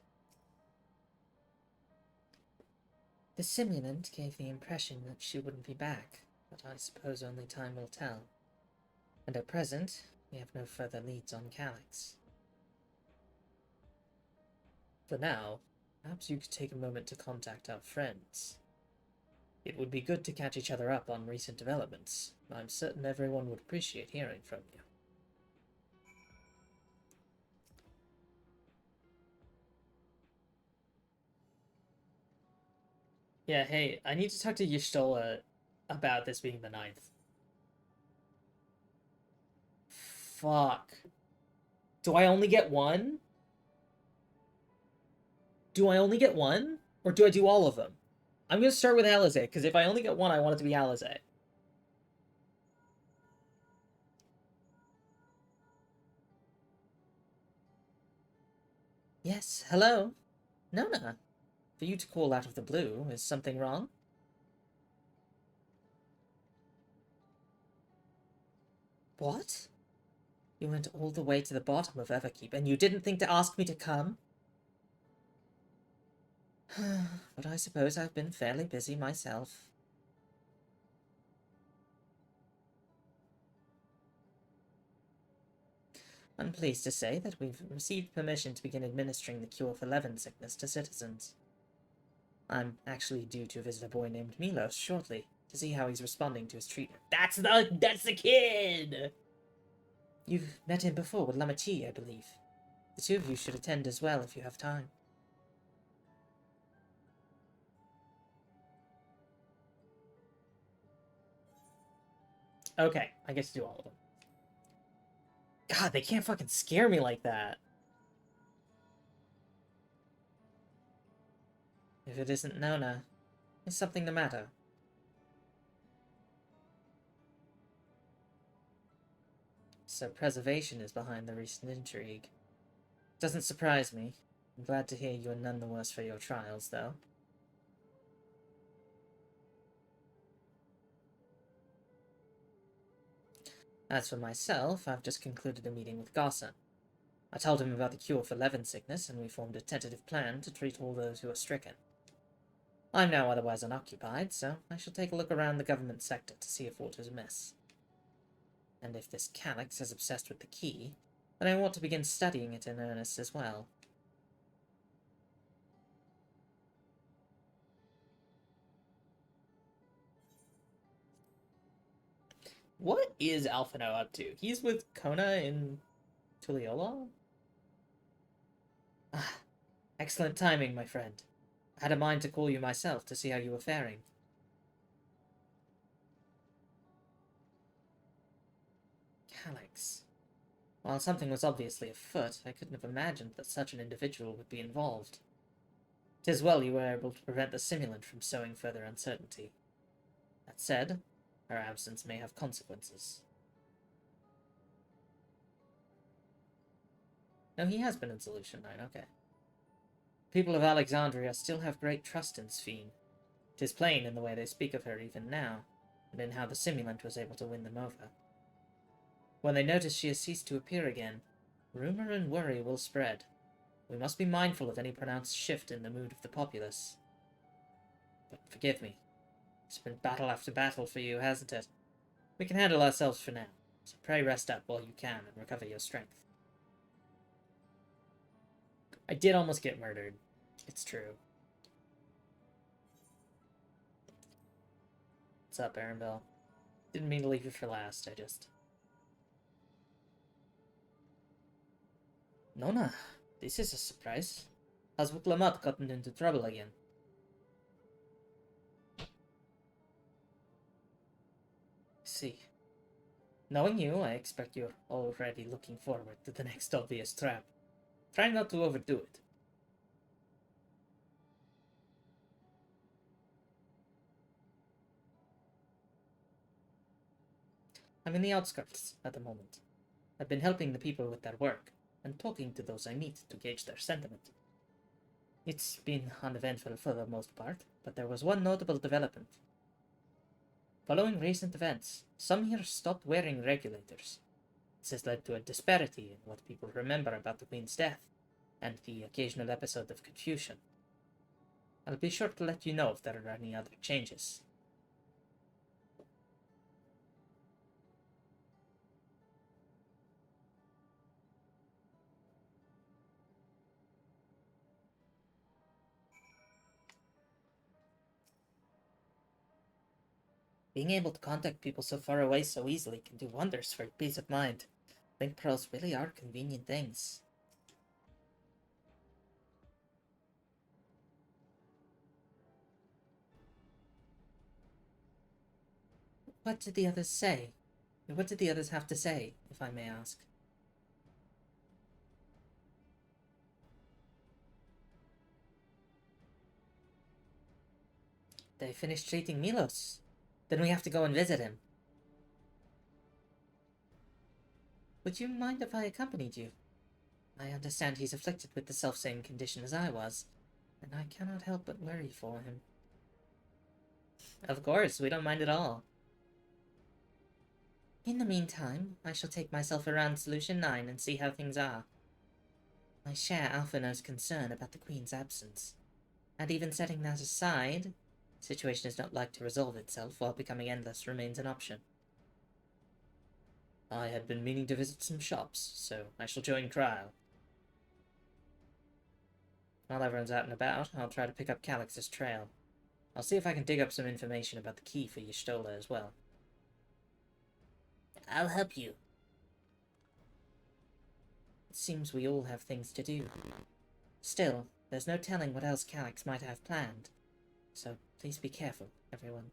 The simulant gave the impression that she wouldn't be back, but I suppose only time will tell. And at present, we have no further leads on Calyx. For now, perhaps you could take a moment to contact our friends. It would be good to catch each other up on recent developments. I'm certain everyone would appreciate hearing from you. Yeah, hey, I need to talk to Y'shtola about this being the 9th. Fuck. Do I only get one? Do I only get one? Or do I do all of them? I'm gonna start with Alizé, because if I only get one, I want it to be Alizé. Yes, hello? Nona, for you to call out of the blue, is something wrong? What? You went all the way to the bottom of Everkeep, and you didn't think to ask me to come? But I suppose I've been fairly busy myself. I'm pleased to say that we've received permission to begin administering the cure for Levin sickness to citizens. I'm actually due to visit a boy named Milos shortly to see how he's responding to his treatment. That's the kid! You've met him before with Lamachi, I believe. The two of you should attend as well if you have time. Okay, I get to do all of them. God, they can't fucking scare me like that. If it isn't Nona, is something the matter? So preservation is behind the recent intrigue. Doesn't surprise me. I'm glad to hear you're none the worse for your trials, though. As for myself, I've just concluded a meeting with Garson. I told him about the cure for Levin sickness, and we formed a tentative plan to treat all those who are stricken. I'm now otherwise unoccupied, so I shall take a look around the government sector to see if aught is amiss. And if this Calyx is obsessed with the key, then I want to begin studying it in earnest as well. What is Alphino up to? He's with Kona in Tuliyola? Ah, excellent timing, my friend. I had a mind to call you myself to see how you were faring. Calyx. While something was obviously afoot, I couldn't have imagined that such an individual would be involved. 'Tis well you were able to prevent the simulant from sowing further uncertainty. That said, her absence may have consequences. No, he has been in Solution 9, okay. People of Alexandria still have great trust in Sphene. 'Tis plain in the way they speak of her even now, and in how the simulant was able to win them over. When they notice she has ceased to appear again, rumor and worry will spread. We must be mindful of any pronounced shift in the mood of the populace. But forgive me. It's been battle after battle for you, hasn't it? We can handle ourselves for now, so pray rest up while you can and recover your strength. I did almost get murdered. It's true. What's up, Aaronville? Didn't mean to leave you for last, I just... Nona, this is a surprise. Has Wicklamat gotten into trouble again? See. Knowing you, I expect you're already looking forward to the next obvious trap. Try not to overdo it. I'm in the outskirts at the moment. I've been helping the people with their work, and talking to those I meet to gauge their sentiment. It's been uneventful for the most part, but there was one notable development. Following recent events, some here stopped wearing regulators. This has led to a disparity in what people remember about the Queen's death, and the occasional episode of confusion. I'll be sure to let you know if there are any other changes. Being able to contact people so far away so easily can do wonders for your peace of mind. Link pearls really are convenient things. What did the others say? What did the others have to say, if I may ask? They finished treating Milos. Then we have to go and visit him. Would you mind if I accompanied you? I understand he's afflicted with the self-same condition as I was, and I cannot help but worry for him. Of course, we don't mind at all. In the meantime, I shall take myself around Solution 9 and see how things are. I share Alphina's concern about the Queen's absence, and even setting that aside, the situation is not like to resolve itself while becoming endless remains an option. I had been meaning to visit some shops, so I shall join Trial. While everyone's out and about, I'll try to pick up Calix's trail. I'll see if I can dig up some information about the key for Y'shtola as well. I'll help you. It seems we all have things to do. Still, there's no telling what else Calix might have planned, so please be careful, everyone.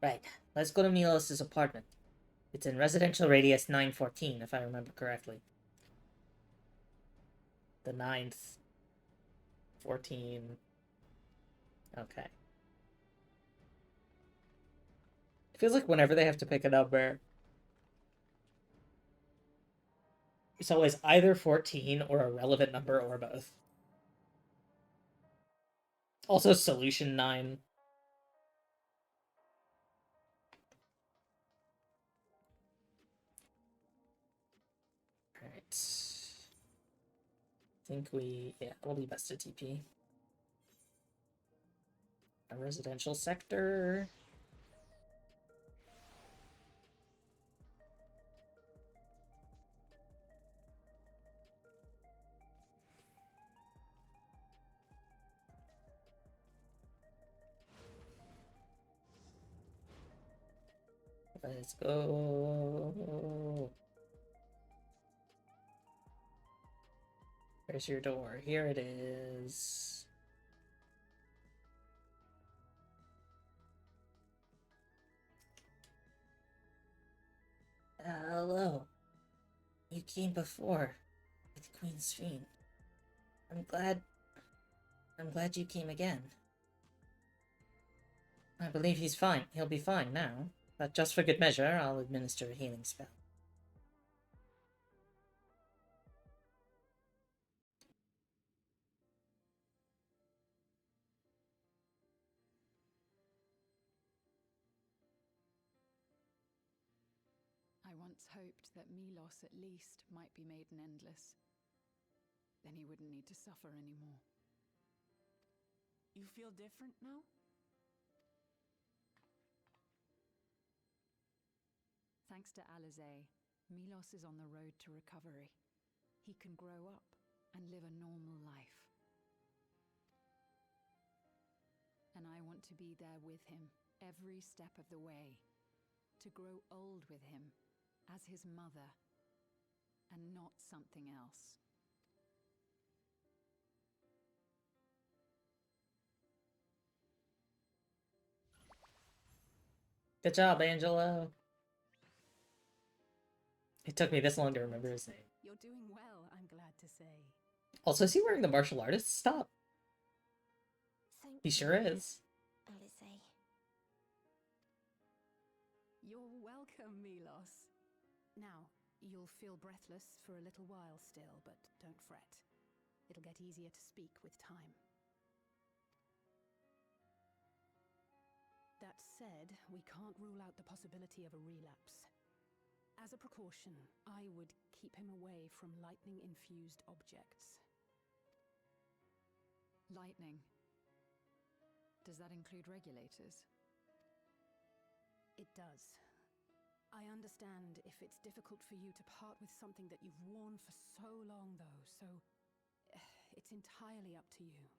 Right, let's go to Milos' apartment. It's in residential radius 914, if I remember correctly. The 9th. 14. Okay. It feels like whenever they have to pick a number, it's always either 14 or a relevant number or both. Also, Solution 9. Alright. I think we'll be best to TP. A residential sector. Let's go. Where's your door? Here it is. Hello. You came before with Queen Sphene. I'm glad you came again. I believe he's fine. He'll be fine now. But just for good measure, I'll administer a healing spell. I once hoped that Milos at least might be made an endless. Then he wouldn't need to suffer anymore. You feel different now? Thanks to Alizé, Milos is on the road to recovery. He can grow up and live a normal life. And I want to be there with him every step of the way. To grow old with him as his mother and not something else. Good job, Angelo. It took me this long to remember his name. You're doing well, I'm glad to say. Also, is he wearing the martial artist? Stop. He sure is. Alizé. You're welcome, Milos. Now, you'll feel breathless for a little while still, but don't fret. It'll get easier to speak with time. That said, we can't rule out the possibility of a relapse. As a precaution, I would keep him away from lightning-infused objects. Lightning. Does that include regulators? It does. I understand if it's difficult for you to part with something that you've worn for so long, though, so it's entirely up to you.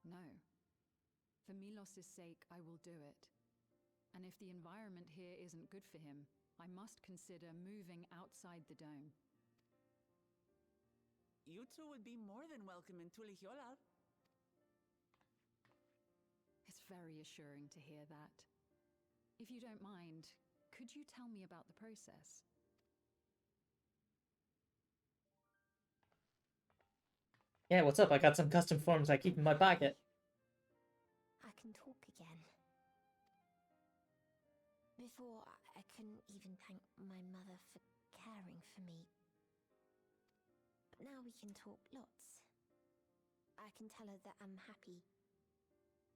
No. For Milos' sake, I will do it. And if the environment here isn't good for him, I must consider moving outside the dome. You two would be more than welcome in Tulihyolal. It's very assuring to hear that. If you don't mind, could you tell me about the process? Yeah, what's up? I got some custom forms I keep in my pocket. I can talk again. Before, I couldn't even thank my mother for caring for me. But now we can talk lots. I can tell her that I'm happy,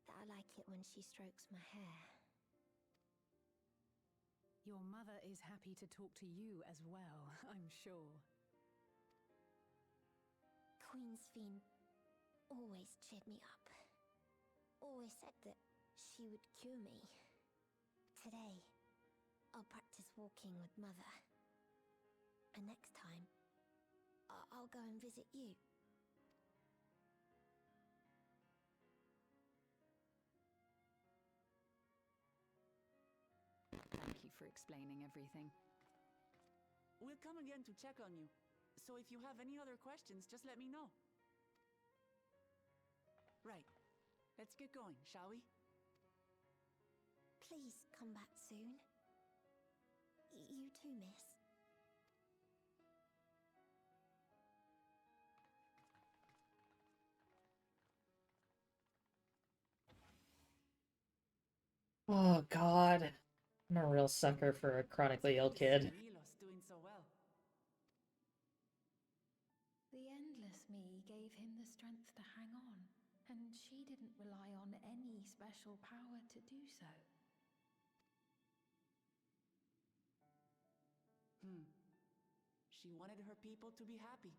that I like it when she strokes my hair. Your mother is happy to talk to you as well, I'm sure. Queen Sphene always cheered me up. Always said that she would cure me. Today, I'll practice walking with Mother. And next time, I'll go and visit you. Thank you for explaining everything. We'll come again to check on you. So if you have any other questions, just let me know. Right. Let's get going, shall we? Please come back soon. You too, miss. Oh god. I'm a real sucker for a chronically ill kid. Milos doing so well. The endless me gave him the strength to hang on, and she didn't rely on any special power to do so. She wanted her people to be happy.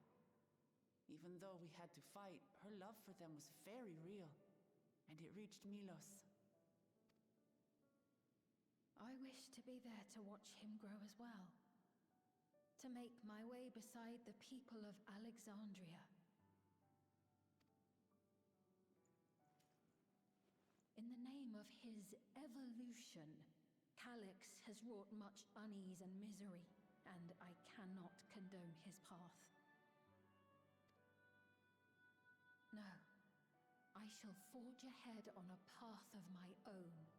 Even though we had to fight, her love for them was very real, and it reached Milos. I wish to be there to watch him grow as well. To make my way beside the people of Alexandria. In the name of his evolution, Calyx has wrought much unease and misery, and I cannot condone his path. No, I shall forge ahead on a path of my own.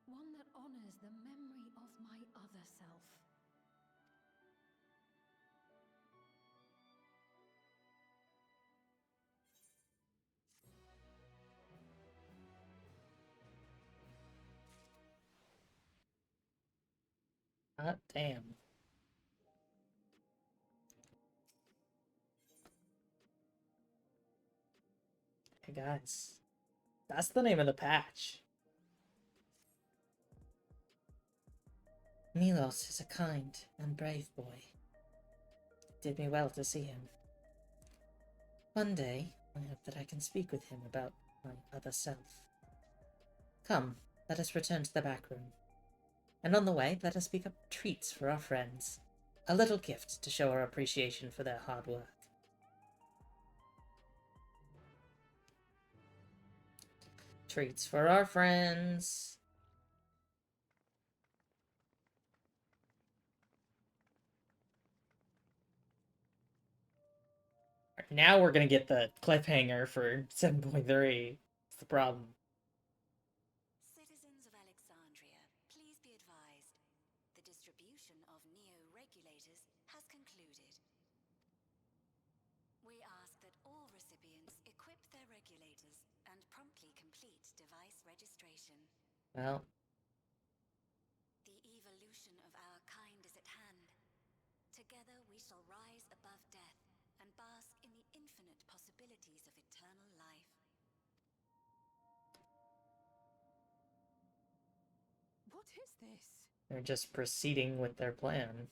One that honors the memory of my other self. God damn. Hey guys, that's the name of the patch. Milos is a kind and brave boy. It did me well to see him. One day, I hope that I can speak with him about my other self. Come, let us return to the back room. And on the way, let us pick up treats for our friends. A little gift to show our appreciation for their hard work. Treats for our friends. Now we're gonna get the cliffhanger for 7.3. That's the problem. Citizens of Alexandria, please be advised. The distribution of neo-regulators has concluded. We ask that all recipients equip their regulators and promptly complete device registration. Well, The evolution of our kind is at hand. Together we shall rise above death and bask in the infinite possibilities of eternal life. What is this? they're just proceeding with their plan.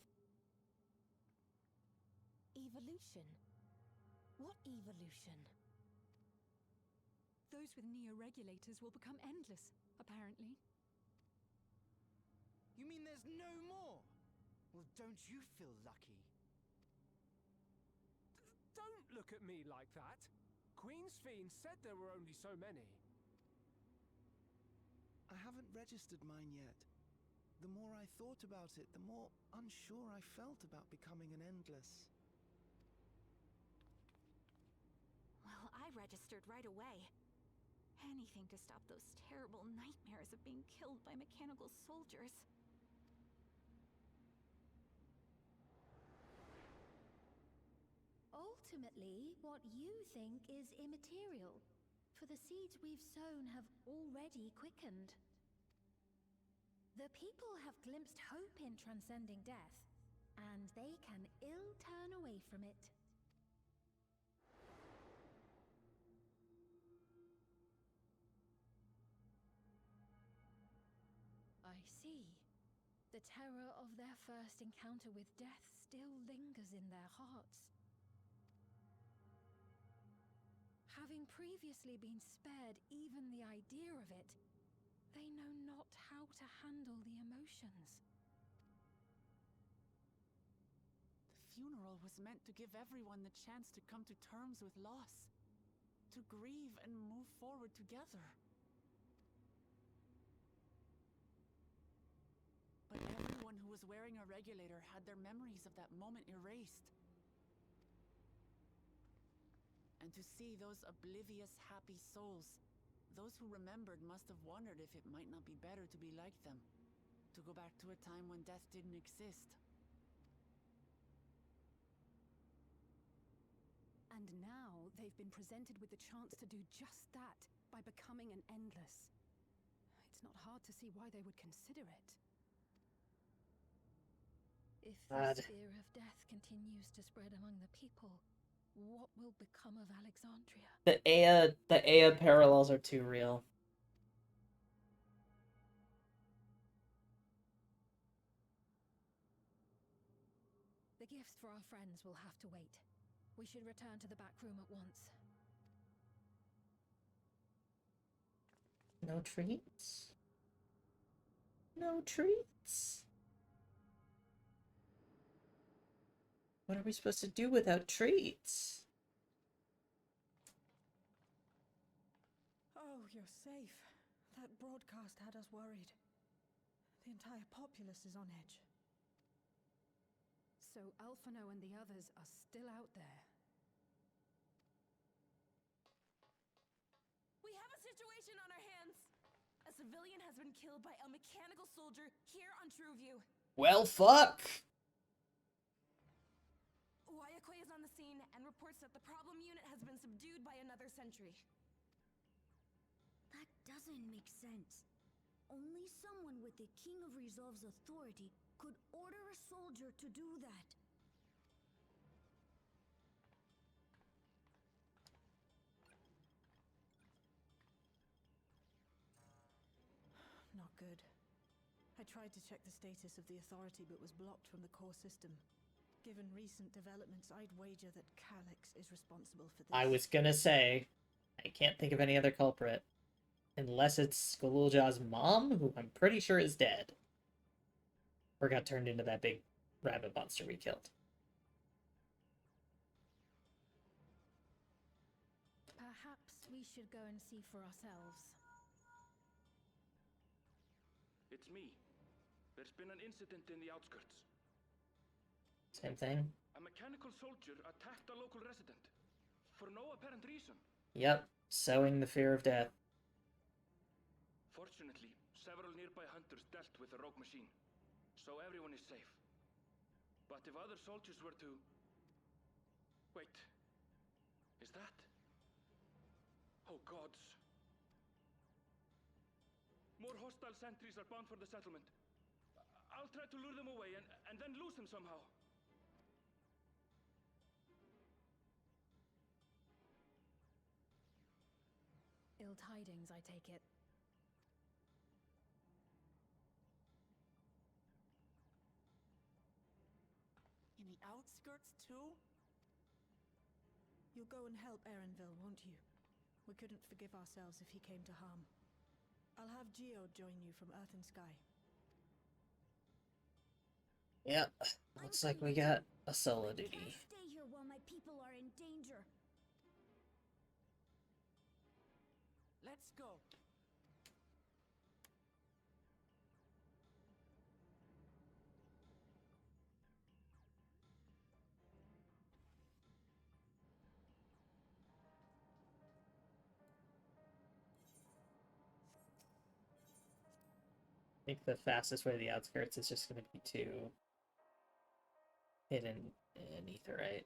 Evolution? What evolution? Those with neo-regulators will become endless, apparently. You mean there's no more? Well, don't you feel lucky? Don't look at me like that. Queen Sphene said there were only so many. I haven't registered mine yet. The more I thought about it, the more unsure I felt about becoming an endless. Well, I registered right away. Anything to stop those terrible nightmares of being killed by mechanical soldiers. Ultimately, what you think is immaterial, for the seeds we've sown have already quickened. The people have glimpsed hope in transcending death, and they can ill turn away from it. I see. The terror of their first encounter with death still lingers in their hearts. Having previously been spared even the idea of it, they know not how to handle the emotions. The funeral was meant to give everyone the chance to come to terms with loss, to grieve and move forward together. But everyone who was wearing a regulator had their memories of that moment erased. And to see those oblivious, happy souls, those who remembered must have wondered if it might not be better to be like them, to go back to a time when death didn't exist. And now they've been presented with the chance to do just that by becoming an Endless. It's not hard to see why they would consider it. If this fear of death continues to spread among the people, what will become of Alexandria? The Aya parallels are too real. The gifts for our friends will have to wait. We should return to the back room at once. No treats? No treats? What are we supposed to do without treats? Oh, you're safe. That broadcast had us worried. The entire populace is on edge. So Alphino and the others are still out there. We have a situation on our hands! A civilian has been killed by a mechanical soldier here on Trueview. Well, fuck! Wayakwe is on the scene and reports that the problem unit has been subdued by another sentry. That doesn't make sense. Only someone with the King of Resolve's authority could order a soldier to do that. Not good. I tried to check the status of the authority but was blocked from the core system. Given recent developments, I'd wager that Calyx is responsible for this. I was gonna say, I can't think of any other culprit. Unless it's Galulja's mom, who I'm pretty sure is dead. Or got turned into that big rabbit monster we killed. Perhaps we should go and see for ourselves. It's me. There's been an incident in the outskirts. Same thing. A mechanical soldier attacked a local resident. For no apparent reason. Yep, sowing the fear of death. Fortunately, several nearby hunters dealt with the rogue machine, so everyone is safe. But if other soldiers were to... Wait. Is that... Oh gods. More hostile sentries are bound for the settlement. I'll try to lure them away and then lose them somehow. Ill tidings, I take it. In the outskirts, too? You'll go and help Erenville, won't you? We couldn't forgive ourselves if he came to harm. I'll have Geo join you from Earth and Sky. Yep, looks like we got a solo duty. Stay here while my people are in danger. Let's go. I think the fastest way to the outskirts is just going to be to hit an aetherite.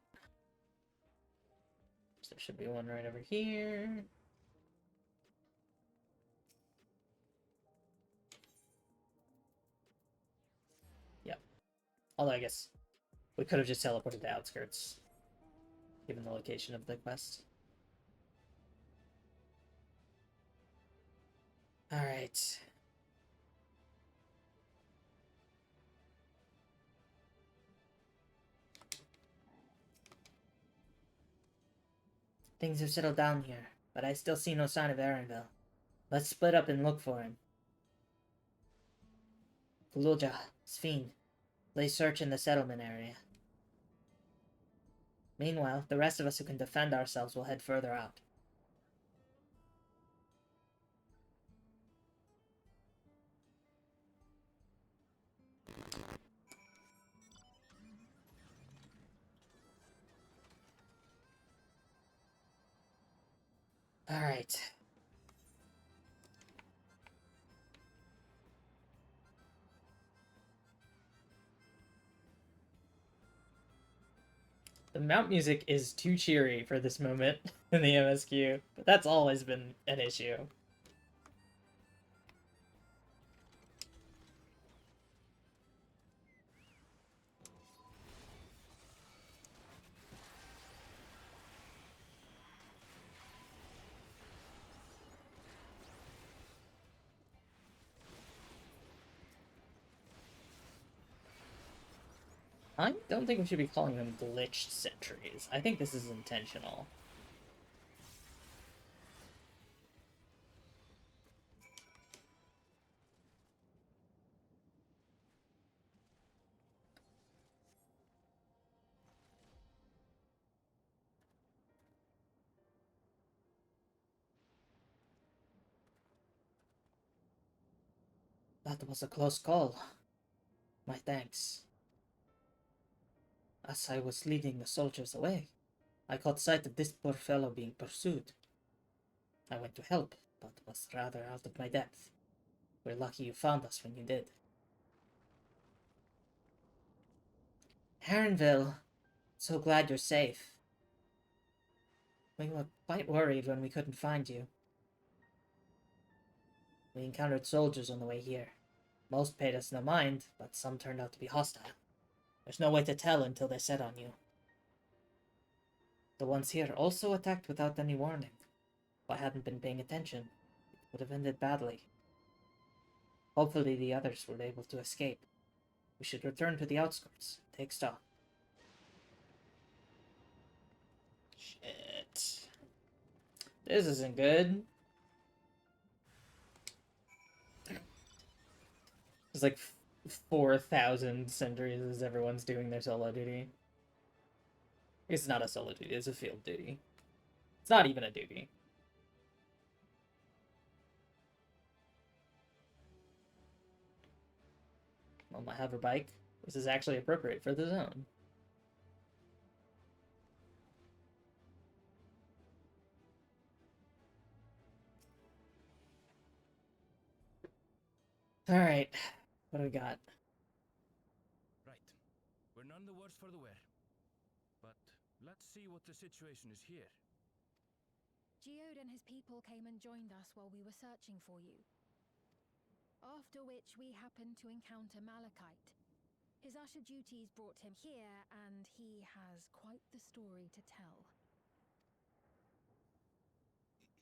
So there should be one right over here. Although I guess we could have just teleported to outskirts, given the location of the quest. Alright. Things have settled down here, but I still see no sign of Erenville. Let's split up and look for him. Kululja, Sphene, lay search in the settlement area. Meanwhile, the rest of us who can defend ourselves will head further out. Alright. The mount music is too cheery for this moment in the MSQ, but that's always been an issue. I don't think we should be calling them glitched sentries. I think this is intentional. That was a close call. My thanks. As I was leading the soldiers away, I caught sight of this poor fellow being pursued. I went to help, but was rather out of my depth. We're lucky you found us when you did. Heronville, so glad you're safe. We were quite worried when we couldn't find you. We encountered soldiers on the way here. Most paid us no mind, but some turned out to be hostile. There's no way to tell until they set on you. The ones here also attacked without any warning. If I hadn't been paying attention, it would have ended badly. Hopefully the others were able to escape. We should return to the outskirts, take stock. Shit. This isn't good. There's like 4,000 sentries as everyone's doing their solo duty. It's not a solo duty, it's a field duty. It's not even a duty. Well, my hover bike. This is actually appropriate for the zone. Alright, what do we got? Right. We're none the worse for the wear. But let's see what the situation is here. Geode and his people came and joined us while we were searching for you. After which we happened to encounter Malachite. His usher duties brought him here, and he has quite the story to tell.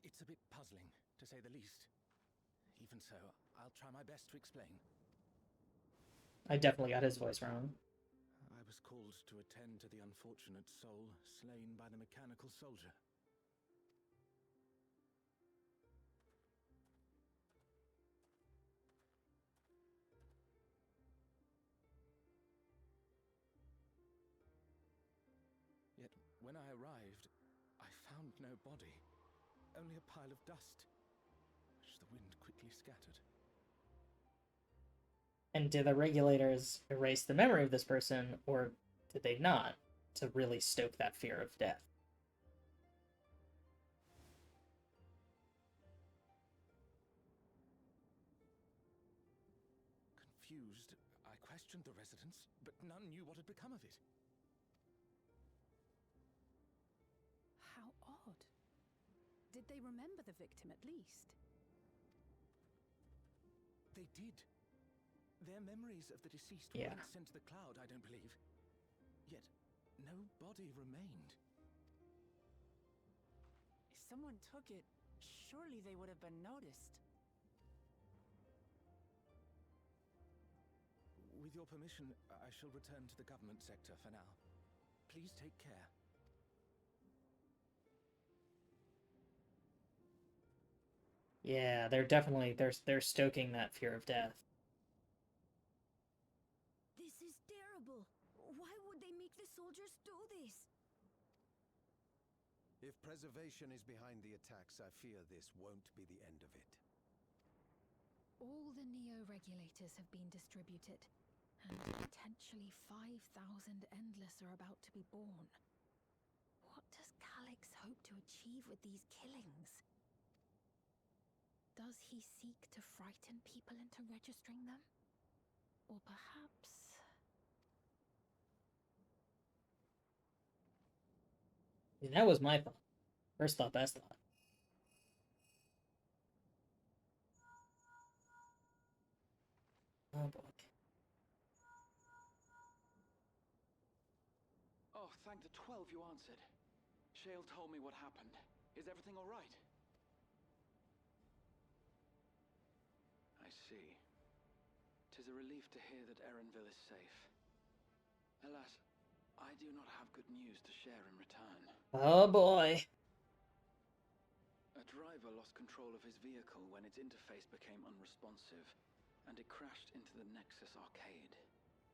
It's a bit puzzling, to say the least. Even so, I'll try my best to explain. I definitely got his voice wrong. I was called to attend to the unfortunate soul slain by the mechanical soldier. Yet, when I arrived, I found no body, only a pile of dust, which the wind quickly scattered. And did the regulators erase the memory of this person, or did they not, to really stoke that fear of death? Confused, I questioned the residents, but none knew what had become of it. How odd. Did they remember the victim at least? They did. Their memories of the deceased Yeah. weren't sent to the cloud, I don't believe. Yet, no body remained. If someone took it, surely they would have been noticed. With your permission, I shall return to the government sector for now. Please take care. Yeah, they're definitely they're stoking that fear of death. This is terrible. Why would they make the soldiers do this? If preservation is behind the attacks, I fear this won't be the end of it. All the Neo-regulators have been distributed, and potentially 5,000 Endless are about to be born. What does Calyx hope to achieve with these killings? Does he seek to frighten people into registering them? Or perhaps... I mean, that was my thought. First thought, best thought. Oh boy. Oh, thank the 12 you answered. Shale told me what happened. Is everything all right? I see. 'Tis a relief to hear that Erenville is safe. Alas, I do not have good news to share in return. Oh boy. A driver lost control of his vehicle when its interface became unresponsive, and it crashed into the Nexus arcade,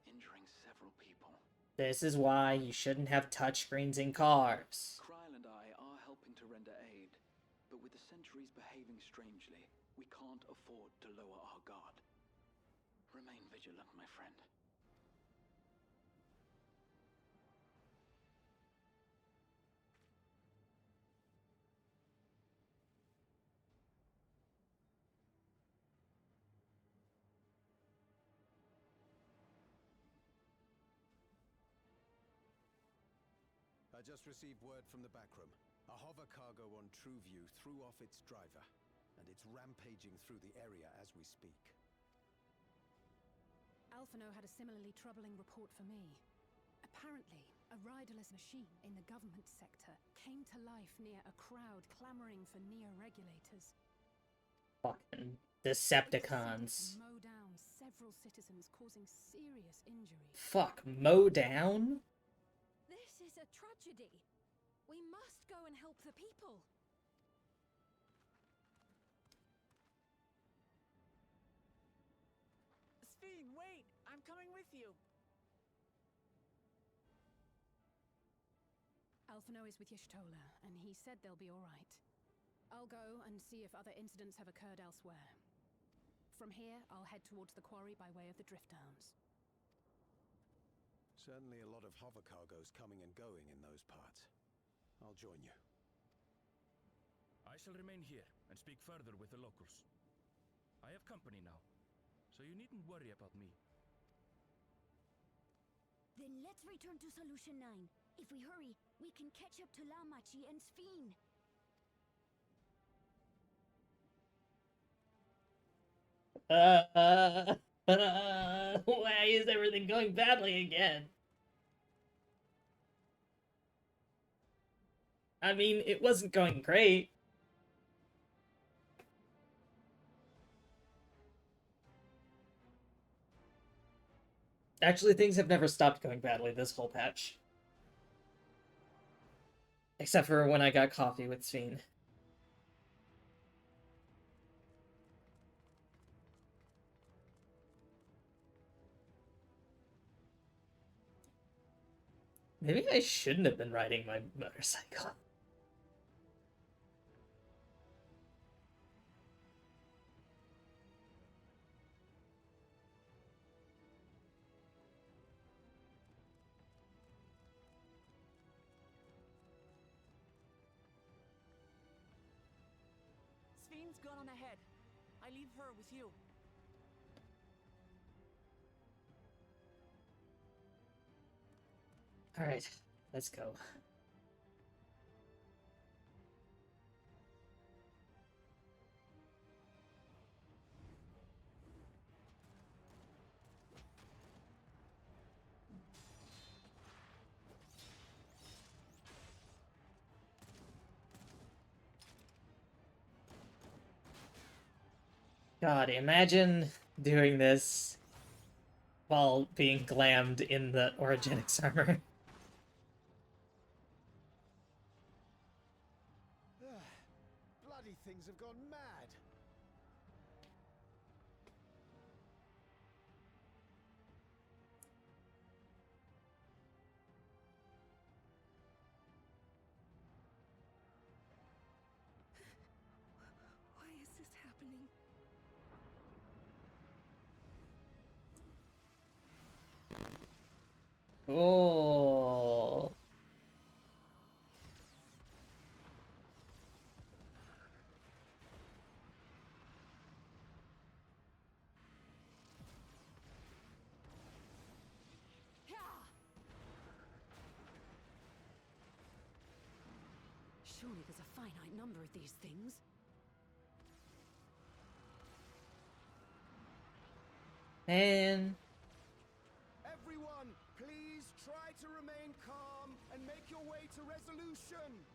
injuring several people. This is why you shouldn't have touchscreens in cars. Kryl and I are helping to render aid, but with the sentries behaving strangely, we can't afford to lower our guard. Remain vigilant, my friend. I just received word from the back room. A hover cargo on TrueView threw off its driver, and it's rampaging through the area as we speak. Alphino had a similarly troubling report for me. Apparently, a riderless machine in the government sector came to life near a crowd clamoring for Neo-regulators. Fucking It Decepticons. proceeded to mow down several citizens, causing serious injury. Fuck, mow down? This is a tragedy. We must go and help the people. Sphene, wait! I'm coming with you! Alphino is with Y'shtola, and he said they'll be all right. I'll go and see if other incidents have occurred elsewhere. From here, I'll head towards the quarry by way of the Drift Downs. Certainly a lot of hover cargoes coming and going in those parts. I'll join you. I shall remain here and speak further with the locals. I have company now, so you needn't worry about me. Then let's return to Solution 9. If we hurry, we can catch up to Lamachi and Sphene. Why is everything going badly again? I mean, it wasn't going great. Actually, things have never stopped going badly this whole patch. Except for when I got coffee with Sphene. Maybe I shouldn't have been riding my motorcycle. Sphene's gone on ahead. I leave her with you. Alright, let's go. God, imagine doing this while being glammed in the Origenics armor. Bloody things have gone mad. Why is this happening? Oh. Surely there's a finite number of these things. Man. Everyone, please try to remain calm and make your way to resolution.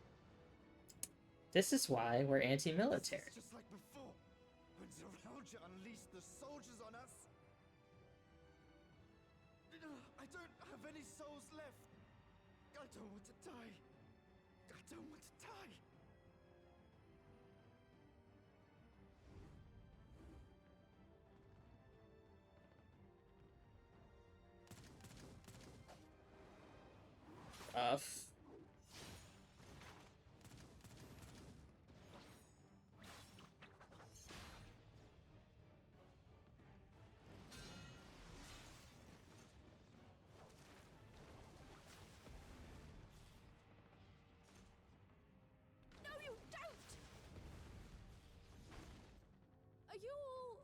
This is why we're anti-military. It's just like before, when Zeralja unleashed the soldiers on us. I don't have any souls left. I don't want to die. I don't want to die. Rough. No, you don't! Are you all...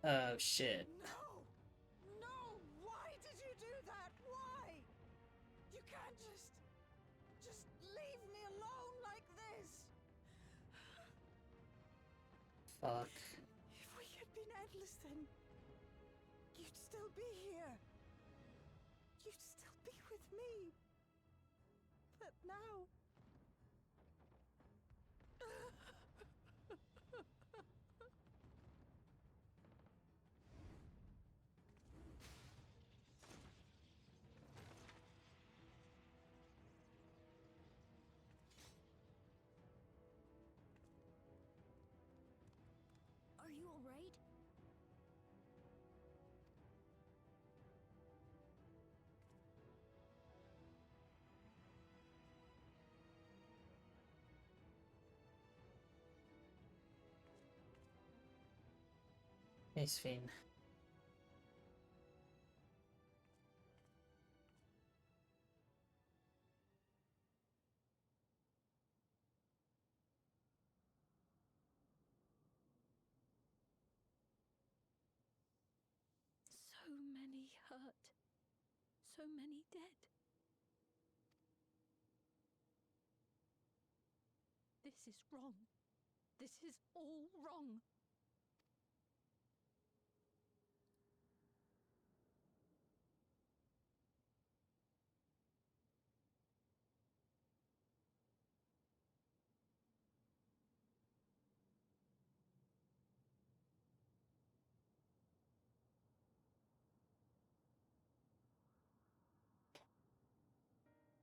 Oh shit. No! No! Why did you do that? Why? You can't just leave me alone like this! Fuck. If we had been endless, then you'd still be here. You'd still be with me. But now... Are you alright? Nice Fiend. So many hurt. So many dead. This is wrong. This is all wrong.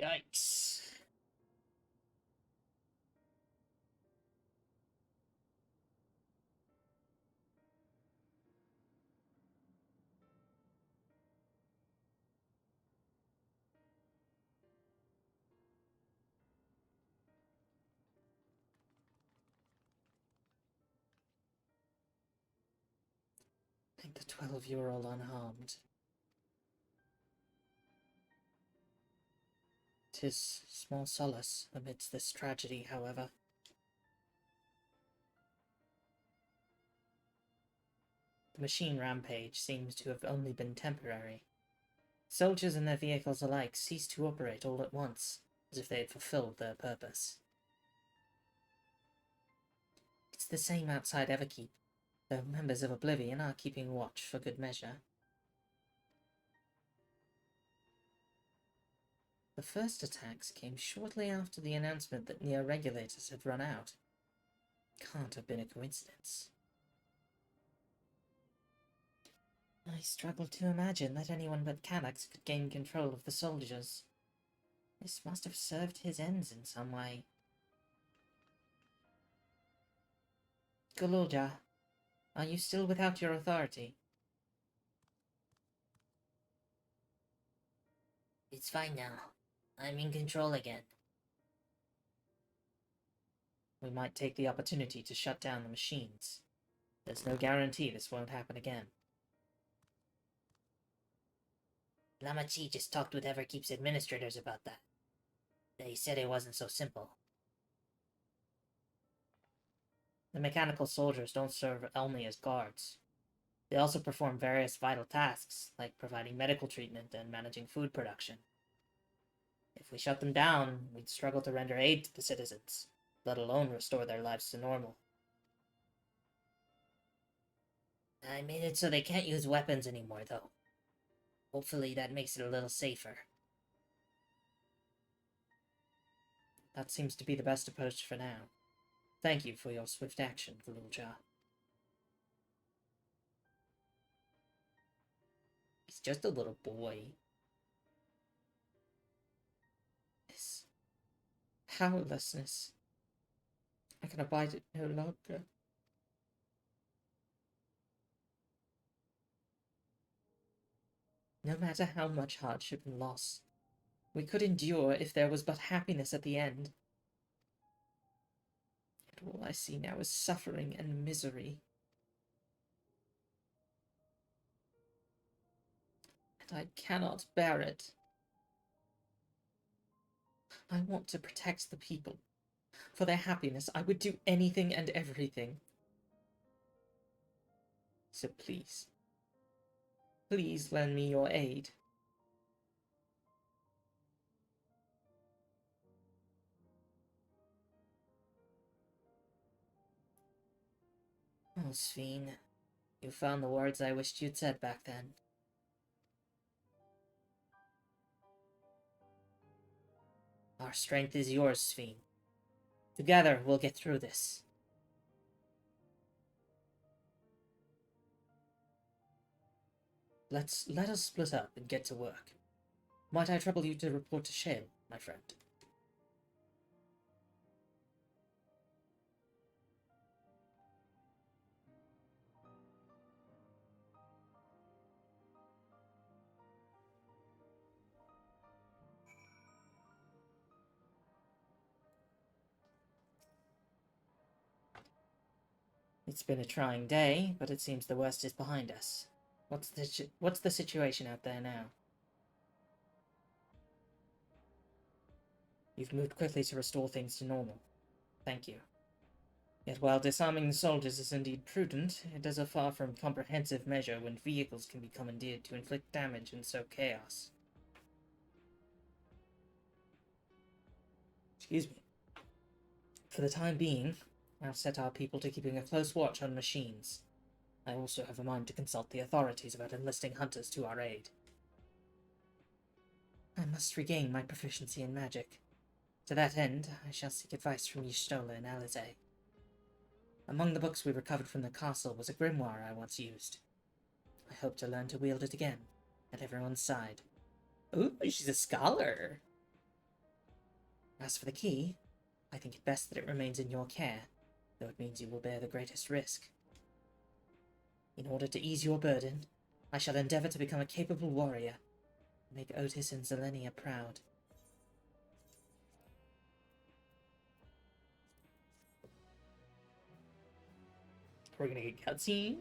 Yikes. I think the 12-year-old unharmed. 'Tis small solace amidst this tragedy, however. The machine rampage seems to have only been temporary. Soldiers and their vehicles alike ceased to operate all at once, as if they had fulfilled their purpose. It's the same outside Everkeep, though members of Oblivion are keeping watch for good measure. The The first attacks came shortly after the announcement that neo-regulators had run out. Can't have been a coincidence. I struggle to imagine that anyone but Calyx could gain control of the soldiers. This must have served his ends in some way. Gululja, are you still without your authority? It's fine now. I'm in control again. We might take the opportunity to shut down the machines. There's no guarantee this won't happen again. Lama Chi just talked with Everkeep's administrators about that. They said it wasn't so simple. The mechanical soldiers don't serve only as guards. They also perform various vital tasks, like providing medical treatment and managing food production. If we shut them down, we'd struggle to render aid to the citizens, let alone restore their lives to normal. I made it so they can't use weapons anymore, though. Hopefully that makes it a little safer. That seems to be the best approach for now. Thank you for your swift action, Gululja. He's just a little boy. This powerlessness. I can abide it no longer. No matter how much hardship and loss, we could endure if there was but happiness at the end. Yet all I see now is suffering and misery. And I cannot bear it. I want to protect the people. For their happiness, I would do anything and everything. So please, please lend me your aid. Oh, Sphene, you found the words I wished you'd said back then. Our strength is yours, Sphene. Together, we'll get through this. Let us split up and get to work. Might I trouble you to report to Shale, my friend? It's been a trying day, but it seems the worst is behind us. What's the situation out there now? You've moved quickly to restore things to normal. Thank you. Yet while disarming the soldiers is indeed prudent, it is a far from comprehensive measure when vehicles can be commandeered to inflict damage and sow chaos. Excuse me. For the time being, I'll set our people to keeping a close watch on machines. I also have a mind to consult the authorities about enlisting hunters to our aid. I must regain my proficiency in magic. To that end, I shall seek advice from Y'shtola and Alizé. Among the books we recovered from the castle was a grimoire I once used. I hope to learn to wield it again, at everyone's side. Ooh, she's a scholar! As for the key, I think it best that it remains in your care, though it means you will bear the greatest risk. In order to ease your burden, I shall endeavor to become a capable warrior, and make Otis and Zelenia proud. We're gonna get cutscene?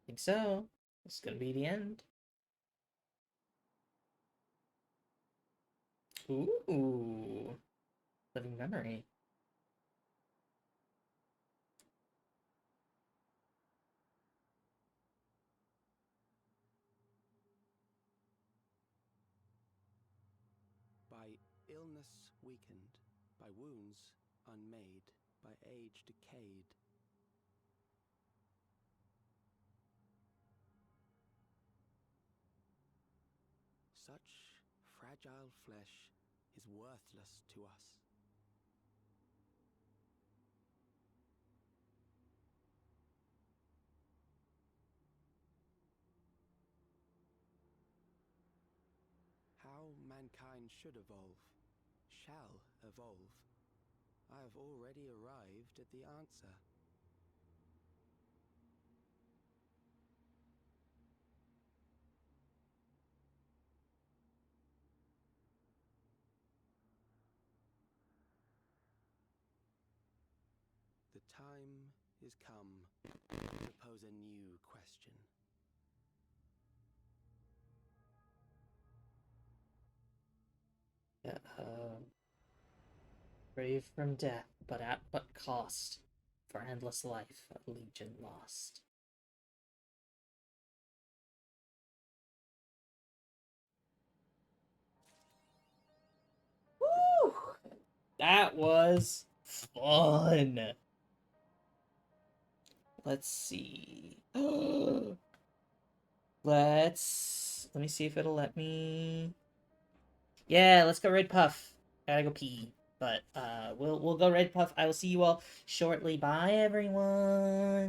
Think so. It's gonna be the end. Ooh. Living memory. By illness weakened, by wounds unmade, by age decayed. Such fragile flesh is worthless to us. How mankind should evolve, shall evolve, I have already arrived at the answer. The time is come to pose a new question. Brave from death, but at what cost? For endless life, a legion lost. Woo! That was fun. Let's see. Let me see if it'll let me. Yeah, let's go Red Puff. Gotta go pee. But we'll go Red Puff. I will see you all shortly. Bye everyone.